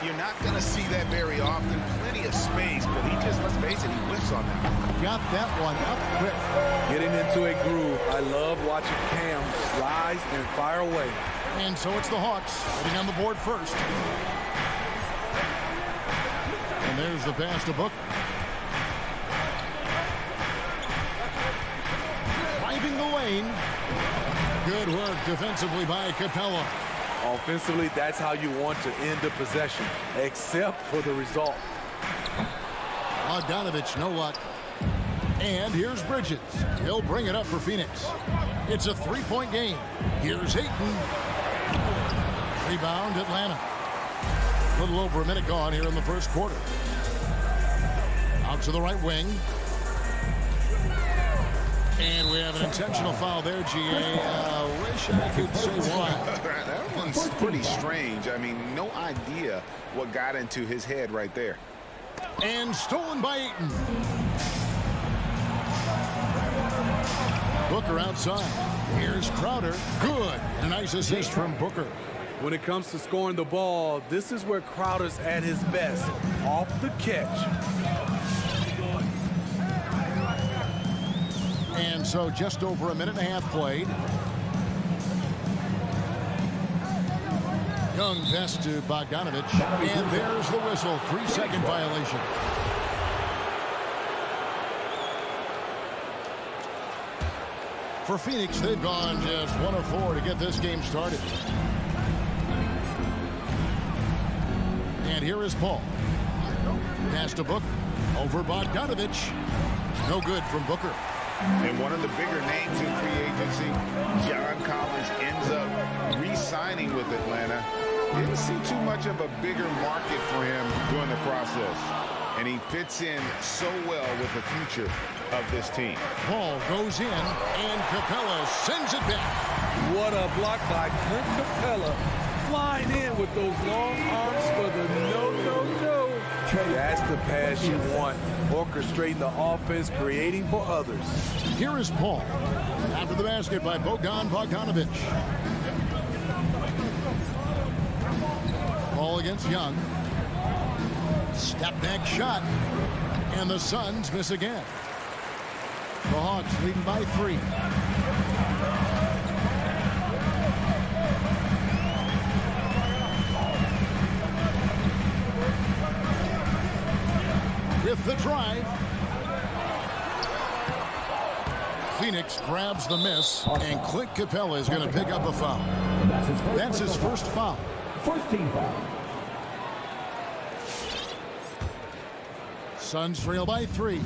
You're not going to see that very often. Plenty of space, but he just, let's face it, he whiffs on that. Got that one up quick. Getting into a groove. I love watching Cam rise and fire away. And so it's the Hawks getting on the board first. And there's the pass to Booker. Driving the lane. Good work defensively by Capella. Offensively, that's how you want to end the possession, except for the result. Bogdanovich, no luck. And here's Bridges. He'll bring it up for Phoenix. It's a 3-point game. Here's Ayton. Rebound, Atlanta. A little over a minute gone here in the first quarter. Out to the right wing. And we have an intentional foul there, GA. Wish I could say why. That one's pretty strange. I mean, no idea what got into his head right there. And stolen by Ayton. Booker outside. Here's Crowder. Good. A nice assist from Booker. When it comes to scoring the ball, this is where Crowder's at his best. Off the catch. And so just over a minute and a half played. Young pass to Bogdanovich. And there's the whistle. 3-second violation. For Phoenix, they've gone just 1 of 4 to get this game started. And here is Paul. Pass to Booker. Over Bogdanovich. No good from Booker. And one of the bigger names in free agency, John Collins, ends up re-signing with Atlanta. Didn't see too much of a bigger market for him during the process. And he fits in so well with the future of this team. Paul goes in, and Capella sends it back. What a block by Clint Capella. Flying in with those long arms for the no. That's the pass you want. Orchestrating the offense, creating for others. Here is Paul. After the basket by Bogdanovich. Paul against Young. Step back shot. And the Suns miss again. The Hawks leading by 3. With the drive. Phoenix grabs the miss, and Clint Capella is going to pick up a foul. That's his first foul. First team foul. Suns trail by 3.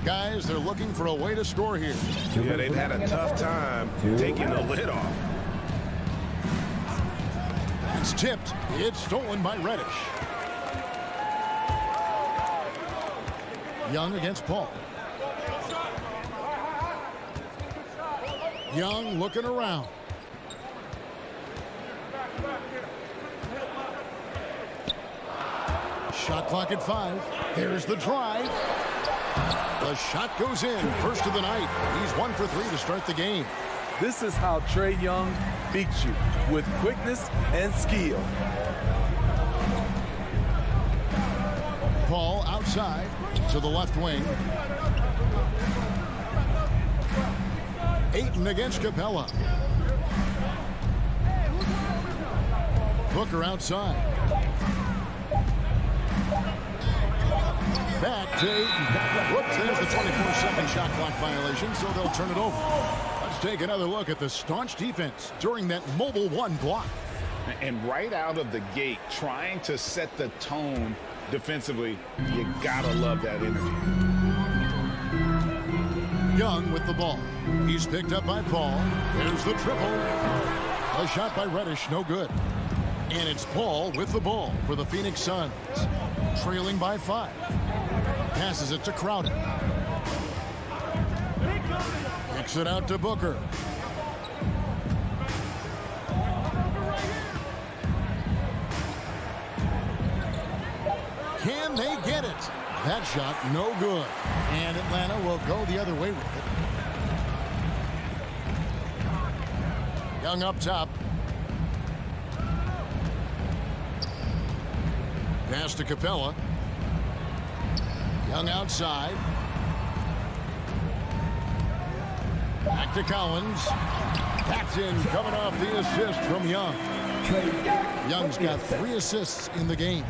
Guys, they're looking for a way to score here. Yeah, they've had a tough time taking the lid off. It's tipped. It's stolen by Reddish. Young against Paul. Young looking around. Shot clock at 5. There's the drive. The shot goes in. First of the night. He's 1 for 3 to start the game. This is how Trae Young beats you, with quickness and skill. Paul outside to the left wing. Ayton against Capella. Booker outside. Back to Ayton. Whoops, there's the 24-second shot clock violation, so they'll turn it over. Let's take another look at the staunch defense during that mobile 1 block. And right out of the gate, trying to set the tone defensively, you gotta love that energy. Young with the ball. He's picked up by Paul. There's the triple. A shot by Reddish, no good. And it's Paul with the ball for the Phoenix Suns, trailing by 5. Passes it to Crowder. Kicks it out to Booker. Can they get it? That shot no good. And Atlanta will go the other way with it. Young up top. Pass to Capella. Young outside. Back to Collins. That's in, coming off the assist from Young. Young's got 3 assists in the game.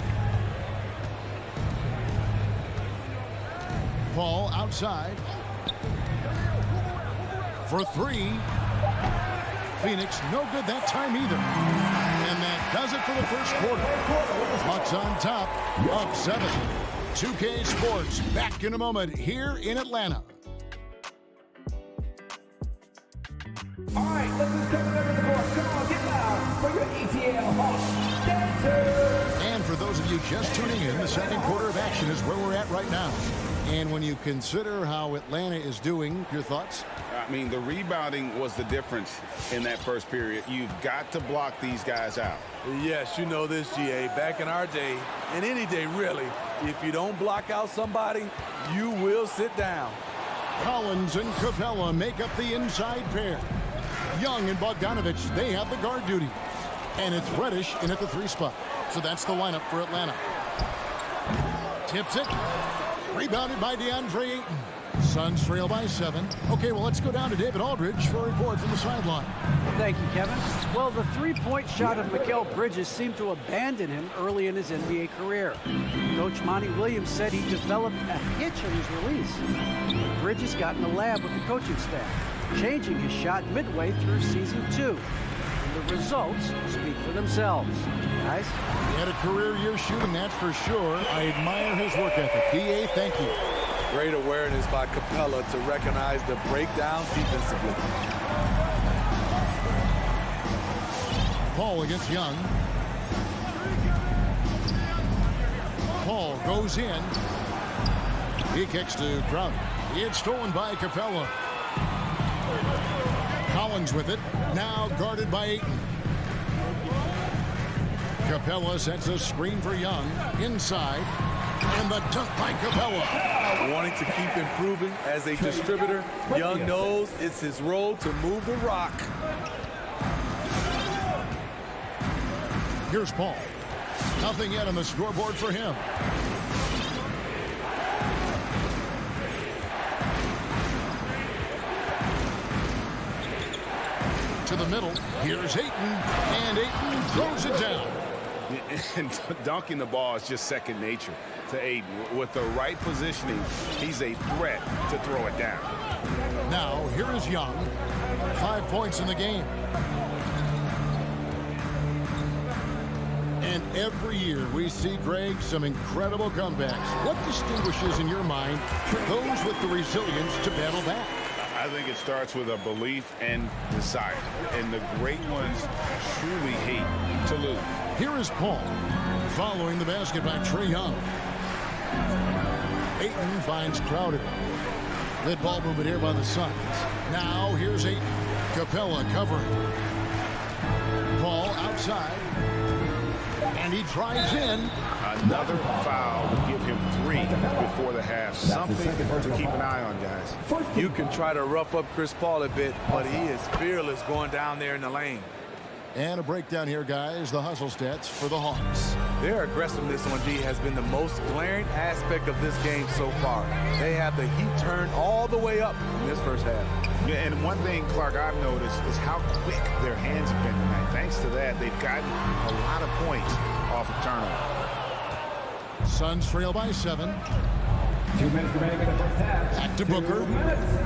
Paul outside. For 3. Phoenix no good that time either. And that does it for the first quarter. Bucks on top of 7. 2K Sports back in a moment here in Atlanta. All right, let's just come over the court. Come on, get loud for your ATL Hawks Dancers. And for those of you just tuning in, the second quarter of action is where we're at right now. And when you consider how Atlanta is doing, your thoughts? I mean, the rebounding was the difference in that first period. You've got to block these guys out. Yes, you know this, GA. Back in our day, and any day really, if you don't block out somebody, you will sit down. Collins and Capella make up the inside pair. Young and Bogdanovich, they have the guard duty. And it's Reddish in at the 3 spot. So that's the lineup for Atlanta. Tips it. Rebounded by DeAndre Ayton. Suns trail by 7. Okay, well, let's go down to David Aldridge for a report from the sideline. Thank you, Kevin. Well, the three-point shot of Mikal Bridges seemed to abandon him early in his NBA career. Coach Monty Williams said he developed a hitch in his release. Bridges got in the lab with the coaching staff, changing his shot midway through season 2. And the results speak for themselves. Guys? He had a career year shooting, that's for sure. I admire his work ethic. PA, thank you. Great awareness by Capella to recognize the breakdown defensively. Paul against Young. Paul goes in. He kicks to Crowder. It's stolen by Capella. Collins with it. Now guarded by Ayton. Capella sets a screen for Young. Inside. And the dunk by Capella. Wanting to keep improving as a distributor, Young knows it's his role to move the rock. Here's Paul. Nothing yet on the scoreboard for him. To the middle. Here's Ayton. And Ayton throws it down. And dunking the ball is just second nature to Ayton. With the right positioning, he's a threat to throw it down. Now, here is Young. 5 points in the game. And every year we see, Greg, some incredible comebacks. What distinguishes in your mind those with the resilience to battle back? I think it starts with a belief and desire. And the great ones truly hate to lose. Here is Paul following the basket by Trae Young. Ayton finds Crowder. Good ball movement here by the Suns. Now here's Ayton. Capella covering. Paul outside. And he drives in. Another foul would give him 3 before the half. Something to keep an eye on, guys. You can try to rough up Chris Paul a bit, but he is fearless going down there in the lane. And a breakdown here, guys. The hustle stats for the Hawks. Their aggressiveness on D has been the most glaring aspect of this game so far. They have the heat turned all the way up in this first half. Yeah, and one thing, Clark, I've noticed is how quick their hands have been tonight. Thanks to that, they've gotten a lot of points off of turnover. Suns trail by 7. 2 minutes remaining in the first half. Back to Booker. 2 minutes.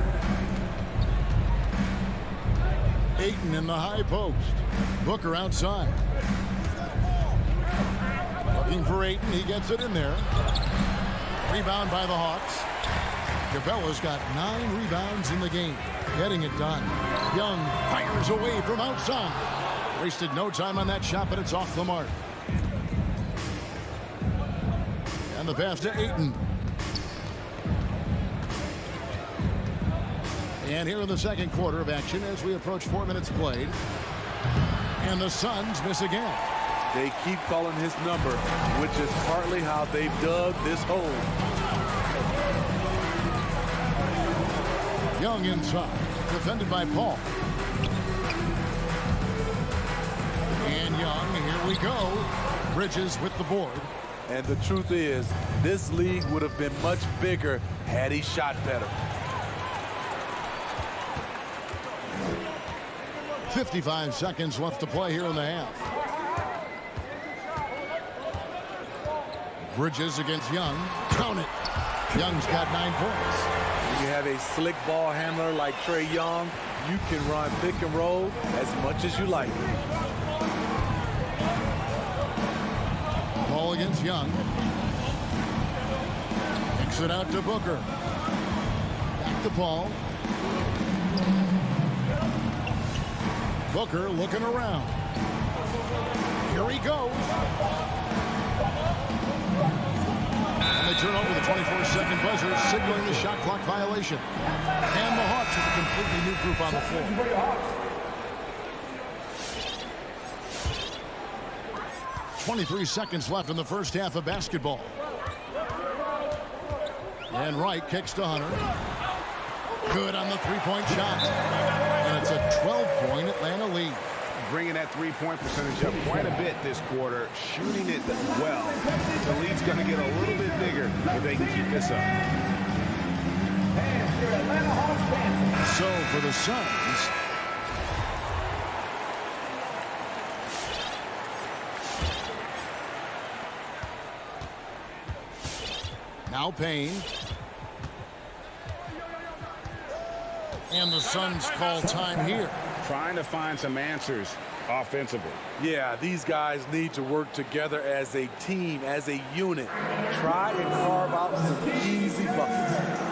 Ayton in the high post. Booker outside. Looking for Ayton. He gets it in there. Rebound by the Hawks. Capella's got 9 rebounds in the game. Getting it done. Young fires away from outside. Wasted no time on that shot, but it's off the mark. And the pass to Ayton. And here in the second quarter of action as we approach 4 minutes played. And the Suns miss again. They keep calling his number, which is partly how they've dug this hole. Young inside, defended by Paul. And Young, here we go. Bridges with the board. And the truth is, this league would have been much bigger had he shot better. 55 seconds left to play here in the half. Bridges against Young. Count it. Young's got 9 points. When you have a slick ball handler like Trae Young, you can run pick and roll as much as you like. Ball against Young. Kicks it out to Booker. Back to Paul. Booker looking around. Here he goes. And they turn over the 24-second buzzer, signaling the shot clock violation. And the Hawks with a completely new group on the floor. 23 seconds left in the first half of basketball. And Wright kicks to Hunter. Good on the three-point shot. And it's a 12-point Atlanta lead. Bringing that three-point percentage up quite a bit this quarter, shooting it well. The lead's going to get a little bit bigger if they can keep this up. So for the Suns, now Payne. And the Suns call time here. Trying to find some answers offensively. Yeah, these guys need to work together as a team, as a unit. Try and carve out some easy buckets.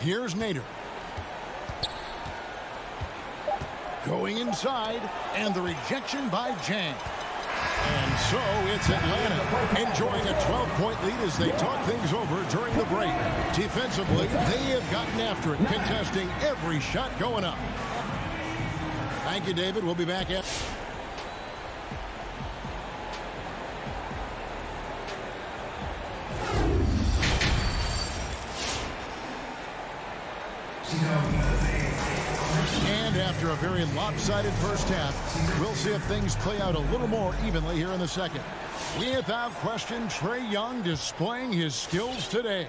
Here's Nader. Going inside, and the rejection by Jang. And so it's Atlanta enjoying a 12-point lead as they talk things over during the break. Defensively, they have gotten after it, contesting every shot going up. Thank you, David. We'll be back after. And after a very lopsided first half, we'll see if things play out a little more evenly here in the second. Without question, Trae Young displaying his skills today.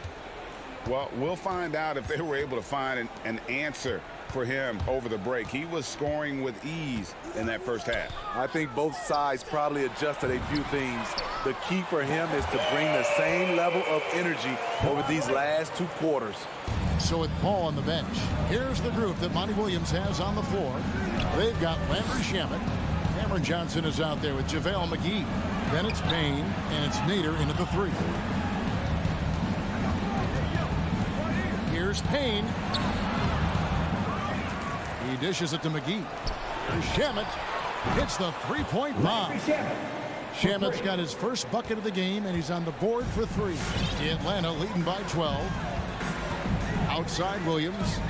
Well, we'll find out if they were able to find an answer for him over the break. He was scoring with ease in that first half. I think both sides probably adjusted a few things. The key for him is to bring the same level of energy over these last 2 quarters. So with Paul on the bench, here's the group that Monty Williams has on the floor. They've got Landry Shamet. Cameron Johnson is out there with JaVale McGee. Then it's Payne, and it's Nader into the 3. Here's Payne. He dishes it to McGee. Shamet hits the 3-point bomb. Shamet's got his first bucket of the game, and he's on the board for 3. Atlanta leading by 12. Outside Williams.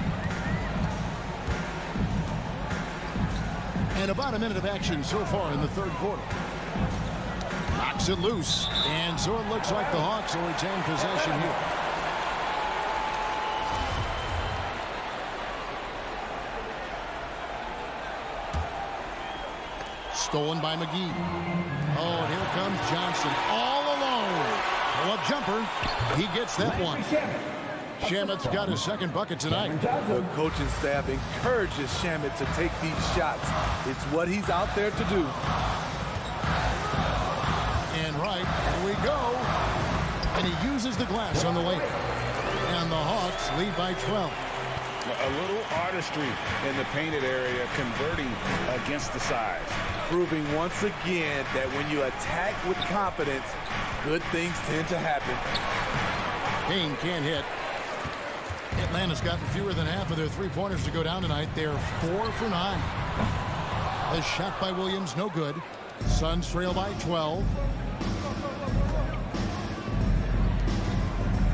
And about a minute of action so far in the third quarter. Knocks it loose. And so it looks like the Hawks will retain possession here. Stolen by McGee. Oh, and here comes Johnson all alone. Oh, a jumper. He gets that one. Shamet's got his second bucket tonight. The coaching staff encourages Shamet to take these shots. It's what he's out there to do. And right, here we go. And he uses the glass on the layup. And the Hawks lead by 12. A little artistry in the painted area, converting against the size. proving once again that when you attack with confidence, good things tend to happen. Payne can't hit. Atlanta's gotten fewer than half of their three-pointers to go down tonight. They're 4 for 9. A shot by Williams, no good. Suns trail by 12.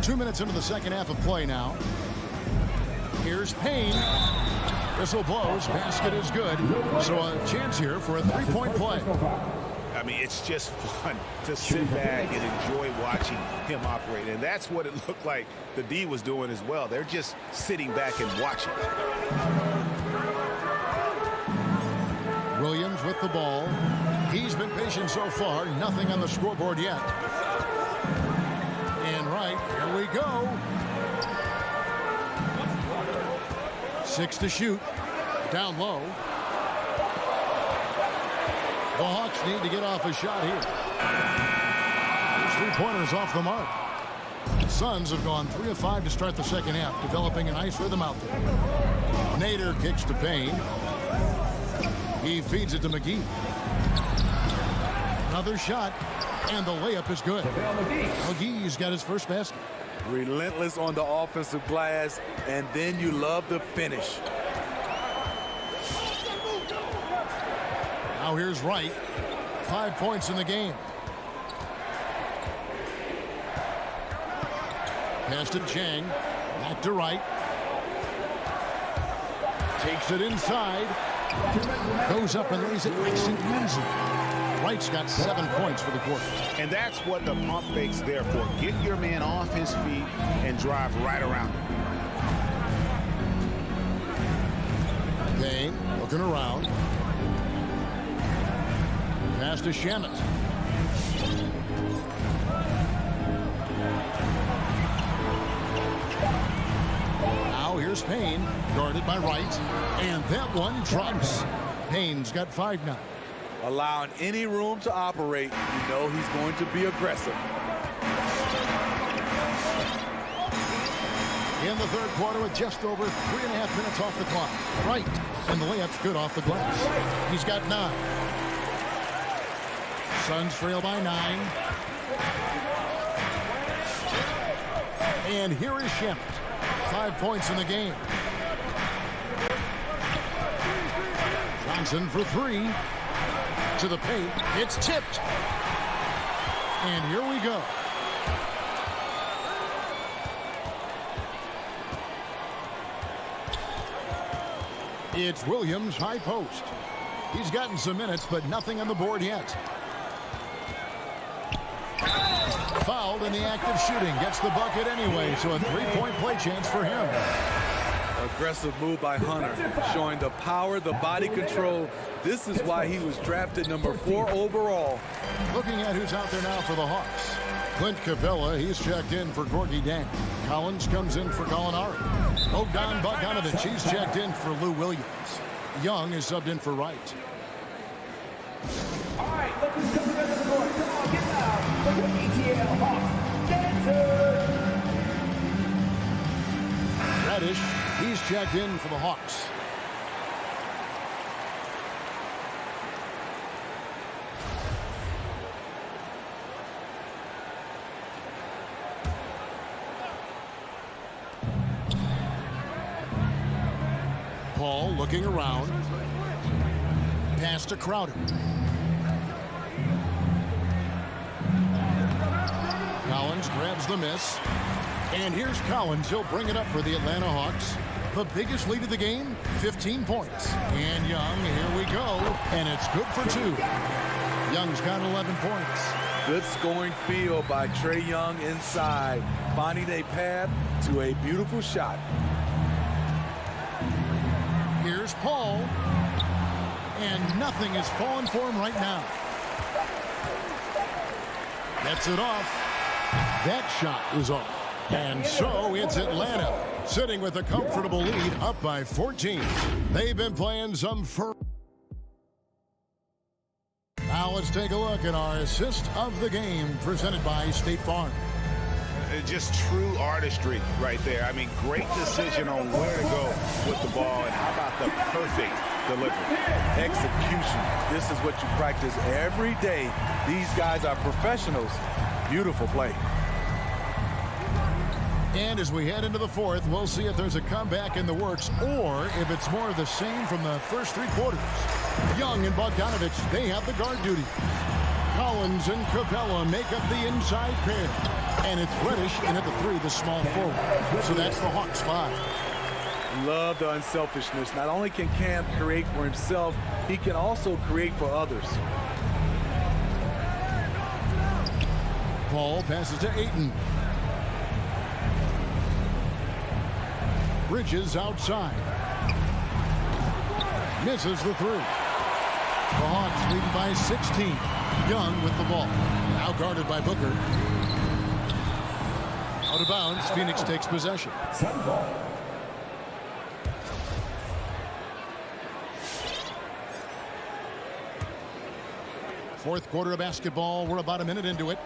2 minutes into the second half of play now. Here's Payne. Whistle blows. Basket is good. So a chance here for a three-point play. I mean, it's just fun to sit back and enjoy watching him operate. And that's what it looked like the D was doing as well. They're just sitting back and watching. Williams with the ball. He's been patient so far. Nothing on the scoreboard yet. And right, here we go. 6 to shoot. Down low. The Hawks need to get off a shot here. These three-pointers off the mark. Suns have gone 3 of 5 to start the second half, developing a nice rhythm out there. Nader kicks to Payne. He feeds it to McGee. Another shot, and the layup is good. McGee's got his first basket. Relentless on the offensive glass, and then you love the finish. Now here's Wright. 5 points in the game. Pass to Chang. Back to Wright. Takes it inside. Goes up and lays it nice and easy. Wright's got 7 points for the quarter. And that's what the pump fake's there for. Get your man off his feet and drive right around him. Payne looking around. Pass to Shamet. Now here's Payne, guarded by Wright. And that one drops. Payne's got 5 now. Allowing any room to operate, you know he's going to be aggressive. In the third quarter with just over 3.5 minutes off the clock. Wright, and the layup's good off the glass. He's got 9. Suns trail by 9. And here is Shamet. 5 points in the game. Johnson for 3. To the paint. It's tipped. And here we go. It's Williams, high post. He's gotten some minutes, but nothing on the board yet. Fouled in the act of shooting. Gets the bucket anyway, so a 3-point play chance for him. Aggressive move by Hunter, showing the power, the body control. This is why he was drafted number 4 overall. Looking at who's out there now for the Hawks. Clint Capella, he's checked in for Gorgie Dang. Collins comes in for Gallinari. Bogdan Bogdanovic, he's checked in for Lou Williams. Young is subbed in for Wright. All right, look who's coming into the court. Come on, get loud. Look at ETL Hawks. Dancer. Reddish, he's checked in for the Hawks. Paul looking around. Pass to Crowder. Collins grabs the miss. And here's Collins. He'll bring it up for the Atlanta Hawks. The biggest lead of the game, 15 points. And Young, here we go. And it's good for 2. Young's got 11 points. Good scoring field by Trae Young inside, finding a path to a beautiful shot. Here's Paul. And nothing is falling for him right now. Gets it off. That shot is off. And so it's Atlanta sitting with a comfortable lead up by 14. They've been playing some Now let's take a look at our assist of the game presented by State Farm. Just true artistry right there. I mean, great decision on where to go with the ball, and how about the perfect delivery. Execution. This is what you practice every day. These guys are professionals. Beautiful play. And as we head into the fourth, we'll see if there's a comeback in the works or if it's more of the same from the first three quarters. Young and Bogdanovich, they have the guard duty. Collins and Capella make up the inside pair. And it's Reddish in at the three, the small forward. So that's the Hawks 5. Love the unselfishness. Not only can Cam create for himself, he can also create for others. Paul passes to Ayton. Bridges outside. Misses the three. The Hawks lead by 16. Young with the ball. Now guarded by Booker. Out of bounds, Phoenix takes possession. Fourth quarter of basketball. We're about a minute into it.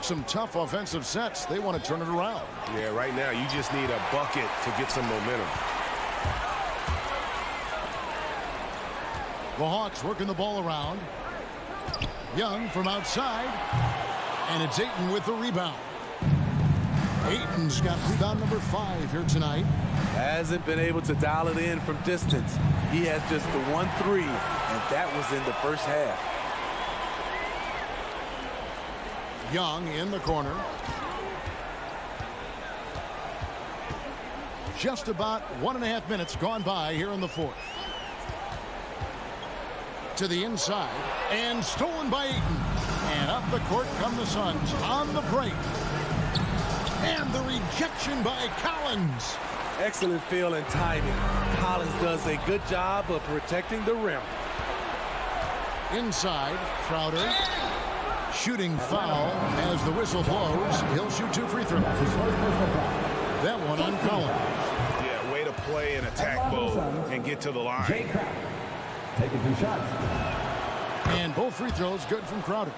Some tough offensive sets. They want to turn it around. Yeah, right now you just need a bucket to get some momentum. The Hawks working the ball around. Young from outside. And it's Ayton with the rebound. Ayton's got rebound number 5 here tonight. Hasn't been able to dial it in from distance. He has just the 1-3, and that was in the first half. Young in the corner. Just about 1.5 minutes gone by here in the fourth. To the inside and stolen by Ayton. And up the court come the Suns on the break. And the rejection by Collins. Excellent feel and timing. Collins does a good job of protecting the rim. Inside, Crowder. Shooting foul as the whistle blows. He'll shoot 2 free throws. That one on Collins. Yeah, way to play in attack mode and get to the line. Taking 2 shots. And both free throws good from Crowder.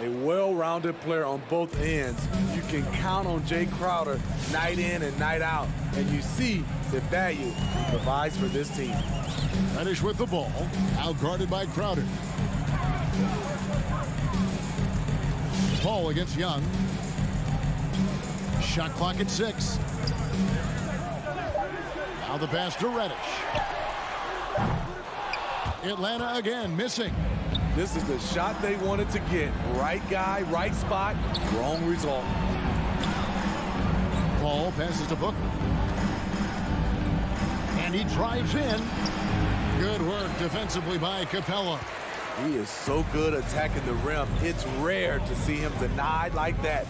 A well-rounded player on both ends. You can count on Jay Crowder night in and night out, and you see the value he provides for this team. Reddish with the ball, out guarded by Crowder. Paul against Young. Shot clock at 6. Now the pass to Reddish. Atlanta again missing. This is the shot they wanted to get. Right guy, right spot, wrong result. Paul passes to Booker. And he drives in. Good work defensively by Capella. He is so good attacking the rim. It's rare to see him denied like that.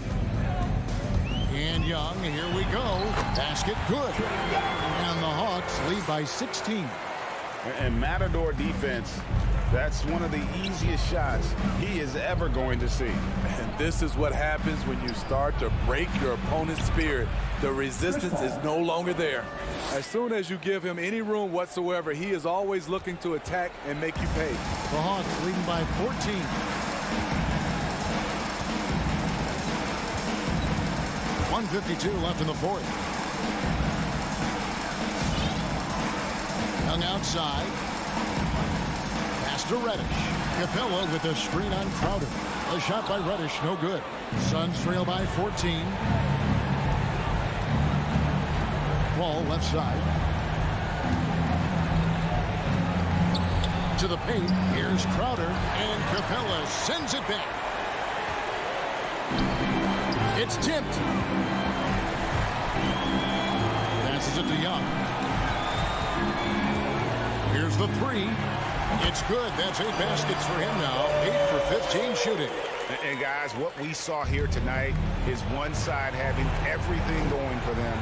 And Young, here we go. Basket good. And the Hawks lead by 16. And Matador defense, that's one of the easiest shots he is ever going to see. And this is what happens when you start to break your opponent's spirit. The resistance is no longer there. As soon as you give him any room whatsoever, he is always looking to attack and make you pay. The Hawks leading by 14. .152 left in the fourth. Young outside. Pass to Reddish. Capella with a screen on Crowder. A shot by Reddish, no good. Suns trail by 14. Ball left side. To the paint. Here's Crowder. And Capella sends it back. It's tipped. Passes it to Young. Here's the three. It's good. That's 8 baskets for him now. 8 for 15 shooting. And guys, what we saw here tonight is one side having everything going for them.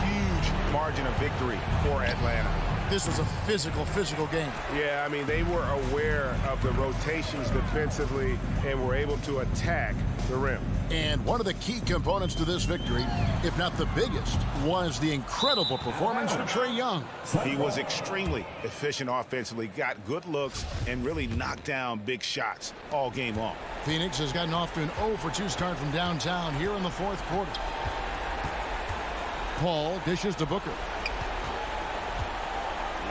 Huge margin of victory for Atlanta. This was a physical game. Yeah, I mean, they were aware of the rotations defensively and were able to attack the rim. And one of the key components to this victory, if not the biggest, was the incredible performance of Trae Young. He was extremely efficient offensively, got good looks, and really knocked down big shots all game long. Phoenix has gotten off to an 0-for-2 start from downtown here in the fourth quarter. Paul dishes to Booker.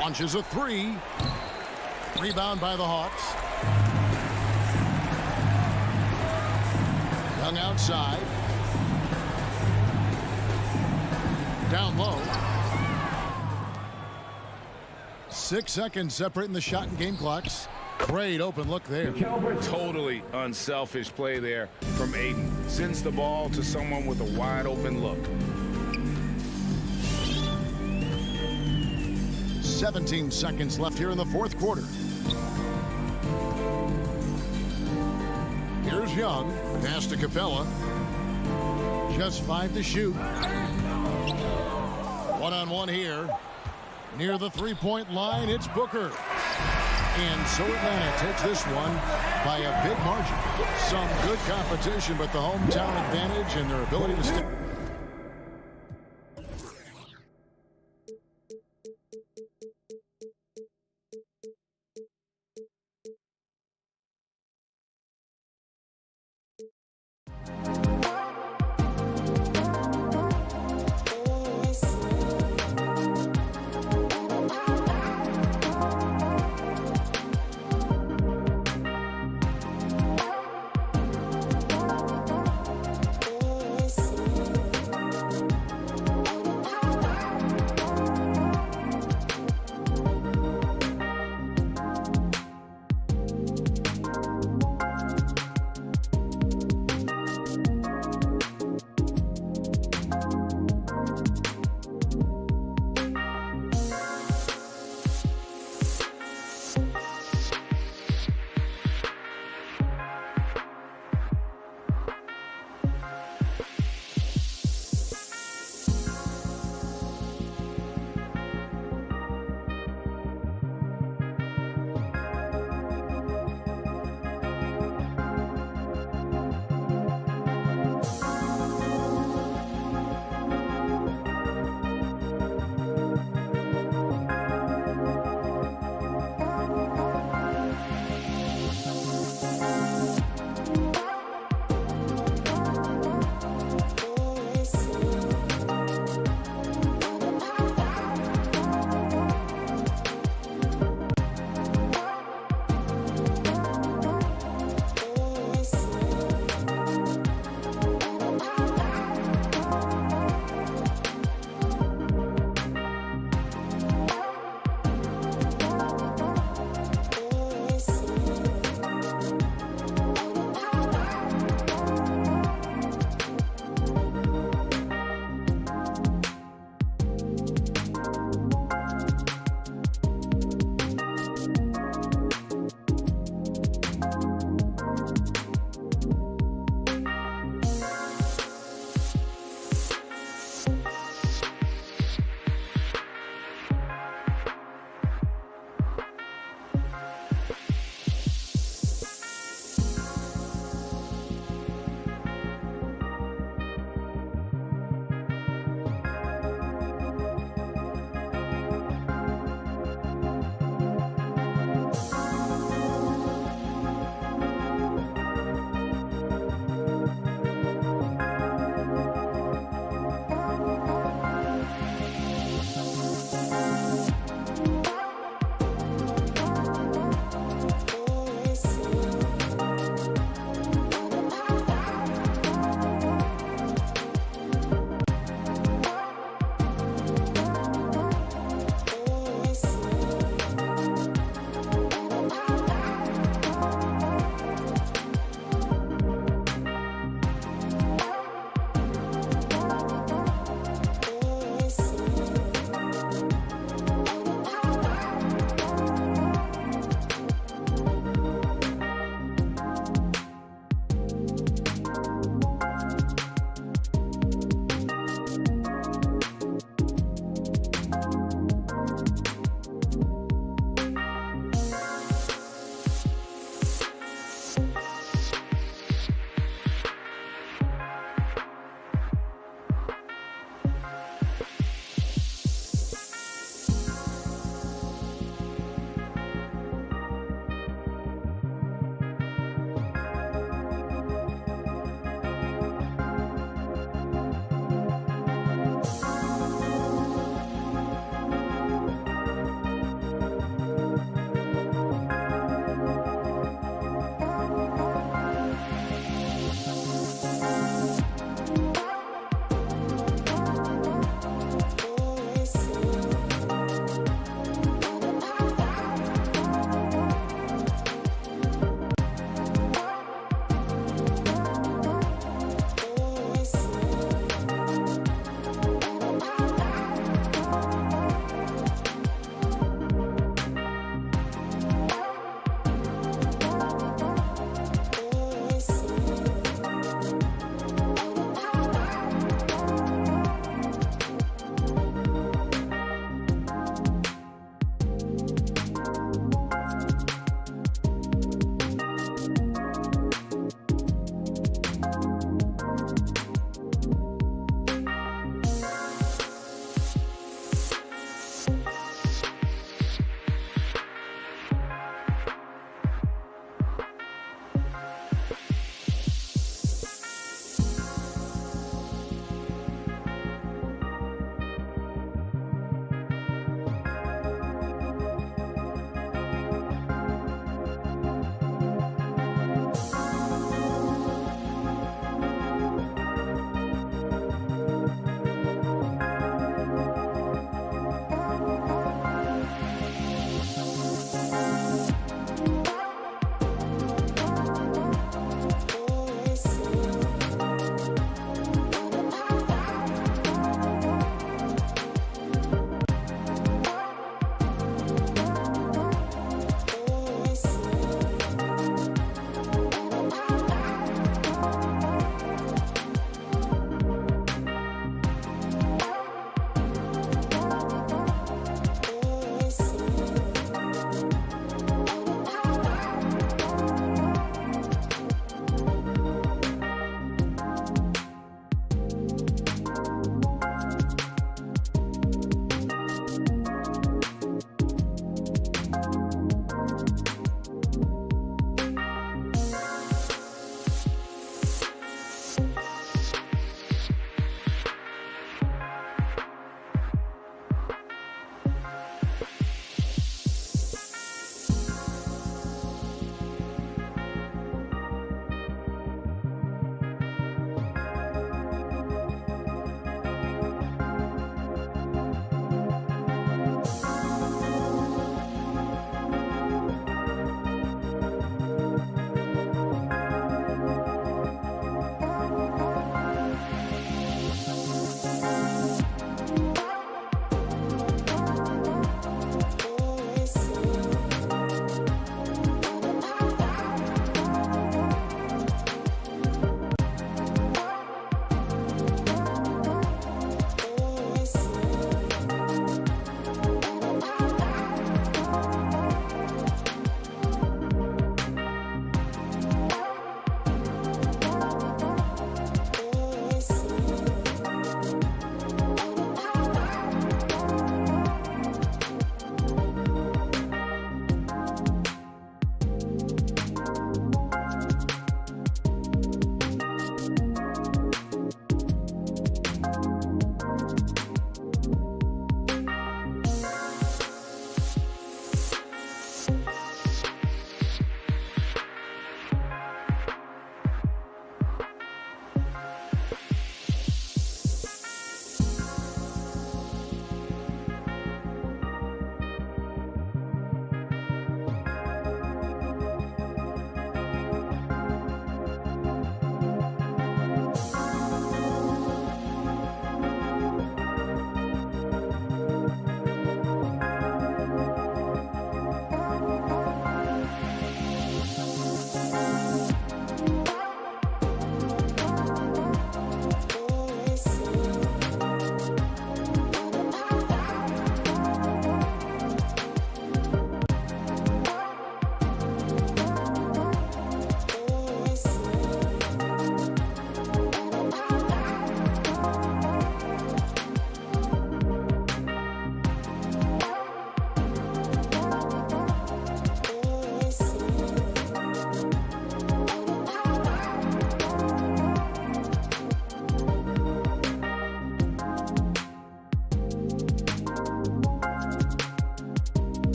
Launches a three. Rebound by the Hawks. Young outside. Down low. 6 seconds separating the shot and game clocks. Great open look there. Totally unselfish play there from Aiden. Sends the ball to someone with a wide open look. 17 seconds left here in the fourth quarter. Here's Young. Pass to Capella. Just 5 to shoot. One-on-one here. Near the three-point line, it's Booker. And so Atlanta takes this one by a big margin. Some good competition, but the hometown advantage and their ability to stick.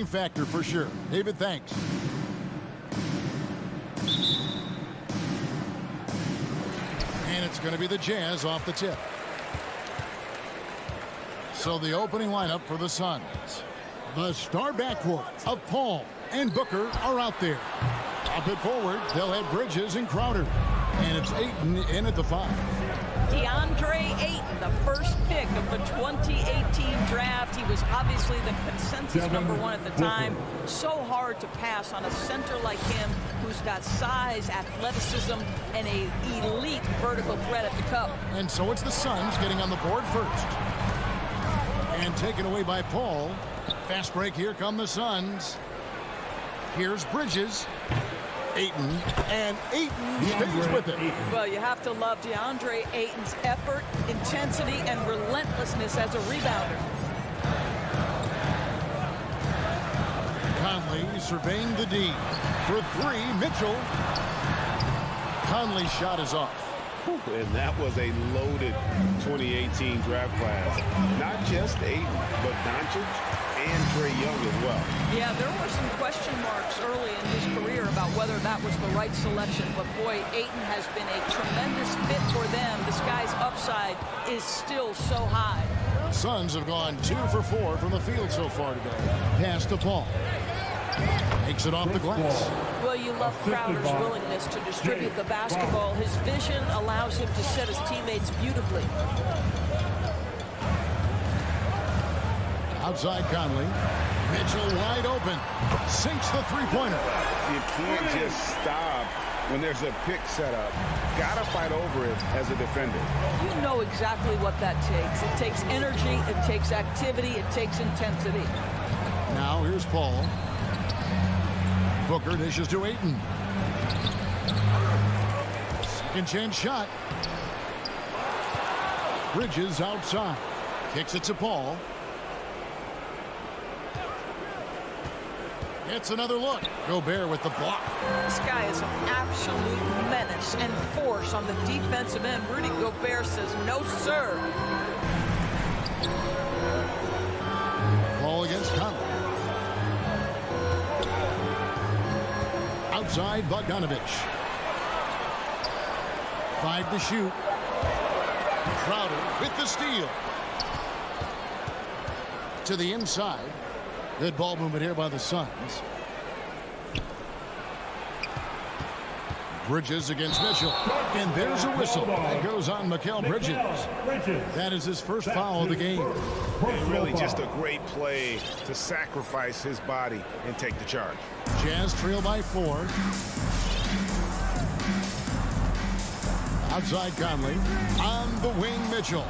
motivating factor for sure. David, thanks. And it's going to be the Jazz off the tip. So the opening lineup for the Suns. The star backcourt of Paul and Booker are out there. Up it forward, they'll have Bridges and Crowder. And it's Ayton in at the 5. DeAndre Ayton, the first pick of the 2018 draft. He was obviously the consensus #1 at the time. So hard to pass on a center like him who's got size, athleticism, and an elite vertical threat at the cup. And so it's the Suns getting on the board first. And taken away by Paul. Fast break, here come the Suns. Here's Bridges. Ayton, and Ayton stays with it. Well, you have to love DeAndre Ayton's effort, intensity, and relentlessness as a rebounder. Conley surveying the D. For 3, Mitchell. Conley's shot is off. And that was a loaded 2018 draft class. Not just Ayton, but Doncic and Trae Young as well. Yeah, there were some question marks early in his career about whether that was the right selection. But boy, Ayton has been a tremendous fit for them. This guy's upside is still so high. Suns have gone 2 for 4 from the field so far today. Pass to Paul. Takes it off the glass. Well, you love Crowder's willingness to distribute the basketball. His vision allows him to set his teammates beautifully. Outside Conley. Mitchell wide open. Sinks the three-pointer. You can't just stop when there's a pick set up. Got to fight over it as a defender. You know exactly what that takes. It takes energy, it takes activity, it takes intensity. Now here's Paul. Booker dishes to Ayton. Second chance shot. Bridges outside. Kicks it to Paul. It's another look. Gobert with the block. This guy is an absolute menace and force on the defensive end. Rudy Gobert says, no, sir. Ball against Conley. Outside Bogdanovich. 5 to shoot. Crowder with the steal. To the inside. Good ball movement here by the Suns. Bridges against Mitchell. And there's a whistle. That goes on Mikal Bridges. That is his first foul of the game. And really just a great play to sacrifice his body and take the charge. Jazz trail by 4. Outside Conley. On the wing, Mitchell.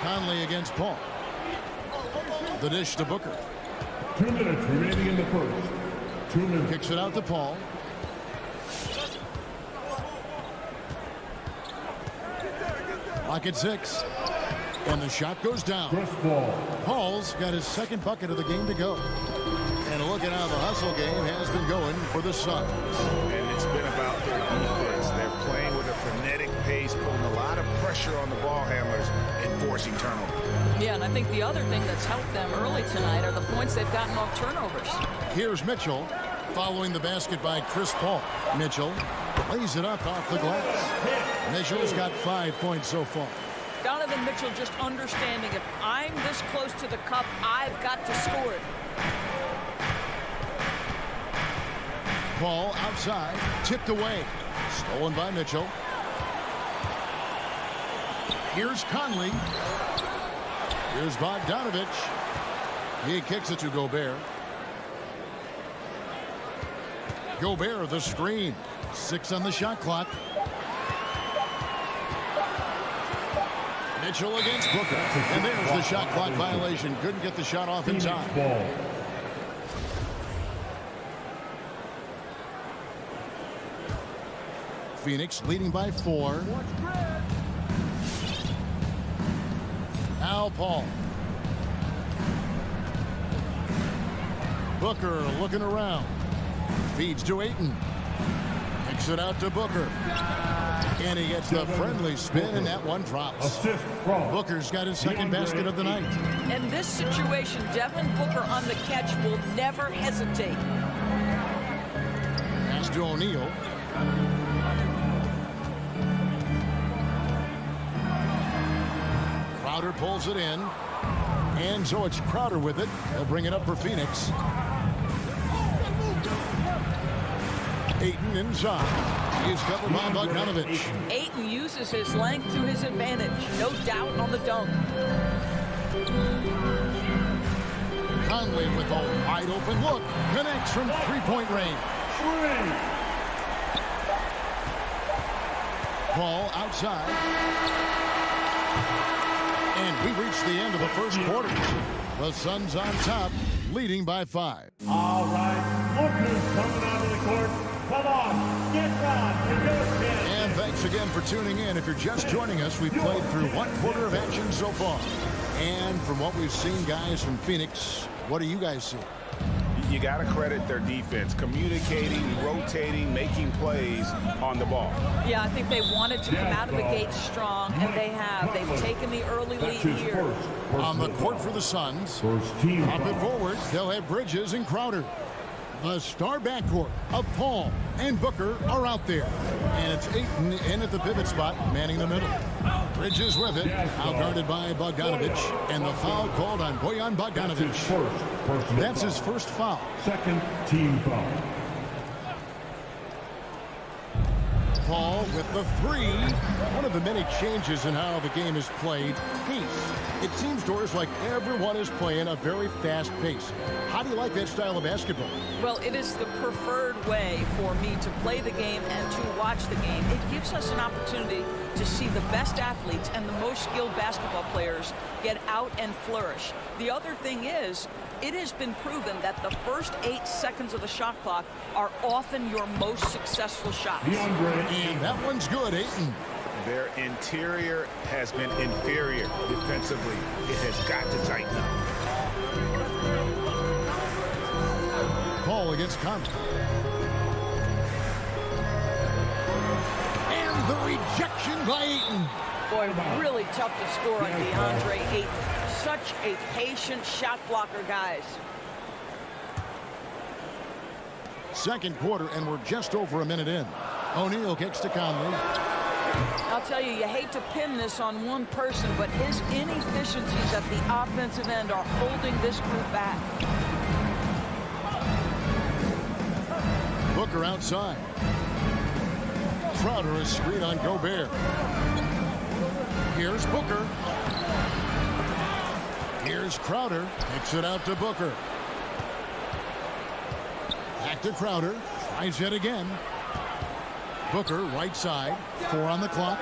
Conley against Paul. The dish to Booker. 2 minutes remaining in the first. 2 minutes. Kicks it out to Paul. Lock at 6. And the shot goes down. Paul's got his second bucket of the game to go. And look at how the hustle game has been going for the Suns. And it's been about their defense. They're playing with a frenetic pace, putting a lot of pressure on the ball handlers and forcing turnovers. Yeah, and I think the other thing that's helped them early tonight are the points they've gotten off turnovers. Here's Mitchell following the basket by Chris Paul. Mitchell lays it up off the glass. Mitchell's got 5 points so far. Donovan Mitchell just understanding if I'm this close to the cup, I've got to score it. Paul outside, tipped away. Stolen by Mitchell. Here's Conley. Here's Bogdanovich. He kicks it to Gobert. Gobert, the screen. 6 on the shot clock. Mitchell against Booker. And there's the shot clock violation. Couldn't get the shot off in time. Phoenix leading by 4. Now Paul. Booker looking around. Feeds to Ayton. Kicks it out to Booker. And he gets the friendly spin, and that one drops. Booker's got his second basket of the night. In this situation, Devin Booker on the catch will never hesitate. Pass to O'Neal. Crowder pulls it in. And so it's Crowder with it. He'll bring it up for Phoenix. Ayton inside. He's covered by Bogdanovich. Ayton uses his length to his advantage. No doubt on the dunk. Conley with a wide open look. Connects from three-point range. Ball outside. And we reach the end of the first quarter. The Suns on top, leading by 5. All right, Booker's coming onto the court. Come on, get on, you're good, And thanks again for tuning in. If you're just joining us, we've played through one quarter of action so far. And from what we've seen, guys, from Phoenix, what do you guys see? You got to credit their defense, communicating, rotating, making plays on the ball. Yeah, I think they wanted to come out of the gate strong, and they have. They've taken the early lead here. On the court for the Suns, pop it forward. They'll have Bridges and Crowder. The star backcourt of Paul and Booker are out there. And it's Ayton in at the pivot spot, manning the middle. Bridges with it, out-guarded by Bogdanovich. And the foul called on Bojan Bogdanovich. That's his first foul. Second team foul. Paul with the three. One of the many changes in how the game is played, pace. It seems, Doris, like everyone is playing a very fast pace. How do you like that style of basketball? Well, it is the preferred way for me to play the game and to watch the game. It gives us an opportunity to see the best athletes and the most skilled basketball players get out and flourish. The other thing is, it has been proven that the first 8 seconds of the shot clock are often your most successful shots. And that one's good, Ayton. Their interior has been inferior defensively. It has got to tighten up. Paul against Conley. And the rejection by Ayton. Boy, really tough to score on DeAndre Ayton. Such a patient shot blocker, guys. Second quarter, and we're just over a minute in. O'Neal kicks to Conley. I'll tell you, you hate to pin this on one person, but his inefficiencies at the offensive end are holding this group back. Booker outside. Crowder is screened on Gobert. Here's Booker. Here's Crowder. Kicks it out to Booker. Back to Crowder. Tries it again. Booker, right side. 4 on the clock.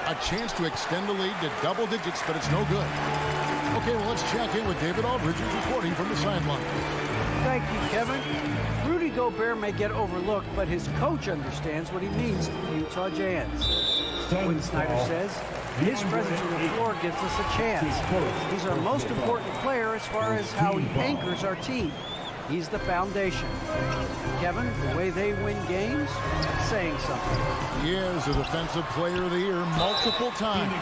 A chance to extend the lead to double digits, but it's no good. Okay, well, let's check in with David Aldridge, reporting from the sideline. Thank you, Kevin. Rudy Gobert may get overlooked, but his coach understands what he means to the Utah Jazz. Quinn Snyder says, his presence on the floor gives us a chance. He's our most important player as far as how he anchors our team. He's the foundation. Kevin, the way they win games, saying something. He is a defensive player of the year multiple times.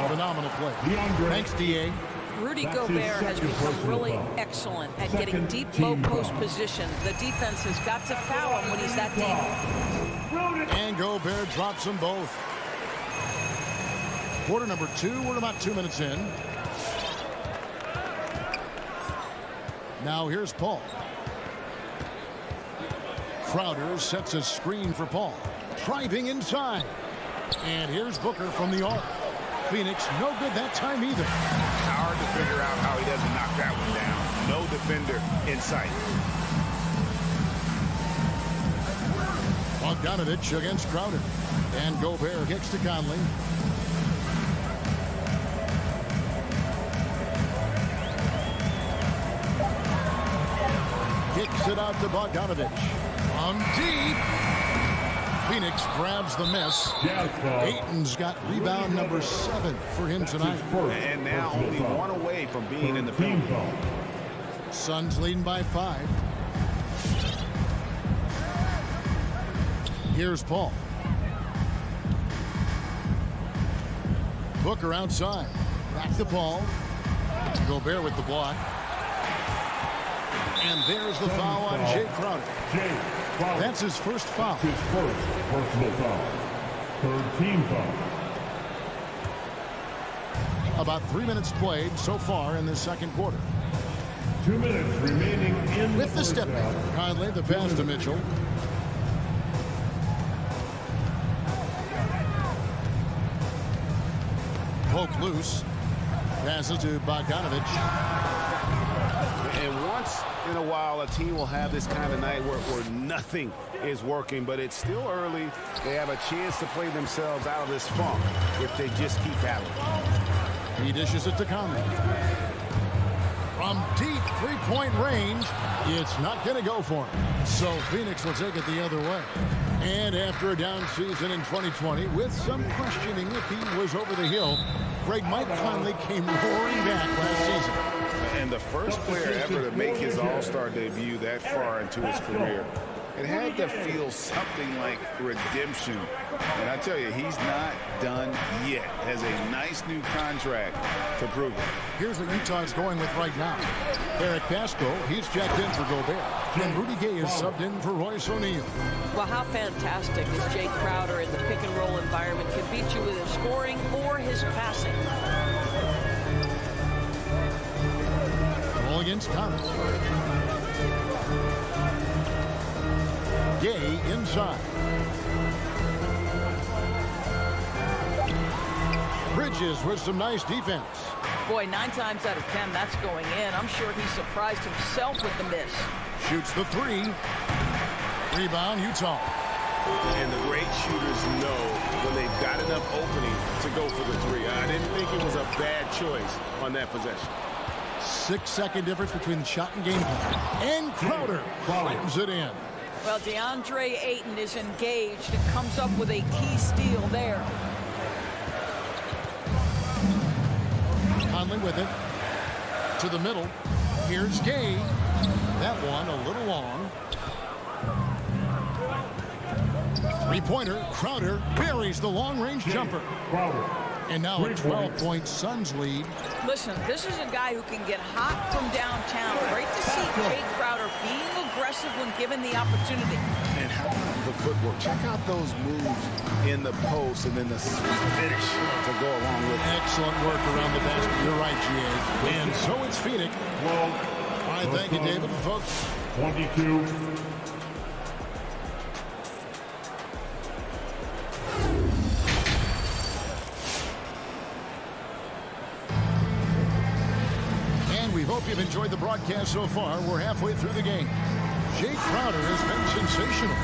Phenomenal play. Thanks, D.A. Rudy Gobert has become really excellent at getting deep low post position. The defense has got to foul him when he's that deep. And Gobert drops them both. Quarter number 2, we're about 2 minutes in. Now here's Paul. Crowder sets a screen for Paul. Driving inside. And here's Booker from the arc. Phoenix, no good that time either. Hard to figure out how he doesn't knock that one down. No defender in sight. Bogdanovich against Crowder. And Gobert kicks to Conley. Kicks it out to Bogdanovich. On deep. Phoenix grabs the miss. Ayton's got rebound number 7 for him tonight. And now only 1 away from being in the penalty. Suns leading by 5. Here's Paul. Booker outside. Back to Paul. Gobert with the block. And there's the foul on Jay Crowder. That's his first foul. His first personal foul. Third team foul. About 3 minutes played so far in the second quarter. 2 minutes remaining in With the step back, Conley, the pass to Mitchell. Poke loose. Passes to Bogdanovich. And once in a while, a team will have this kind of night where nothing is working, but it's still early. They have a chance to play themselves out of this funk if they just keep battling. He dishes it to Conley. From deep three-point range, it's not going to go for him. So Phoenix will take it the other way. And after a down season in 2020, with some questioning if he was over the hill, Mike Conley came roaring back last season. And the first player ever to make his All-Star debut that far into his career. It had to feel something like redemption. And I tell you, he's not done yet. Has a nice new contract to prove it. Here's what Utah's going with right now. Eric Pasco, he's checked in for Gobert. And Rudy Gay is subbed in for Royce O'Neal. Well, how fantastic is Jay Crowder in the pick-and-roll environment? Can beat you with his scoring or his passing. Ball against Thomas. Gay inside. Bridges with some nice defense. Boy, 9 times out of 10, that's going in. I'm sure he surprised himself with the miss. Shoots the three. Rebound, Utah. And the great shooters know when they've got enough opening to go for the three. I didn't think it was a bad choice on that possession. 6-second difference between the shot and game time. And Crowder slams it in. Well, DeAndre Ayton is engaged and comes up with a key steal there. Conley with it. To the middle. Here's Gay. That one a little long. Three-pointer. Crowder buries the long-range jumper. And now a 12-point Suns lead. Listen, this is a guy who can get hot from downtown. Great to see Jay Crowder being aggressive when given the opportunity. And how about the footwork? Check out those moves in the post and then the sweet finish to go along with it. Excellent work around the basket. You're right, G.A. And so it's Phoenix. All right, thank you, David. Folks. 22. We hope you've enjoyed the broadcast so far. We're halfway through the game. Jay Crowder has been sensational.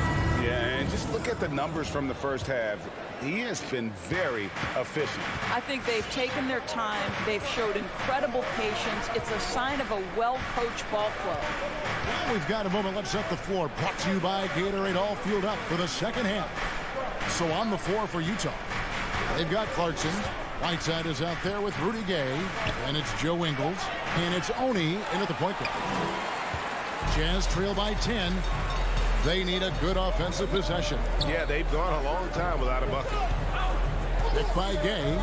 Yeah, and just look at the numbers from the first half. He has been very efficient. I think they've taken their time. They've showed incredible patience. It's a sign of a well-coached ball club. Well, we've got a moment. Let's set the floor. Brought to you by Gatorade, all fueled up for the second half. So on the floor for Utah, they've got Clarkson. Whiteside is out there with Rudy Gay, and it's Joe Ingles, and it's Oni in at the point guard. Jazz trail by 10. They need a good offensive possession. Yeah, they've gone a long time without a bucket. Picked by Gay.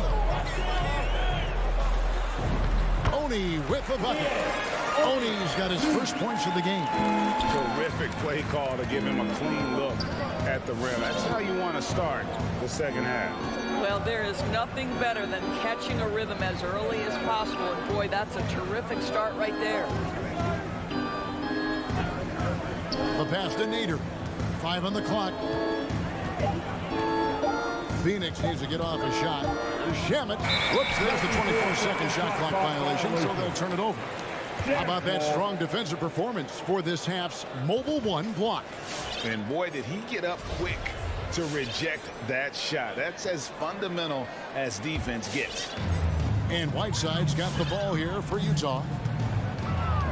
Oni with the bucket. Oni's got his first points of the game. Terrific play call to give him a clean look at the rim. That's how you want to start the second half. Well, there is nothing better than catching a rhythm as early as possible. And boy, that's a terrific start right there. The pass to Nader. 5 on the clock. Phoenix needs to get off a shot. Shamet. Whoops, there's the 24-second shot clock violation, so they'll turn it over. How about that strong defensive performance for this half's Mobile One block? And boy, did he get up quick to reject that shot. That's as fundamental as defense gets. And Whiteside's got the ball here for Utah.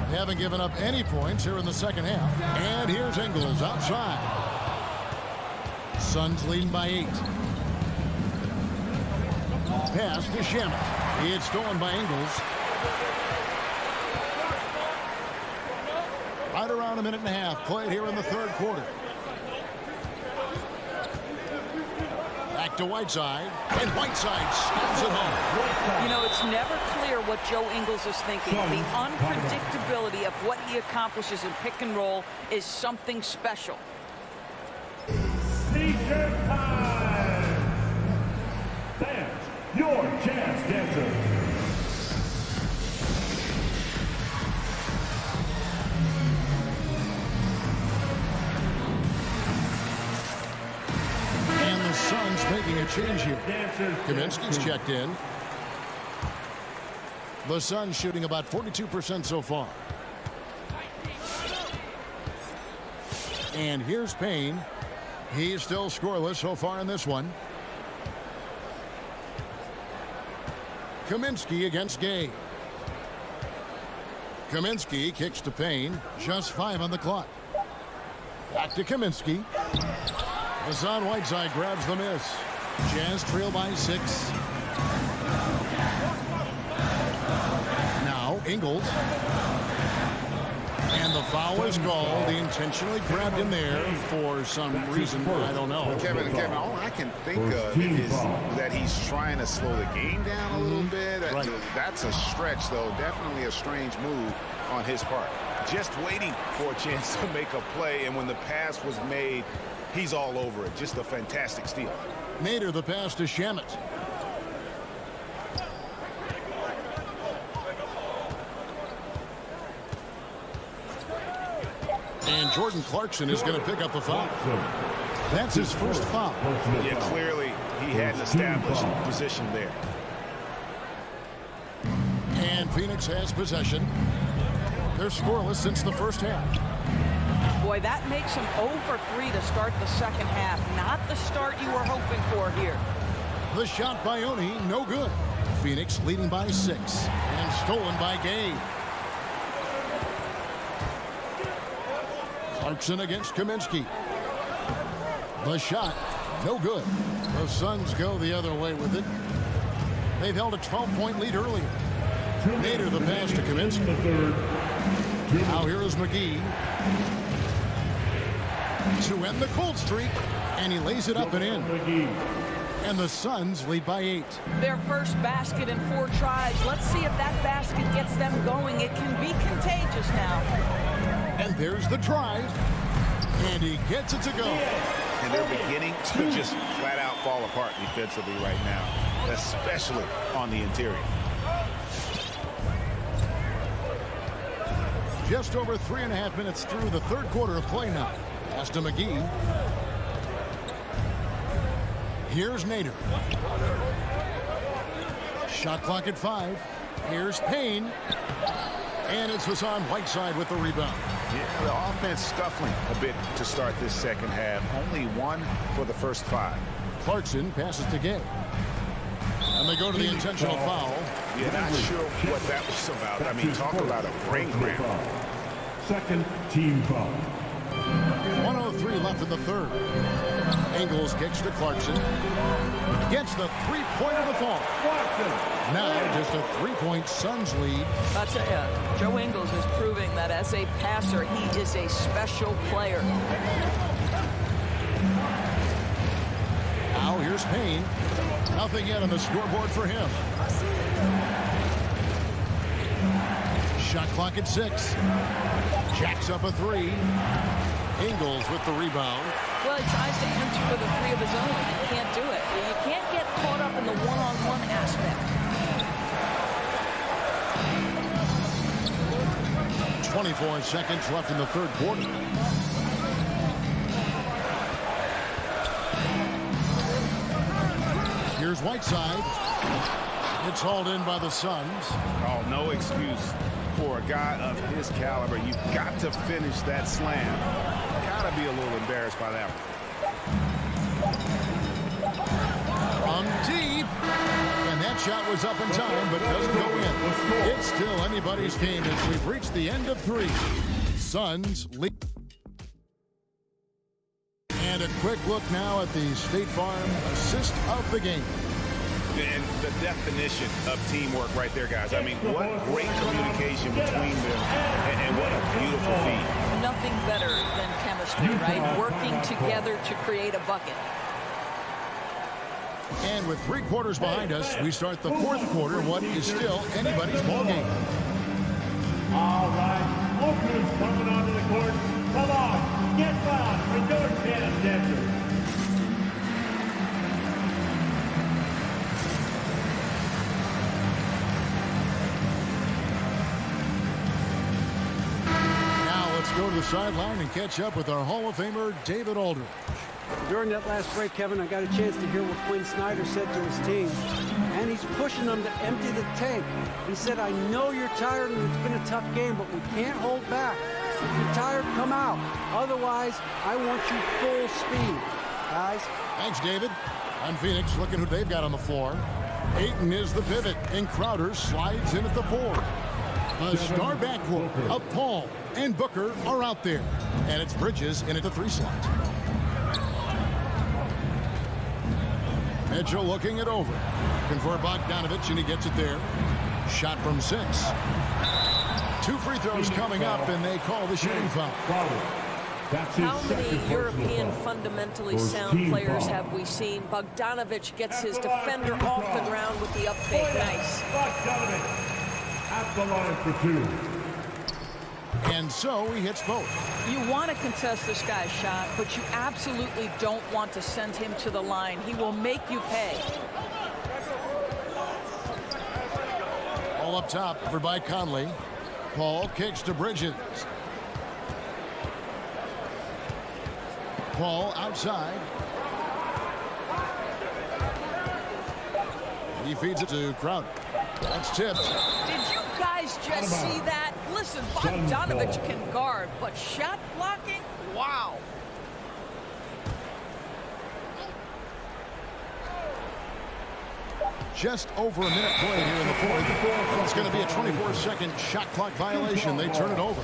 They haven't given up any points here in the second half. And here's Ingles outside. Suns leading by 8. Pass to Shamet. It's stolen by Ingles. Right around a minute and a half played here in the third quarter. Back to Whiteside, and Whiteside snaps it home. You know, it's never clear what Joe Ingles is thinking. The unpredictability of what he accomplishes in pick and roll is something special. T-shirt time! Fans, your chance dancer. And the Suns making a change here. Kaminsky's checked in. The Suns shooting about 42% so far. And here's Payne. He's still scoreless so far in this one. Kaminsky against Gay. Kaminsky kicks to Payne. Just 5 on the clock. Back to Kaminsky. Hassan Whiteside grabs the miss. Jazz trail by 6. Now Ingles. And the foul is called. He intentionally grabbed him there for some reason. I don't know. Kevin, all I can think of is that he's trying to slow the game down a little bit. Right. That's a stretch, though. Definitely a strange move on his part. Just waiting for a chance to make a play, and when the pass was made, he's all over it. Just a fantastic steal. Nader the pass to Shamet. And Jordan Clarkson is going to pick up the foul. That's his first foul. Yeah, clearly he had an established position there. And Phoenix has possession. They're scoreless since the first half. Boy, that makes them 0 for 3 to start the second half. Not the start you were hoping for here. The shot by Oni, no good. Phoenix leading by 6 and stolen by Gay. Clarkson against Kaminsky. The shot, no good. The Suns go the other way with it. They've held a 12-point lead earlier. Nader the pass to Kaminsky. Now here is McGee. To end the cold streak, and he lays it up and in. And the Suns lead by 8. Their first basket in 4 tries. Let's see if that basket gets them going. It can be contagious now. And there's the drive. And he gets it to go. And they're beginning to just flat out fall apart defensively right now, especially on the interior. Just over 3.5 minutes through the third quarter of play now. Pass to McGee. Here's Nader. Shot clock at 5. Here's Payne. And it's Hassan Whiteside with the rebound. Yeah, the offense scuffling a bit to start this second half. Only 1 for the first 5. Clarkson passes to Gay. And they go to the intentional foul. Yeah, not sure what that was about. I mean, talk about a brain cramp. Second team foul. 1:03 left in the third. Ingles kicks to Clarkson. Gets the three-pointer to fall. Now just a 3-point Suns lead. I'll tell you, Joe Ingles is proving that as a passer, he is a special player. Now here's Payne. Nothing yet on the scoreboard for him. Shot clock at 6. Jacks up a 3. Ingles with the rebound. Well, he tries to enter with a 3 of his own. He can't do it. You can't get caught up in the one-on-one aspect. 24 seconds left in the third quarter. Here's Whiteside. It's hauled in by the Suns. Oh, no excuse for a guy of his caliber. You've got to finish that slam. Gotta be a little embarrassed by that one. From deep. And that shot was up in time, but doesn't go in. It's still anybody's game as we've reached the end of 3. Suns lead. And a quick look now at the State Farm assist of the game. And the definition of teamwork right there, guys. I mean, what great communication between them, and what a beautiful feat. Nothing better than chemistry, right? Working together to create a bucket. And with 3 quarters behind us, we start the 4th quarter, what is still anybody's ball game. All right, look who's coming onto the court. Come on, get loud for Georgetown Denver. Now let's go to the sideline and catch up with our Hall of Famer, David Aldridge. During that last break, Kevin, I got a chance to hear what Quinn Snyder said to his team. And he's pushing them to empty the tank. He said, I know you're tired and it's been a tough game, but we can't hold back. If you're tired, come out. Otherwise, I want you full speed. Guys. Thanks, David. On Phoenix, looking who they've got on the floor. Ayton is the pivot, and Crowder slides in at the 4. A star backcourt of Paul and Booker are out there. And it's Bridges in at the 3 slot. Mitchell looking it over. Looking for Bogdanovich, and he gets it there. Shot from 6. 2 free throws coming up, and they call the shooting foul. How many European fundamentally sound players have we seen? Bogdanovich gets his defender off the ground with the up fake. Nice. Bogdanovich at the line for 2. And so he hits both. You want to contest this guy's shot, but you absolutely don't want to send him to the line. He will make you pay. All up top for by Conley. Paul kicks to Bridges. Paul outside. He feeds it to Crowder. That's tipped. Did you guys just see that? Listen, Bogdanovich can guard, but shot blocking? Wow. Just over a minute played here in the 4th. It's going to be a 24-second shot clock violation. They turn it over.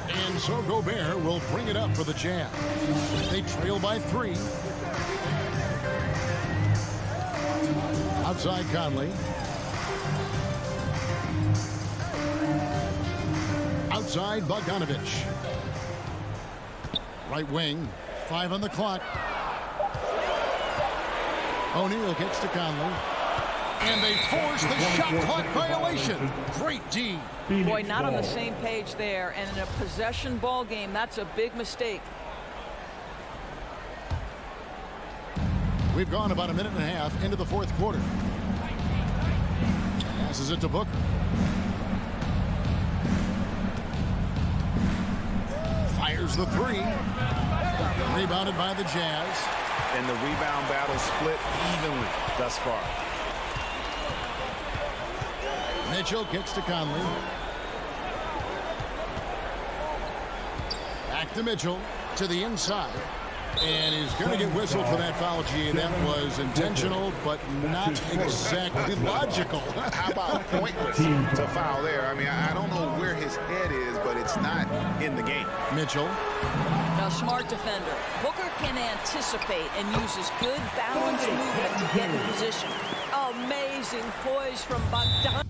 And so Gobert will bring it up for the Jazz. They trail by 3. Outside Conley. Outside Bogdanovich. Right wing. 5 on the clock. O'Neal gets to Conley. And they force the shot clock violation. Great D. Boy, not on the same page there. And in a possession ball game, that's a big mistake. We've gone about a minute and a half into the 4th quarter. Passes it to Booker. Fires the 3. Rebounded by the Jazz. And the rebound battle split evenly thus far. Mitchell gets to Conley. Back to Mitchell to the inside. And he's going to get whistled for that foul, G. That was intentional, but not exactly logical. How about pointless to foul there? I mean, I don't know where his head is, but it's not in the game. Mitchell. Now, smart defender. Booker can anticipate and uses good balanced movement to get in position. Amazing poise from Bogdanovich.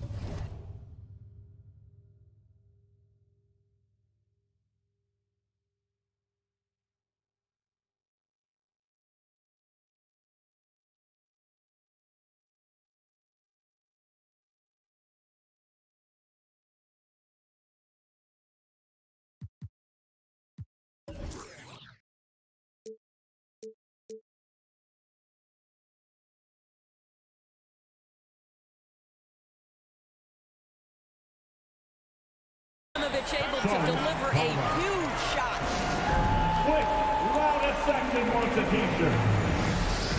Able to deliver a huge shot. Quick, loudest section wants a t-shirt.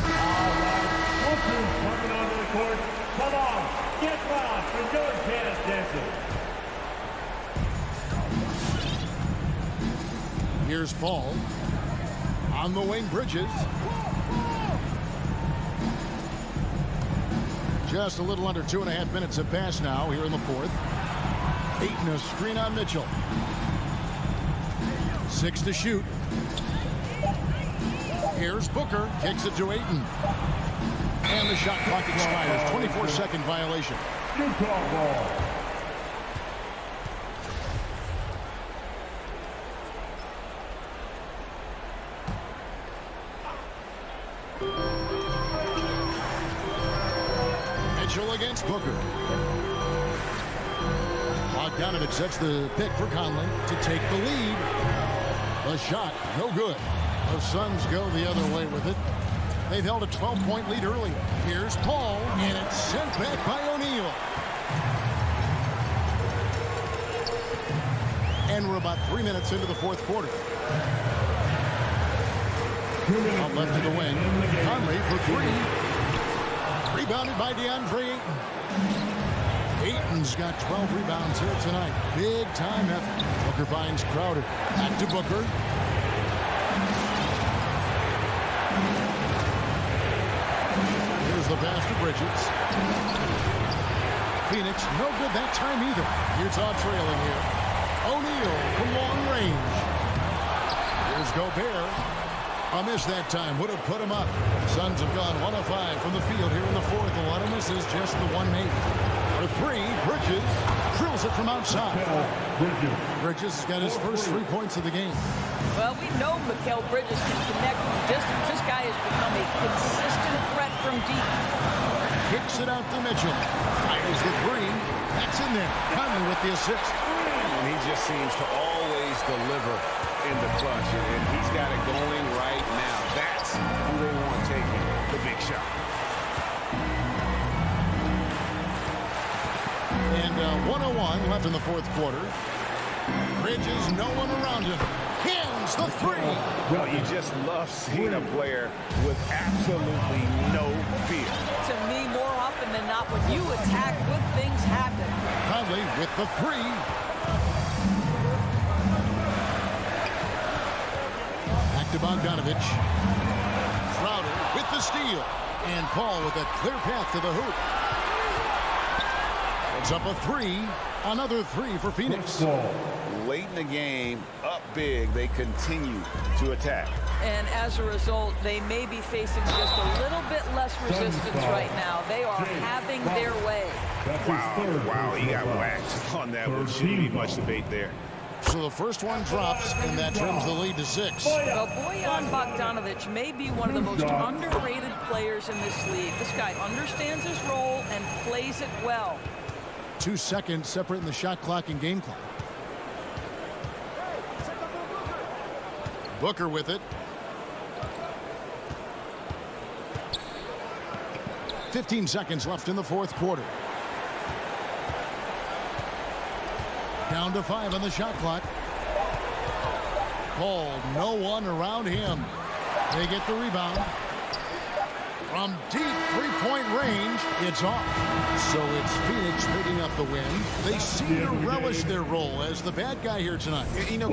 All right, look who's coming onto the court. Come on, get loud for Georgetown Denver. Here's Paul. On the wing, Bridges. Just a little under 2.5 minutes have passed now here in the 4th. Ayton a screen on Mitchell. 6 to shoot. Here's Booker. Kicks it to Ayton. And the shot clock expires. 24-second violation. Good call, ball. Booker. Bogdanovich sets the pick for Conley to take the lead. The shot, no good. The Suns go the other way with it. They've held a 12-point lead earlier. Here's Paul, and it's sent back by O'Neal. And we're about 3 minutes into the fourth quarter. Out left to the wing. Conley for three. Rebounded by DeAndre Ayton. Ayton's got 12 rebounds here tonight. Big time effort. Booker finds Crowder. Back to Booker. Here's the pass to Bridges. Phoenix, no good that time either. Utah trailing here. O'Neal from long range. Here's Gobert. A miss that time. Would have put him up. Suns have gone 1 of 5 from the field here in the fourth. A lot of misses, just the one made. For three, Bridges drills it from outside. Bridges has got his first 3 points of the game. Well, we know Mikal Bridges can connect from distance. This guy has become a consistent threat from deep. Kicks it out to Mitchell. Fires the three. That's in there. Conley with the assist. And he just seems to always deliver in the clutch. And he's got it going right now. That's who they want taking the big shot. And 1:01 left in the fourth quarter. Bridges, no one around him. Hands the three. Well, you just love seeing a player with absolutely no fear. To me, more often than not, when you attack, good things happen. Conley with the three. Back to Bogdanovich. Crowder with the steal. And Paul with a clear path to the hoop. It's up a three. Another three for Phoenix. Late in the game, up big, they continue to attack. And as a result, they may be facing just a little bit less resistance right now. They are having their way. Wow, he got whacked on that one. Shouldn't be much debate there. So the first one drops, and that trims the lead to 6. Well, Bojan Bogdanovic may be one of the most underrated players in this league. This guy understands his role and plays it well. 2 seconds separating the shot clock and game clock. Booker with it. 15 seconds left in the fourth quarter. Down to 5 on the shot clock. Paul, no one around him. They get the rebound. From deep three-point range, it's off. So it's Phoenix picking up the win. They seem to relish their role as the bad guy here tonight. You know,